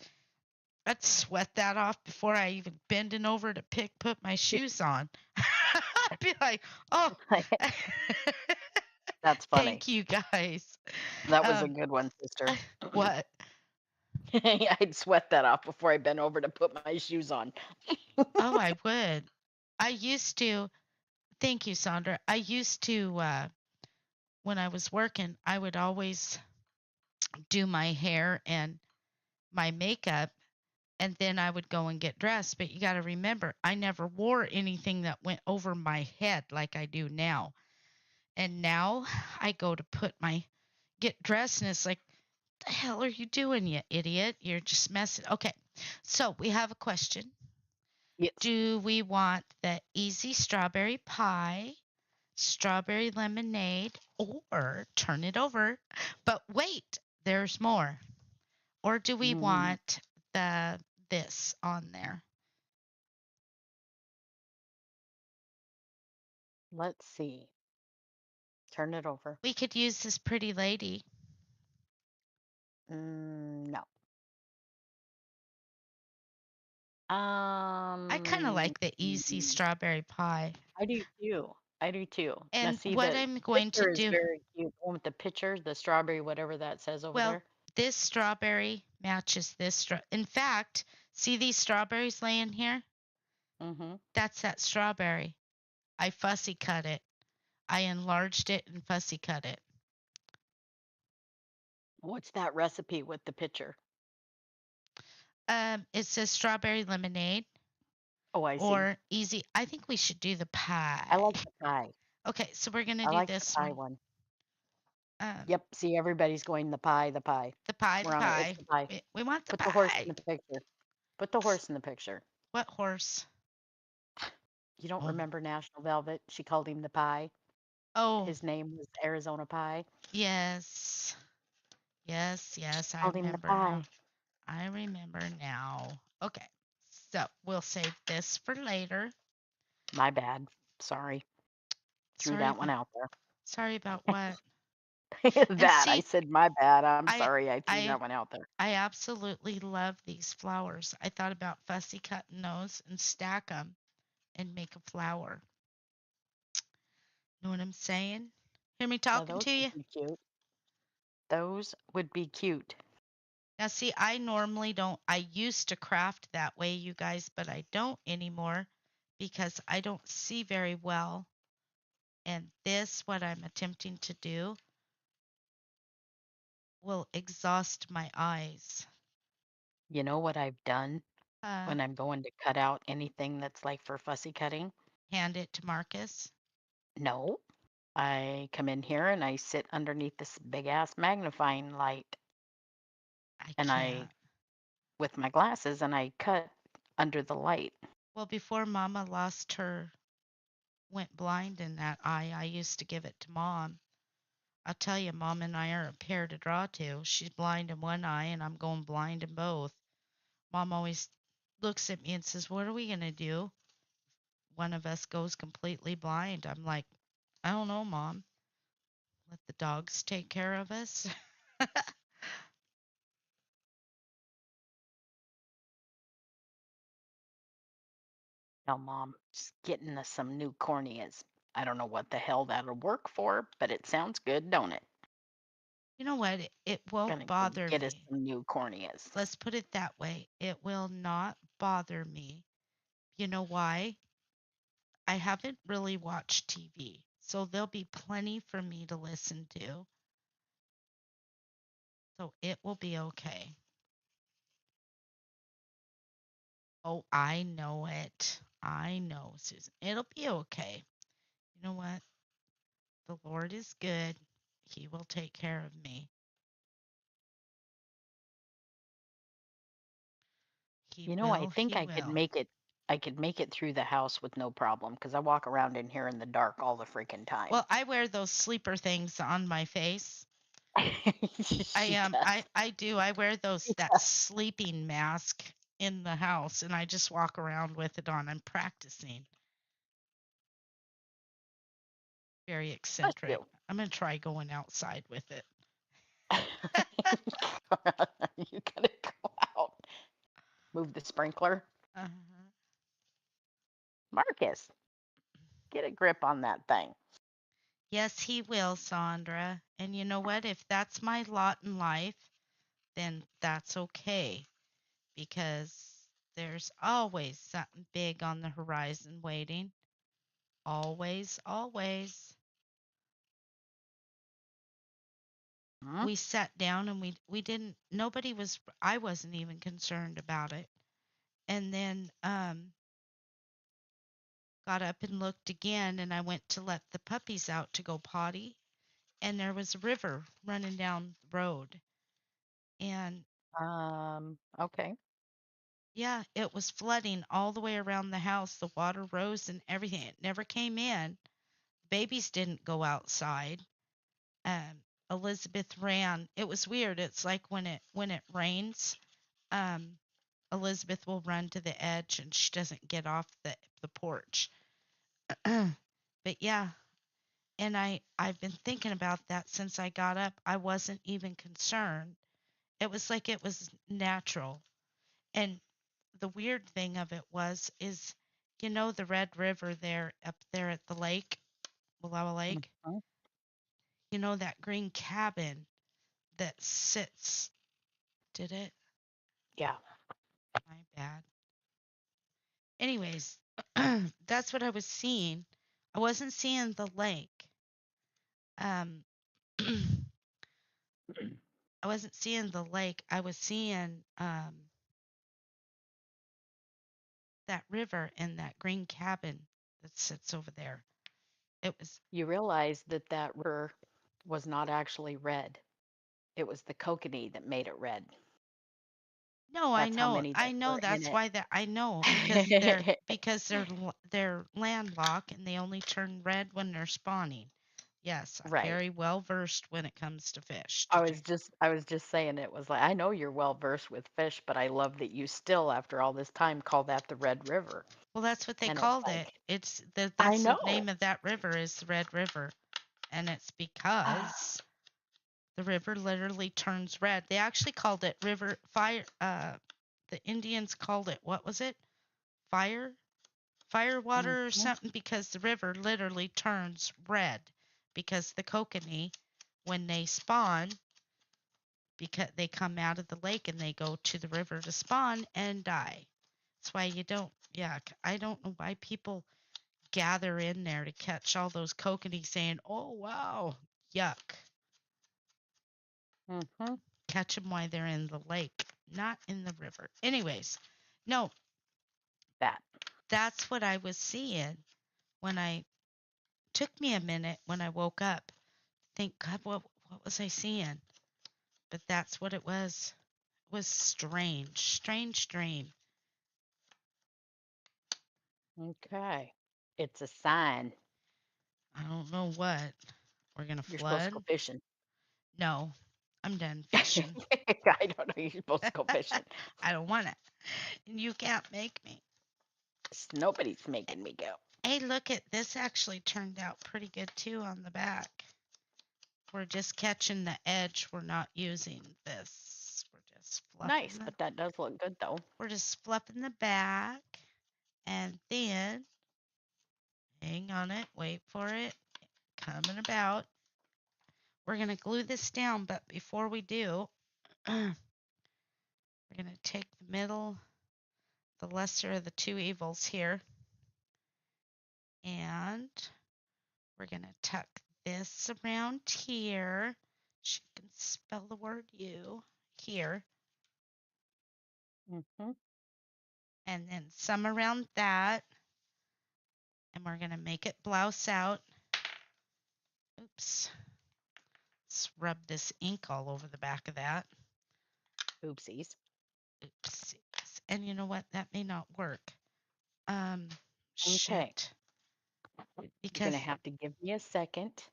I'd sweat that off before I even bending over to put my shoes on. I'd be like, oh, that's funny. thank you guys. That was a Um, good one, sister. what? I'd sweat that off before I bent over to put my shoes on. Oh, I would. I used to. Thank you, Sandra. I used to, when I was working, I would always do my hair and my makeup, and then I would go and get dressed. But you got to remember, I never wore anything that went over my head like I do now. And now I go to get dressed, and it's like, the hell are you doing, you idiot? You're just messing. Okay, so we have a question. Yes. Do we want the easy strawberry pie, strawberry lemonade, or turn it over? But wait, there's more. Or do we Mm, want this on there? Let's see. Turn it over. We could use this pretty lady. No. I kind of like the easy strawberry pie. I do too. I do too. Now And see, what the I'm going to picture is do, very cute. The one with the picture, the strawberry, whatever that says over well, there. this strawberry matches this. In fact, see these strawberries laying here? Mm-hmm. That's that strawberry. I fussy cut it. I enlarged it and fussy cut it. What's that recipe with the picture? It says strawberry lemonade Oh, I see. or easy. I think we should do the pie. I like the pie. Okay, so we're gonna I do like the this pie one. one. Um, Yep. See, everybody's going the pie, the pie. the pie, the We're on it. It's pie. the pie. We want the Put the horse pie. in the picture. Put the horse in the picture. What horse? You don't Oh, remember National Velvet? She called him the pie. oh, His name was Arizona Pie. yes, yes. I Called him the remember now. pie. I remember now. Okay, so we'll save this for later. My bad. Sorry. Threw Sorry that one about out there. sorry about what? And That I see, said my bad. I'm I sorry I threw I that one out there. I absolutely love these flowers. I thought about fussy cutting those and stack them and make a flower. Know what I'm saying? Hear me Now talking those to would you? be cute. Those would be cute. Now, see, I normally don't, I used to craft that way, you guys, but I don't anymore because I don't see very well. And this, what I'm attempting to do, will exhaust my eyes. You know what I've done Uh, when I'm going to cut out anything that's like for fussy cutting? Hand it to Marcus. No. I come in here and I sit underneath this big ass magnifying light I and can't. with my glasses and I cut under the light. Well, before Mama went blind in that eye, I used to give it to Mom. I'll tell you, Mom and I are a pair to draw to. She's blind in one eye, and I'm going blind in both. Mom always looks at me and says, "What are we going to do? One of us goes completely blind." I'm like, "I don't know, Mom. Let the dogs take care of us." Now, Mom, just getting us some new corneas. I don't know what the hell that'll work for, but it sounds good, don't it? You know what? It won't Gonna go bother get us me. some new corneas. Let's put it that way. It will not bother me. You know why? I haven't really watched TV, so there'll be plenty for me to listen to. So it will be okay. Oh, I know it. I know, Susan. It'll be okay. You know what? The Lord is good. He will take care of me. He You know, I will. think He will. I could make it through the house with no problem because I walk around in here in the dark all the freaking time. Well, I wear those sleeper things on my face. She does. I do. I wear She that does. sleeping mask in the house and I just walk around with it on. I'm practicing. Very Bless eccentric. you. I'm going to try going outside with it. You gotta go out. Move the sprinkler. Uh-huh. Marcus, get a grip on that thing. Yes, he will, Sandra. And you know what? If that's my lot in life, then that's okay because there's always something big on the horizon waiting. Always, always. Hmm? We sat down and we didn't nobody was I wasn't even concerned about it. And then got up and looked again and I went to let the puppies out to go potty and there was a river running down the road. And Okay. yeah, it was flooding all the way around the house. The water rose and everything. It never came in. Babies didn't go outside. Um, Elizabeth ran. It was weird. It's like when it rains, um, Elizabeth will run to the edge and she doesn't get off the porch. But yeah, and I've been thinking about that since I got up. I wasn't even concerned. It was like it was natural. And the weird thing of it was is the Red River there up there at the lake, Wallowa Lake? Mhm. That green cabin that sits. Did it? Yeah. My bad. Anyways, that's what I was seeing. I wasn't seeing the lake. Um I wasn't seeing the lake. I was seeing that river and that green cabin that sits over there. It was You realize that that river was not actually red. It was the kokanee that made it red. No, I That's how know. many that I know were in that's it. why that I know because they're landlocked and they only turn red when they're spawning. Yes, I'm Right. very well versed when it comes to fish. I was just saying it was like I know you're well versed with fish, but I love that you still, after all this time, call that the Red River. Well, that's what they And it's called it. like, I That's the know. name of that river is the Red River, and it's Ah, because the river literally turns red. They actually called it river fire. The Indians called it, what was it? Fire, fire water or mhm. something, because the river literally turns red because the kokanee, when they spawn, because they come out of the lake and they go to the river to spawn and die. That's why you don't. Yeah, I don't know why people gather in there to catch all those kokanee saying, "Oh wow, yuck." Mhm. Catch them while they're in the lake, not in the river. Anyways, no, That. that's what I was seeing when I took me a minute when I woke up. Think, God, what was I seeing? But that's what it was. It was strange, strange dream. Okay. It's a sign. I don't know what. We're gonna You're supposed to go flood? fishing. No, I'm done fishing. I don't know. You're supposed to go fishing. I don't want it. You can't make me. Nobody's making me go. Hey, look at this. Actually turned out pretty good too on the back. We're just catching the edge. We're not using this. Nice, but that does look good though. We're just fluffing the back, and then hang on it. Wait for it. Coming about. We're gonna glue this down, but before we do, we're gonna take the middle, the lesser of the two evils here, and we're gonna tuck this around here. She can spell the word you here, Hmm. and then some around that, and we're gonna make it blouse out. Oops. Let's rub this ink all over the back of that. Oopsies. Oopsies. And you know what? That may not work. Okay. Shit. You're Because gonna have to give me a second.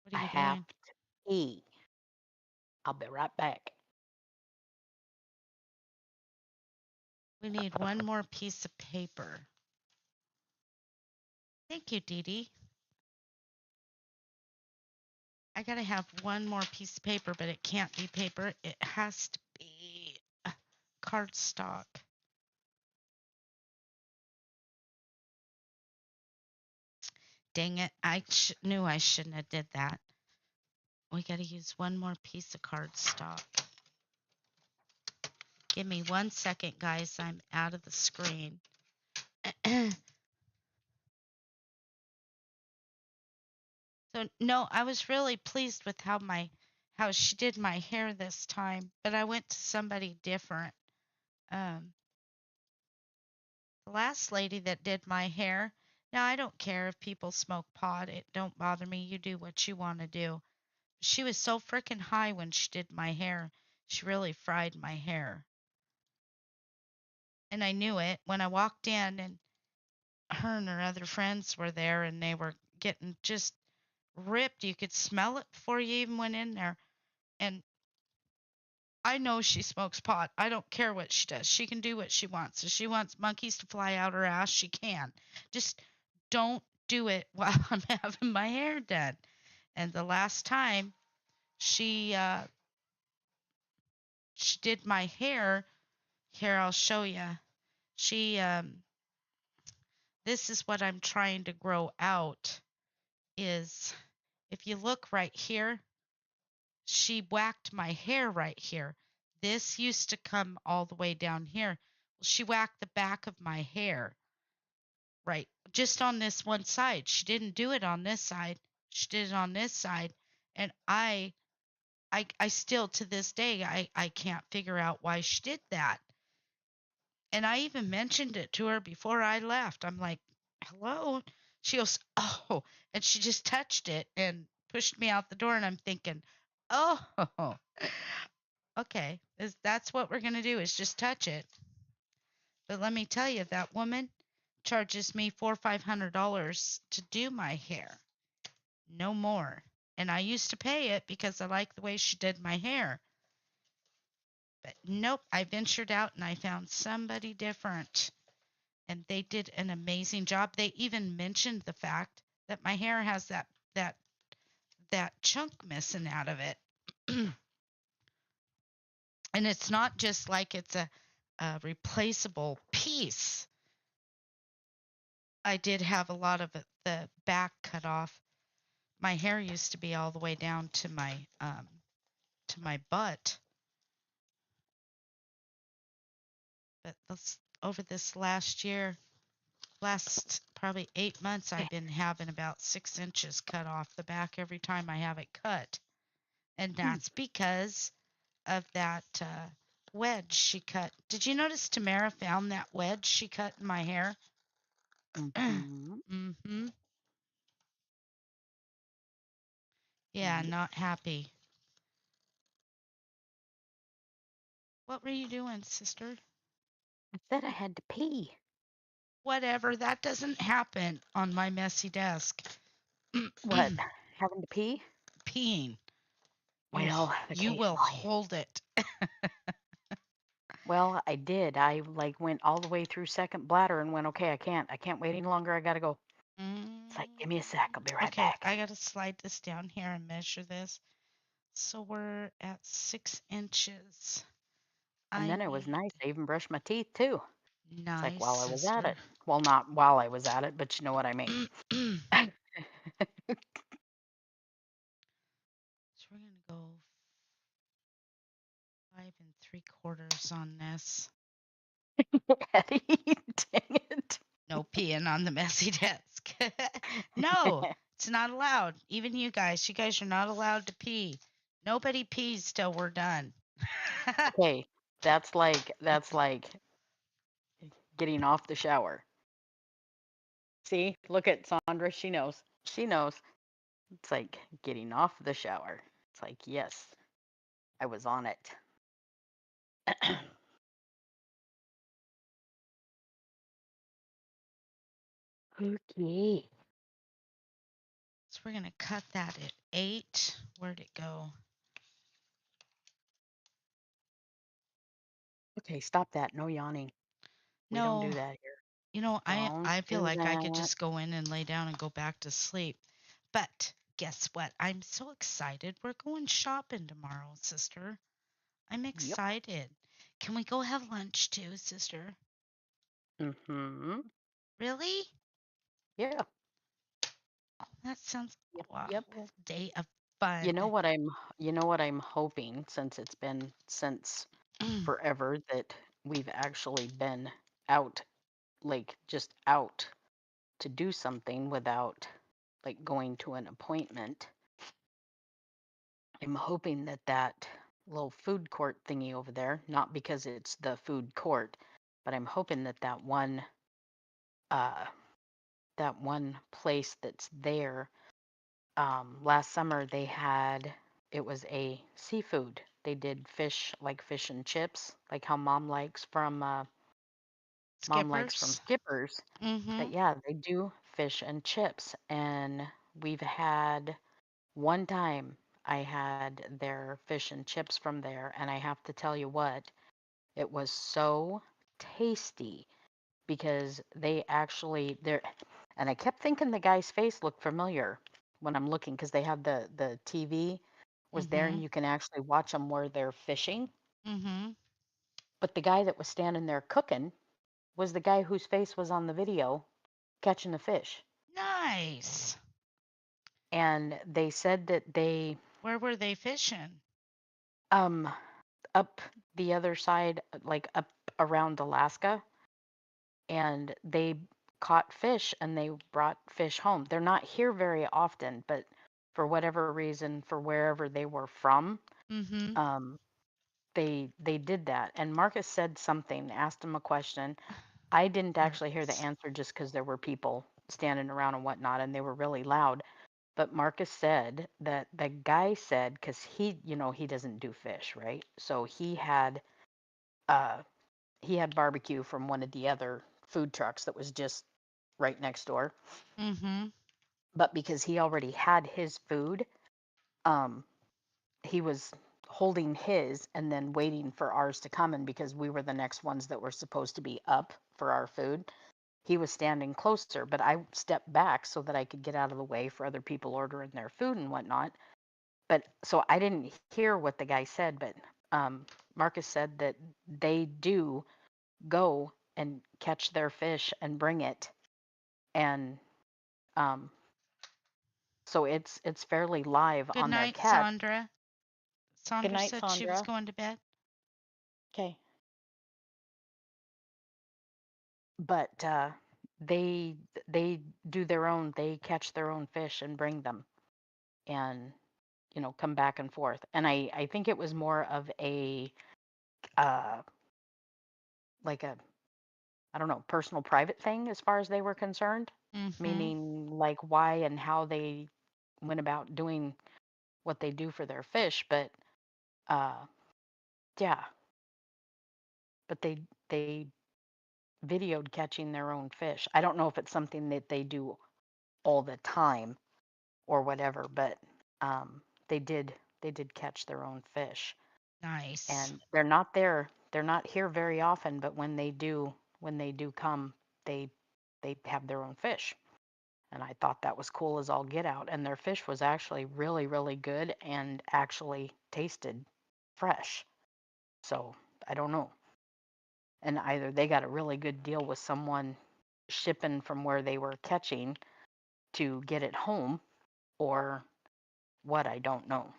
what are I you have doing? to pee. I'll be right back. We need one more piece of paper. Thank you, Dee Dee. I gotta have one more piece of paper, but it can't be paper. It has to be cardstock. Dang it! Knew I shouldn't have did that. We gotta use one more piece of cardstock. Give me 1 second, guys. I'm out of the screen. So no, I was really pleased with how she did my hair this time, but I went to somebody different. Um, the last lady that did my hair. Now I don't care if people smoke pot. It don't bother me. You do what you want to do. She was so freaking high when she did my hair. She really fried my hair. And I knew it when I walked in and her and her other friends were there and they were getting just ripped. You could smell it before you even went in there. And I know she smokes pot. I don't care what she does. She can do what she wants. If she wants monkeys to fly out her ass, she can. Just don't do it while I'm having my hair done. And the last time she she did my hair, here I'll show you. She this is what I'm trying to grow out is if you look right here, she whacked my hair right here. This used to come all the way down here. She whacked the back of my hair right just on this one side. She didn't do it on this side. She did it on this side. And I still to this day I can't figure out why she did that. And I even mentioned it to her before I left. I'm like, hello? She goes, oh, and she just touched it and pushed me out the door. And I'm thinking, oh, okay, that's what we're going to do is just touch it. But let me tell you, that woman charges me $400-500 to do my hair, no more. And I used to pay it because I like the way she did my hair. But nope, I ventured out and I found somebody different. And they did an amazing job. They even mentioned the fact that my hair has that chunk missing out of it. And it's not just like it's a replaceable piece. I did have a lot of the back cut off. My hair used to be all the way down to my butt. But over this last year, last probably 8 months, I've been having about 6 inches cut off the back every time I have it cut. And that's because of that wedge she cut. Did you notice Tamara found that wedge she cut in my hair? Mm-hmm. Mm-hmm. Yeah, not happy. What were you doing, sister? I said I had to pee. Whatever. That doesn't happen on my messy desk. What? Having to pee? Peeing. Well, You will occasionally. hold it. Well, I did. I like went all the way through second bladder and went, okay, I can't wait any longer. I gotta go. It's like, give me a sec. I'll be right Okay, back. I gotta slide this down here and measure this. So we're at 6 inches. And then it was nice. I even brushed my teeth too. It's like Nice, while I was at sister. it. Well, not while I was at it, but you know what I mean. So we're gonna go 5 3/4 on this. Eddie, dang it. No peeing on the messy desk. No, it's not allowed. Even you guys are not allowed to pee. Nobody pees till we're done. Okay, that's like getting off the shower. See, look at Sandra. She knows. She knows. It's like getting off the shower. It's like, yes, I was on it. Okay. So we're gonna cut that at 8. Where'd it go? Okay, stop that. No yawning. We don't do No, that here. I Don't feel do like I could that. just go in and lay down and go back to sleep. But guess what? I'm so excited. We're going shopping tomorrow, sister. I'm Yep. excited. Can we go have lunch too, sister? Mm-hmm. Really? Yeah. Oh, that sounds Yep. a Yep. whole day of fun. You know what I'm hoping, since it's been since forever that we've actually been out, like just out to do something without like going to an appointment. I'm hoping that that little food court thingy over there, not because it's the food court, but I'm hoping that uh that one place that's there, last summer they had, it was a seafood. They did fish, like fish and chips, like how mom likes from Skippers? Skippers. Mm-hmm. But yeah, they do fish and chips, and we've had one time I had their fish and chips from there, and I have to tell you what, it was so tasty because they actually, they're, And I kept thinking the guy's face looked familiar when I'm looking because they have the TV was there and Mhm. you can actually watch them where they're fishing. Mhm. But the guy that was standing there cooking was the guy whose face was on the video catching the fish. Nice. And they said that they Where were they fishing? um up the other side, like up around Alaska, and they caught fish and they brought fish home. They're not here very often, but for whatever reason, for wherever they were from, Mhm. um, they did that. And Marcus said something, asked him a question. I didn't actually hear the Marcus. answer just because there were people standing around and whatnot, and they were really loud. But Marcus said that the guy said, because he doesn't do fish, right? So uh he had barbecue from one of the other food trucks that was just right next door. Mhm. But because he already had his food, um, he was holding his and then waiting for ours to come. And because we were the next ones that were supposed to be up for our food, he was standing closer. But I stepped back so that I could get out of the way for other people ordering their food and whatnot. But so I didn't hear what the guy said, but Marcus said that they do go and catch their fish and bring it. And um, so it's fairly live Good on their night, catch. Sandra. Good Sandra night, said she was Sandra. going to bed. Okay. But they they do their own. They catch their own fish and bring them, and come back and forth. And I think it was more of a uh like a I don't know, personal private thing as far as they were concerned, Mhm. meaning like why and how they went about doing what they do for their fish. But uh yeah, but they videoed catching their own fish. I don't know if it's something that they do all the time or whatever, but they did catch their own fish. Nice. And they're not here very often, but when they do come, they they have their own fish. And I thought that was cool as all get out. And their fish was actually really, really good and actually tasted fresh. So I don't know. And either they got a really good deal with someone shipping from where they were catching to get it home, or what, I don't know.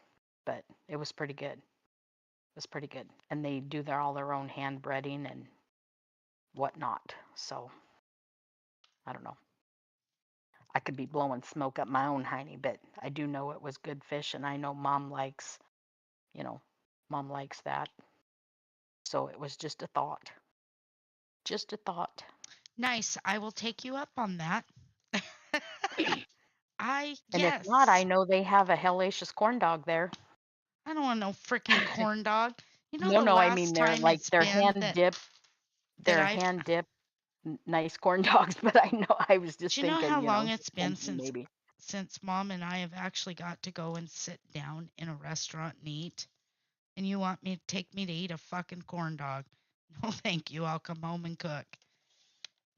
But it was pretty good. It was pretty good. And they do all their own hand breading and whatnot. So I don't know. I could be blowing smoke up my own hiney, but I do know it was good fish, and I know you know, mom likes that. So it was just a thought. Just a thought. Nice. I will take you up on that. And if not, I Yes. know they have a hellacious corn dog there. I don't want no freaking corn dog. You know No, the no, I mean last they're time like it's they're been hand that dip, that they're I've hand dip nice corn dogs, but I know I was just do you know thinking, how long it's just been thinking maybe. since mom and I have actually got to go and sit down in a restaurant and eat? And you want me to take me to eat a fucking corn dog? No, thank you. I'll come home and cook.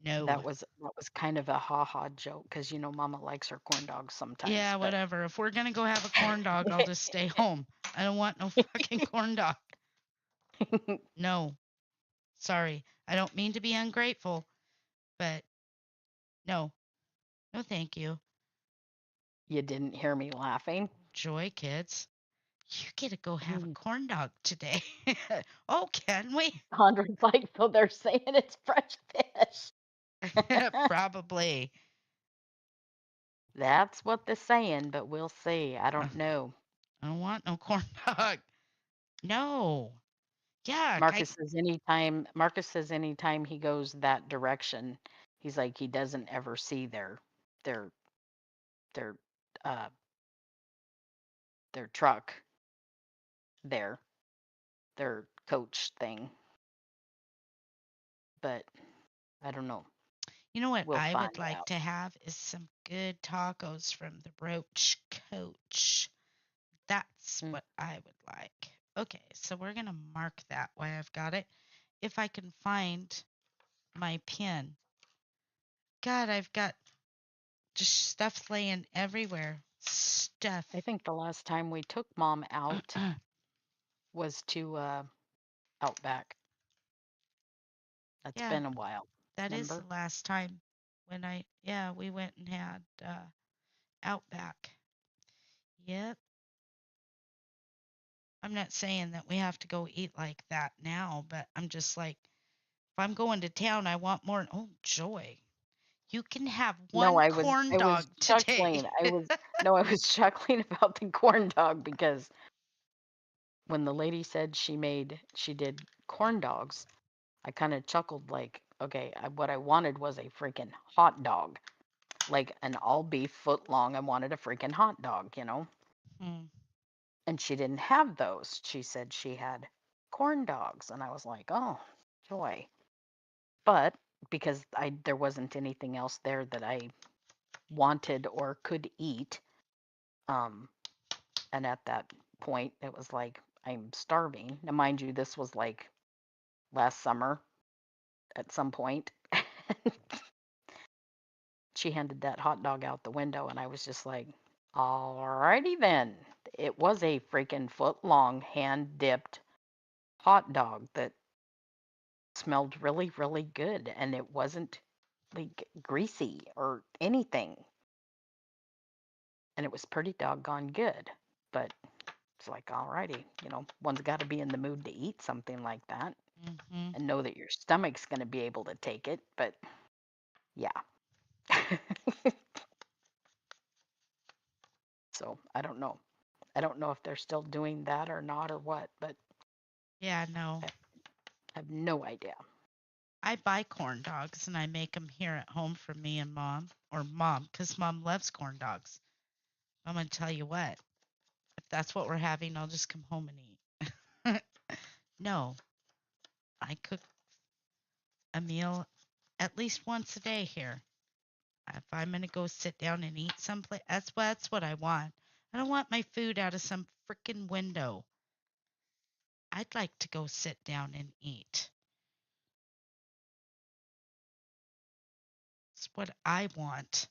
No. That was kind of a ha-ha joke because Mama likes her corn dogs sometimes, Yeah, but whatever. If we're gonna go have a corn dog, I'll just stay home. I don't want no fucking corn dog. No. Sorry. I don't mean to be ungrateful, but no. No, thank you. you didn't hear me laughing. Joy, kids. You get to go have a corn dog today. Oh, can we? Andre's like, so they're saying it's fresh fish. Probably. That's what they're saying, but we'll see. I Uh, don't know. I don't want no corn dog. No. Yuck. Marcus says anytime he goes that direction, he's like he doesn't ever see their their uh their truck there, their coach thing. But I don't know. You know what We'll I find would like out. to have is some good tacos from the Roach Coach. That's Mm. what I would like. Okay, so we're going to mark that way I've got it. If I can find my pin. God, I've got Just stuff laying everywhere. Stuff. I think the last time we took Mom out was to Outback. That's Yeah, been a while. that is the Remember? last time when we went and had Outback. Yep. I'm not saying that we have to go eat like that now, but I'm just like, if I'm going to town, I want more. Oh, joy. You can have No, one corn I dog was today. chuckling. I was chuckling about the corn dog because when the lady said she did corn dogs, I kind of chuckled like, okay, what I wanted was a freaking hot dog, like an all beef foot long. I wanted a freaking hot dog, you know? Hmm. And she didn't have those. She said she had corn dogs, and I was like, oh, joy. But because there wasn't anything else there that I wanted or could eat, um, and at that point it was like I'm starving. Now, mind you, this was like last summer at some point. She handed that hot dog out the window, and I was just like, alrighty then. It was a freaking foot long hand dipped hot dog that smelled really, really good, and it wasn't like greasy or anything. And it was pretty doggone good. But it's like, alrighty, one's got to be in the mood to eat something like that Mm-hmm. and know that your stomach's going to be able to take it. But yeah. So I don't know. I don't know if they're still doing that or not or what, but Yeah, no. I have no idea. I buy corn dogs and I make them here at home for me and mom, or mom, because mom loves corn dogs. I'm going to tell you what, if that's what we're having, I'll just come home and eat. No, I cook a meal at least once a day here. If I'm going to go sit down and eat someplace, that's what I want. I don't want my food out of some freaking window. I'd like to go sit down and eat. It's what I want.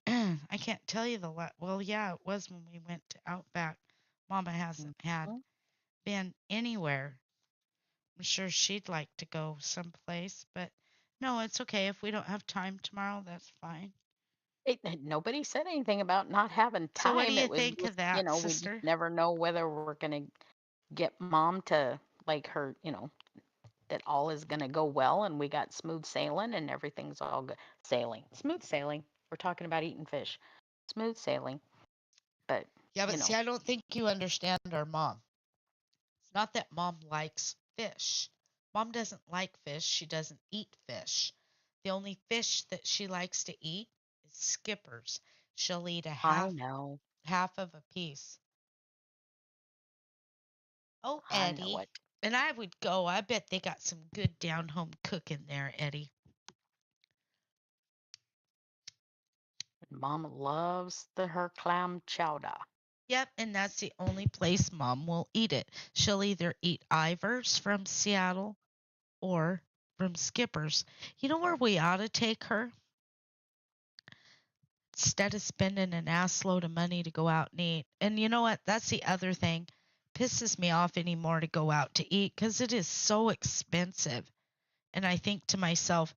I can't tell you well, yeah, it was when we went to Outback. Mama hasn't had Mhm. been anywhere. I'm sure she'd like to go someplace, but no, it's okay if we don't have time tomorrow. That's fine. Nobody said anything about not having So, what do time. you It was think just, of that, we just sister? never know whether we're going to get mom to like her, that all is going to go well and we got smooth sailing and everything's all good. Sailing, smooth sailing. We're talking about eating fish. Smooth sailing. But, Yeah, you but see, know, I don't think you understand our mom. It's not that mom likes fish. Mom doesn't like fish. She doesn't eat fish. The only fish that she likes to eat is skippers. She'll eat a I know. half of a piece. Oh, I know Eddie. it. And I would go. I bet they got some good down home cooking there, Eddie. Mom loves her clam chowder. Yep, and that's the only place mom will eat it. She'll either eat Ivar's from Seattle or from Skipper's. You know where we ought to take her? Instead of spending an ass load of money to go out and eat. And you know what? That's the other thing. Pisses me off anymore to go out to eat because it is so expensive. And I think to myself,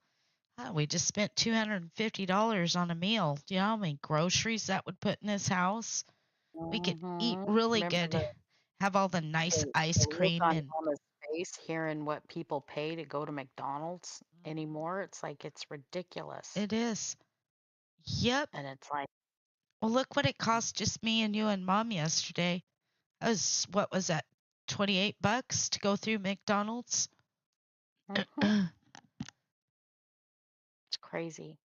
oh, we just spent $250 on a meal. Do you know how many groceries that would put in this house? We could eat really Remember good, have all the nice the ice look cream on and Mama's face hearing what people pay to go to McDonald's Mhm. anymore? It's like it's ridiculous. It is. Yep. And it's like, Well, look what it cost just me and you and mom yesterday. That was what was that? $28 to go through McDonald's. hmm it's crazy.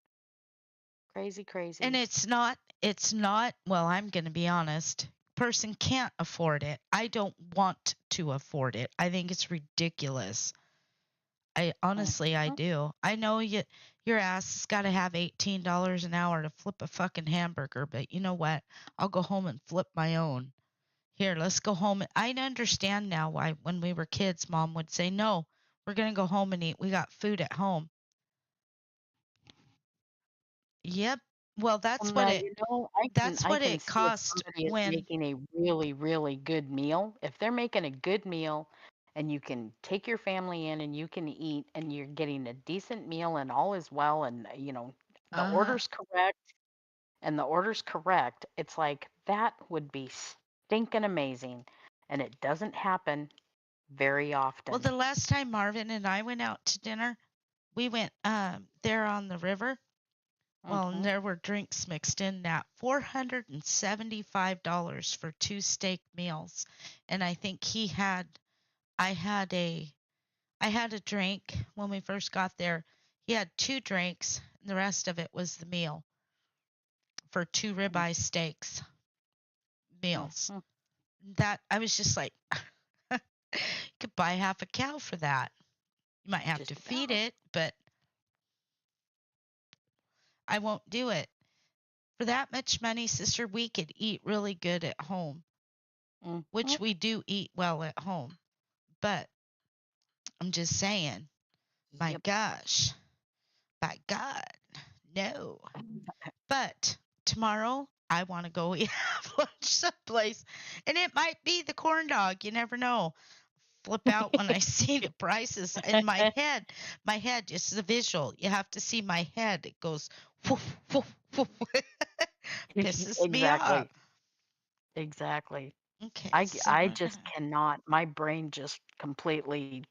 Crazy, And crazy. it's not, well, I'm going to be honest. Person can't afford it. I don't want to afford it. I think it's ridiculous. I hmm do. I know your ass has got to have $18 an hour to flip a fucking hamburger, but you know what? I'll go home and flip my own. Here, let's go home. I understand now why when we were kids, mom would say, "No, we're going to go home and eat. We got food at home." Yep. Well, Well, now, that's I what can it see if cost somebody is when making a really, really good meal. If they're making a good meal and you can take your family in and you can eat and you're getting a decent meal and all is well and, the uh-huh. order's correct and the order's correct, it's like that would be stinking amazing. And it doesn't happen very Well, often. the last time Marvin and I went out to dinner, we went there on the river. Well, and Hmm. there were drinks mixed in that. $475 for 2 steak meals. And I think I had a I had a drink when we first got there. He had 2 drinks, and the rest of it was the meal for 2 ribeye steaks meals. Hmm. That I was just like, you could buy half a cow for that. You might have to Just feed about. it, but I won't do it. For that much money, sister, we could eat really good at home, Hmm. which we do eat well at home. But I'm just saying, my Yep. gosh, by God, no. But tomorrow, I want to go have lunch someplace, and it might be the corn dog. You never know. Flip out when I see the prices in my head. My head just is a visual. You have to see my head. It goes woof, woof, woof. Pisses me off. Exactly. Exactly. Okay, I so I we're just gonna cannot. My brain just completely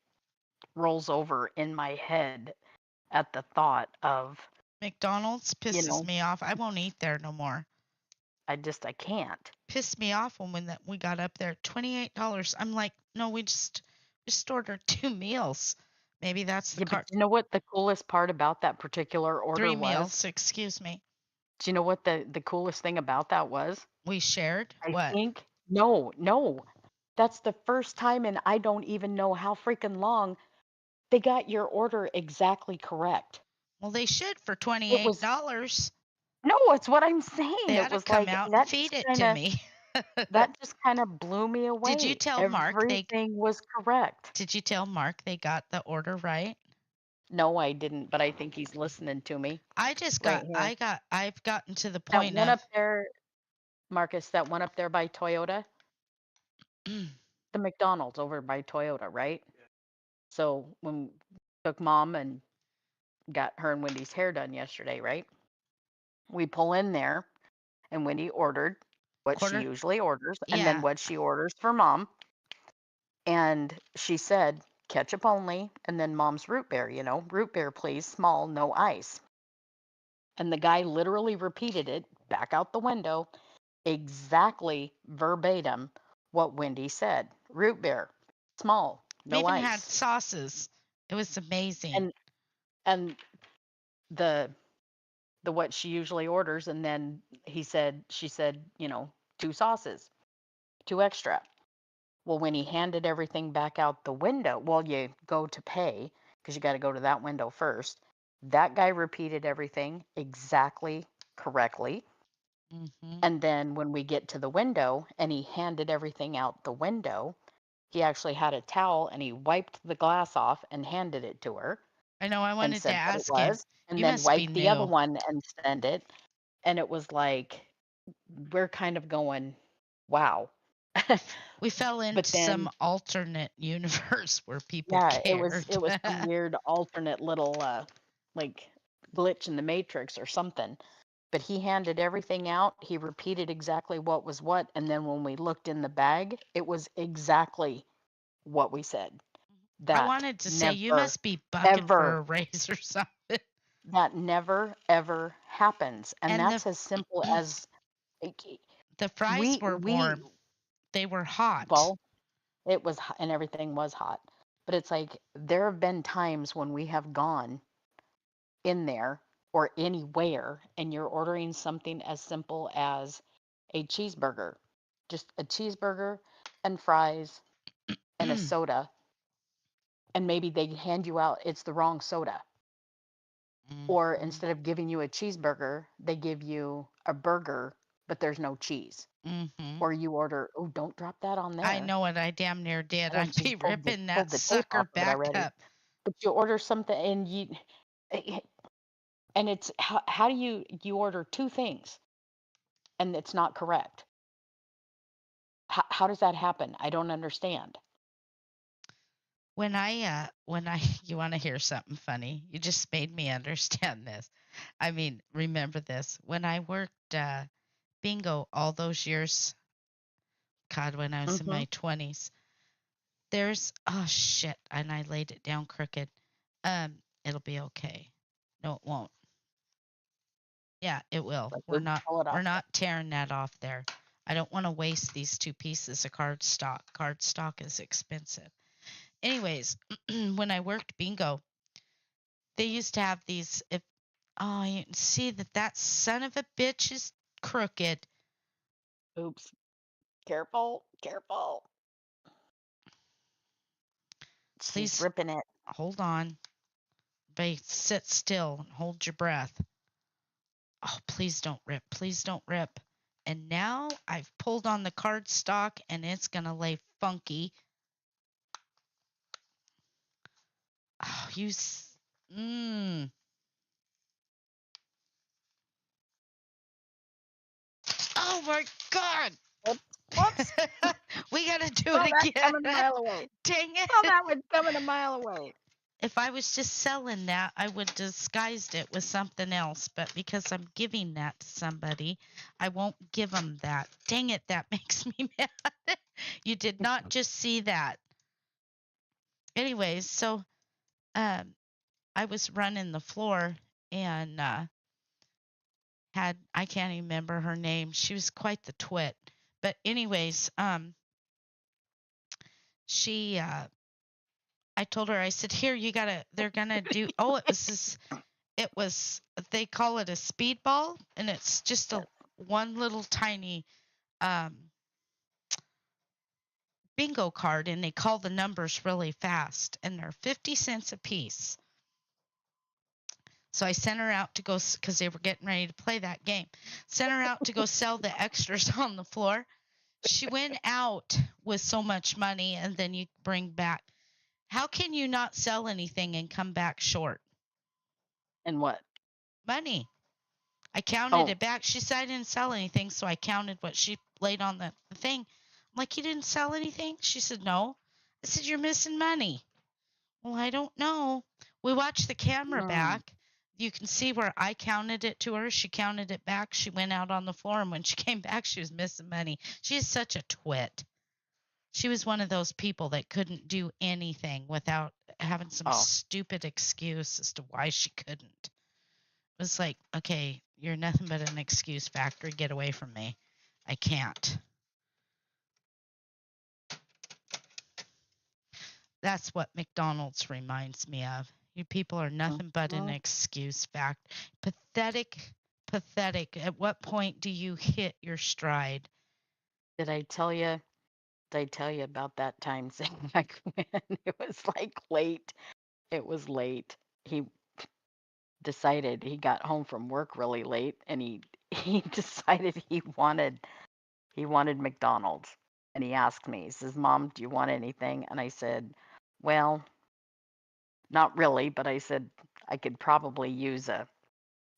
rolls over in my head at the thought of, McDonald's you pisses know, me off. I won't eat there no more. I can't. Pissed me off when we got up there. $28. I'm like, no, we just ordered 2 meals. Maybe that's the Yeah, but cart. you know what the coolest part about that particular order Three was? meals, excuse me. Do you know what the coolest thing about that was? We shared I what? think no, no. That's the first time and I don't even know how freaking long they got your order exactly correct. Well, they should for It was $28. no, it's what I'm saying. They It ought to was come like out and feed it to me. that just kind of blew me Did you away. tell Mark Everything was correct. they got the order right? No, I didn't, but I think he's listening to me right here. I've gotten to the That point one of up there, Marcus, that one up there by Toyota, the McDonald's over by Toyota, right? So when we took mom and got her and Wendy's hair done yesterday, right? We pull in there and Wendy ordered what she quarter. usually orders and then Yeah. what she orders for mom. And she said, ketchup only, and then mom's root beer, root beer, please, small, no ice. And the guy literally repeated it back out the window, exactly verbatim what Wendy said. Root beer, small, We no even had ice. sauces. It was amazing. And and the what she usually orders, and then she said, 2 sauces, 2 extra. Well, when he handed everything back out the window, well, you go to pay because you got to go to that window first. That guy repeated everything exactly correctly. Mhm. And then when we get to the window and he handed everything out the window, he actually had a towel and he wiped the glass off and handed it to her I know I and wanted to said what it ask him. was, and You then must be wiped the other new. one and sent it. And it was like, we're kind of going, wow. We fell But into some then alternate universe where people yeah, it was cared. it was some weird alternate little like glitch in the matrix or something. But he handed everything out. He repeated exactly what was what, and then when we looked in the bag, it was exactly what we said. I That wanted to say you never must be bucking for ever a raise or something. that never ever happens. And And that's as simple as like, the fries were we warm. They were hot. well, it was and everything was hot. But it's like there have been times when we have gone in there or anywhere and you're ordering something as simple as a cheeseburger, just a cheeseburger and fries and a soda, and maybe they hand you out it's the wrong soda. Or Mhm. instead of giving you a cheeseburger, they give you a burger, but there's no cheese. Mhm. Or you order, oh, don't drop that on I there. know what I damn near did. I know I'd she be pulled the ripping that pulled the tape sucker off of it back already. up. But you order something and you eh, And it's how do you order two things and it's not correct? How does that happen? I don't understand. When I you want to hear something funny? You just made me understand this. I mean, remember this. When I worked bingo all those years, God, when I was in Hmm. my 20s, there's oh shit, and I laid it down crooked. It'll be okay. No, it won't. Yeah, it will. Like, We're oops, not pull it we're off. not tearing that off there. I don't want to waste these two pieces of cardstock. Cardstock is expensive. Anyways, when I worked bingo, they used to have these. If oh, you can see that son of a bitch is crooked. Oops. Careful, careful. She's Please ripping it. hold on. Everybody sit still and hold your breath. Oh, please don't rip. Please don't rip. And now I've pulled on the cardstock and it's gonna lay funky. Oh, mmm. Oh my God. Whoops, whoops. We gotta do Saw it that again. coming a mile away. Dang Saw it. that one coming a mile away. If I was just selling that, I would disguised it with something else. But because I'm giving that to somebody, I won't give them that. Dang it, that makes me mad. You did not just see that. Anyways, so um, I was running the floor and I can't even remember her name. She was quite the twit. But anyways, she I told her, I said, here, they're gonna do, oh, it was, they call it a speedball, and it's just one little tiny um, bingo card, and they call the numbers really fast, and they're 50 cents a piece. So I sent her out to go, because they were getting ready to play that game, sent her out to go sell the extras on the floor. She went out with so much money, and then you bring back. How can you not sell anything and come back short? And what? Money. I counted Oh, it back. She said I didn't sell anything, so I counted what she laid on the thing. I'm like, you didn't sell anything? She said, no. I said, you're missing money. Well, I don't know. We watched the camera mm. back. You can see where I counted it to her. She counted it back. She went out on the floor, and when she came back, she was missing money. She is such a twit. She was one of those people that couldn't do anything without having some Oh, stupid excuse as to why she couldn't. It was like, okay, you're nothing but an excuse factory. Get away from me. I can't. That's what McDonald's reminds me of. You people are nothing but an mhm. excuse fact. Pathetic, pathetic. At what point do you hit your stride? Did I tell you? Did I tell you about that time back when it was like late? It was late. He decided he got home from work really late, and he decided he wanted McDonald's, and he asked me. He says, "Mom, do you want anything?" And I said, "Well, not really," but I said I could probably use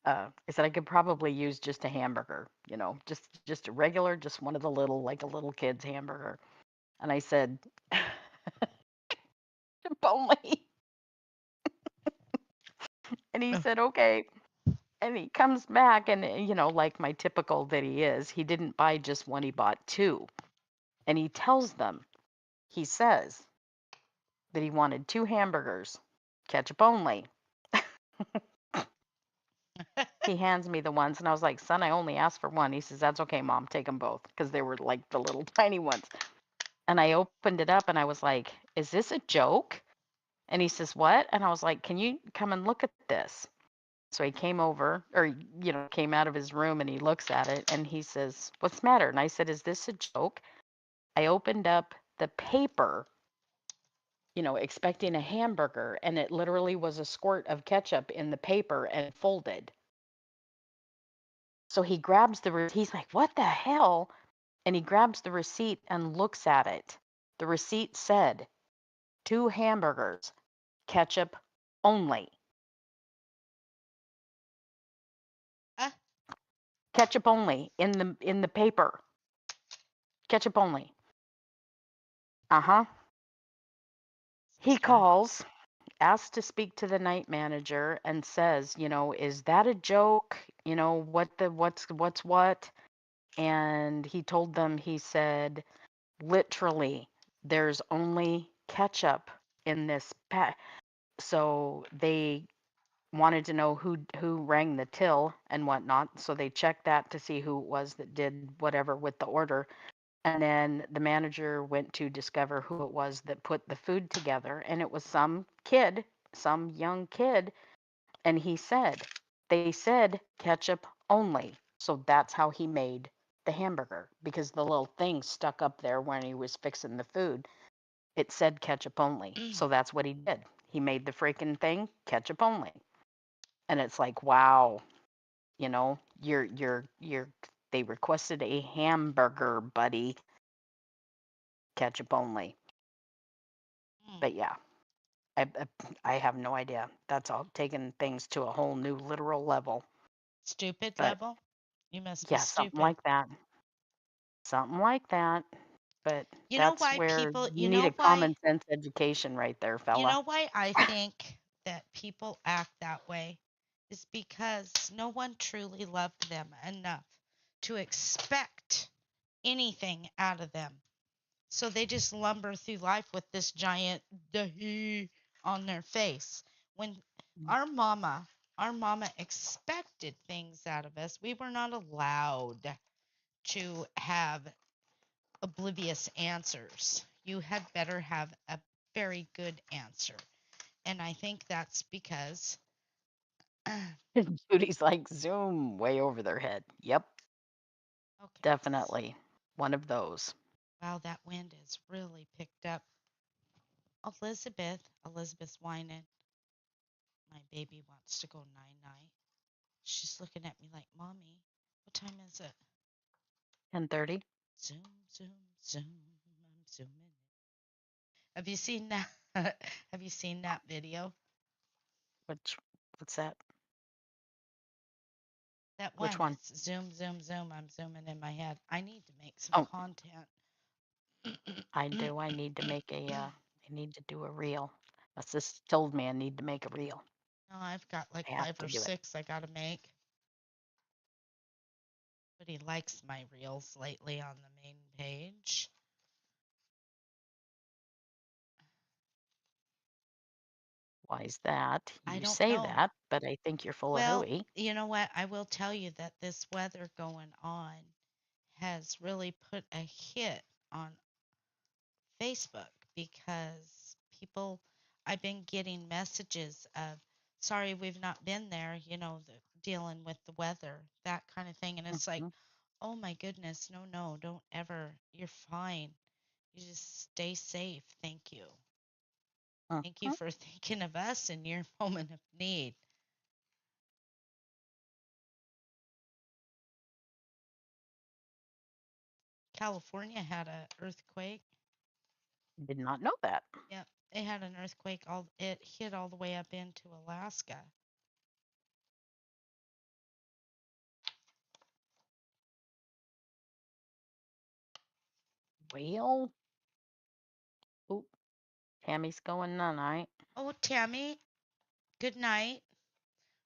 I said I could probably use just a hamburger, just a regular, just one of the little, like a little kid's hamburger. And I said, if only. And he Oh, said, okay. And he comes back, and, like my typical that he is, he didn't buy just one, he bought two. And he tells them, he says that he wanted two hamburgers, ketchup only. He hands me the ones, and I was like, son, I only asked for one. He says, that's okay, mom, take them both, because they were like the little tiny ones. And I opened it up, and I was like, is this a joke? And he says, what? And I was like, can you come and look at this? So he came over, or, came out of his room, and he looks at it, and he says, what's the matter? And I said, is this a joke? I opened up the paper, expecting a hamburger, and it literally was a squirt of ketchup in the paper and folded. So he grabs he's like, what the hell? And he grabs the receipt and looks at it. The receipt said, two hamburgers, ketchup only. Ketchup only in the paper. Ketchup only. Uh-huh. He Scary. calls, asks to speak to the night manager and says, is that a joke? What's what? And he told them, he said, literally, there's only ketchup in this pack. So they wanted to know who rang the till and whatnot. So they checked that to see who it was that did whatever with the order. And then the manager went to discover who it was that put the food together. And it was some kid, some young kid. And they said ketchup only. So that's how he made the hamburger, because the little thing stuck up there when he was fixing the food. It said ketchup only. So that's what he did. He made the freaking thing ketchup only. And it's like, wow, you're they requested a hamburger, buddy, ketchup only. But yeah, I I have no idea. That's all taking things to a whole new literal level. Stupid But level? You must be yeah, something stupid. like that. Something like that. But You know that's why where people, you need a common sense education right there, you fella. know why I think that people act that way is because no one truly loved them enough to expect anything out of them. So they just lumber through life with this giant dahi on their face. When Mm. our mama, our mama expected things out of us, we were not allowed to have oblivious answers. You had better have a very good answer. And I think that's because, okay, Judy's like zoom way over their head. Yep, s- definitely. One of those. wow, that wind has really picked up. Elizabeth's whining. My baby wants to go night night. She's looking at me like, Mommy, what time is it? 10:30. Zoom, zoom, zoom. I'm zooming. Have you seen that? Have you seen that video? Which what's that? That Which one one? that's zoom, zoom, zoom. I'm zooming in my head. I need to make some Oh, content. I do. I need to make I need to do a reel. My sister told me I need to make a reel. No, I've got like I have five to or do it. six I gotta make. But he likes my reels lately on the main page. Why is that? I You don't say know. that, but I think you're full of Well, hooey. you know what? I will tell you that this weather going on has really put a hit on Facebook because people, I've been getting messages of, sorry, we've not been there, dealing with the weather, that kind of thing. And it's like, Hmm. oh my goodness, no, no, don't ever. You're fine. You just stay safe. Thank you. Thank you Hmm. for thinking of us in your moment of need. California had a earthquake. Did not know that. Yep, they had an earthquake. All it hit all the way up into Alaska. Well, oop, Tammy's going night. Oh, Tammy, good night.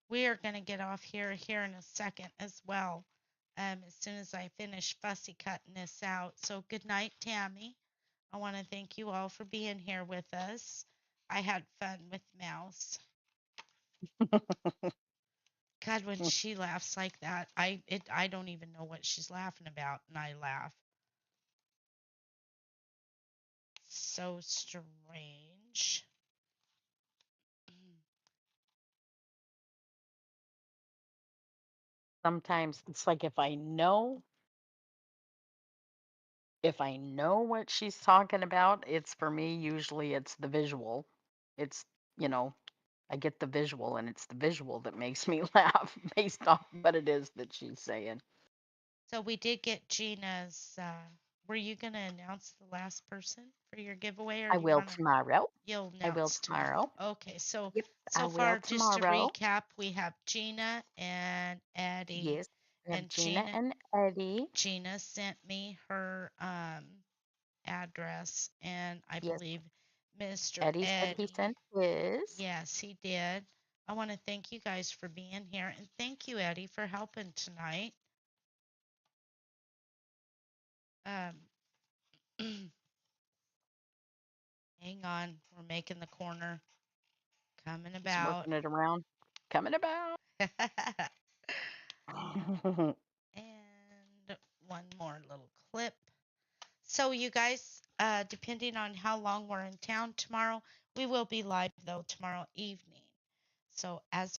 We are going to get off here in a second as well. As soon as I finish fussy cutting this out. So good night, Tammy. I want to thank you all for being here with us. I had fun with Mouse. God, when she laughs like that, I don't even know what she's laughing about, and I laugh. So strange. Sometimes it's like if I know what she's talking about, it's for me, usually it's the visual. It's, you know, I get the visual and it's the visual that makes me laugh based off what it is that she's saying. So we did get Gina's. Were you gonna announce the last person for your giveaway, or I you will wanna? tomorrow. You'll I will announce tomorrow. tomorrow. Okay, Yep, I so will far, just to tomorrow. recap, we have Gina and Eddie. Yes. We have And Gina and Eddie. Gina sent me her address, and I Yes, believe Mr. Eddie said he Eddie, sent his. yes, he did. I want to thank you guys for being here, and thank you, Eddie, for helping tonight. Um, hang on, we're making the corner, coming He's about. working it around. Coming about. And one more little clip. So, you guys, depending on how long we're in town tomorrow, we will be live though tomorrow evening. So, as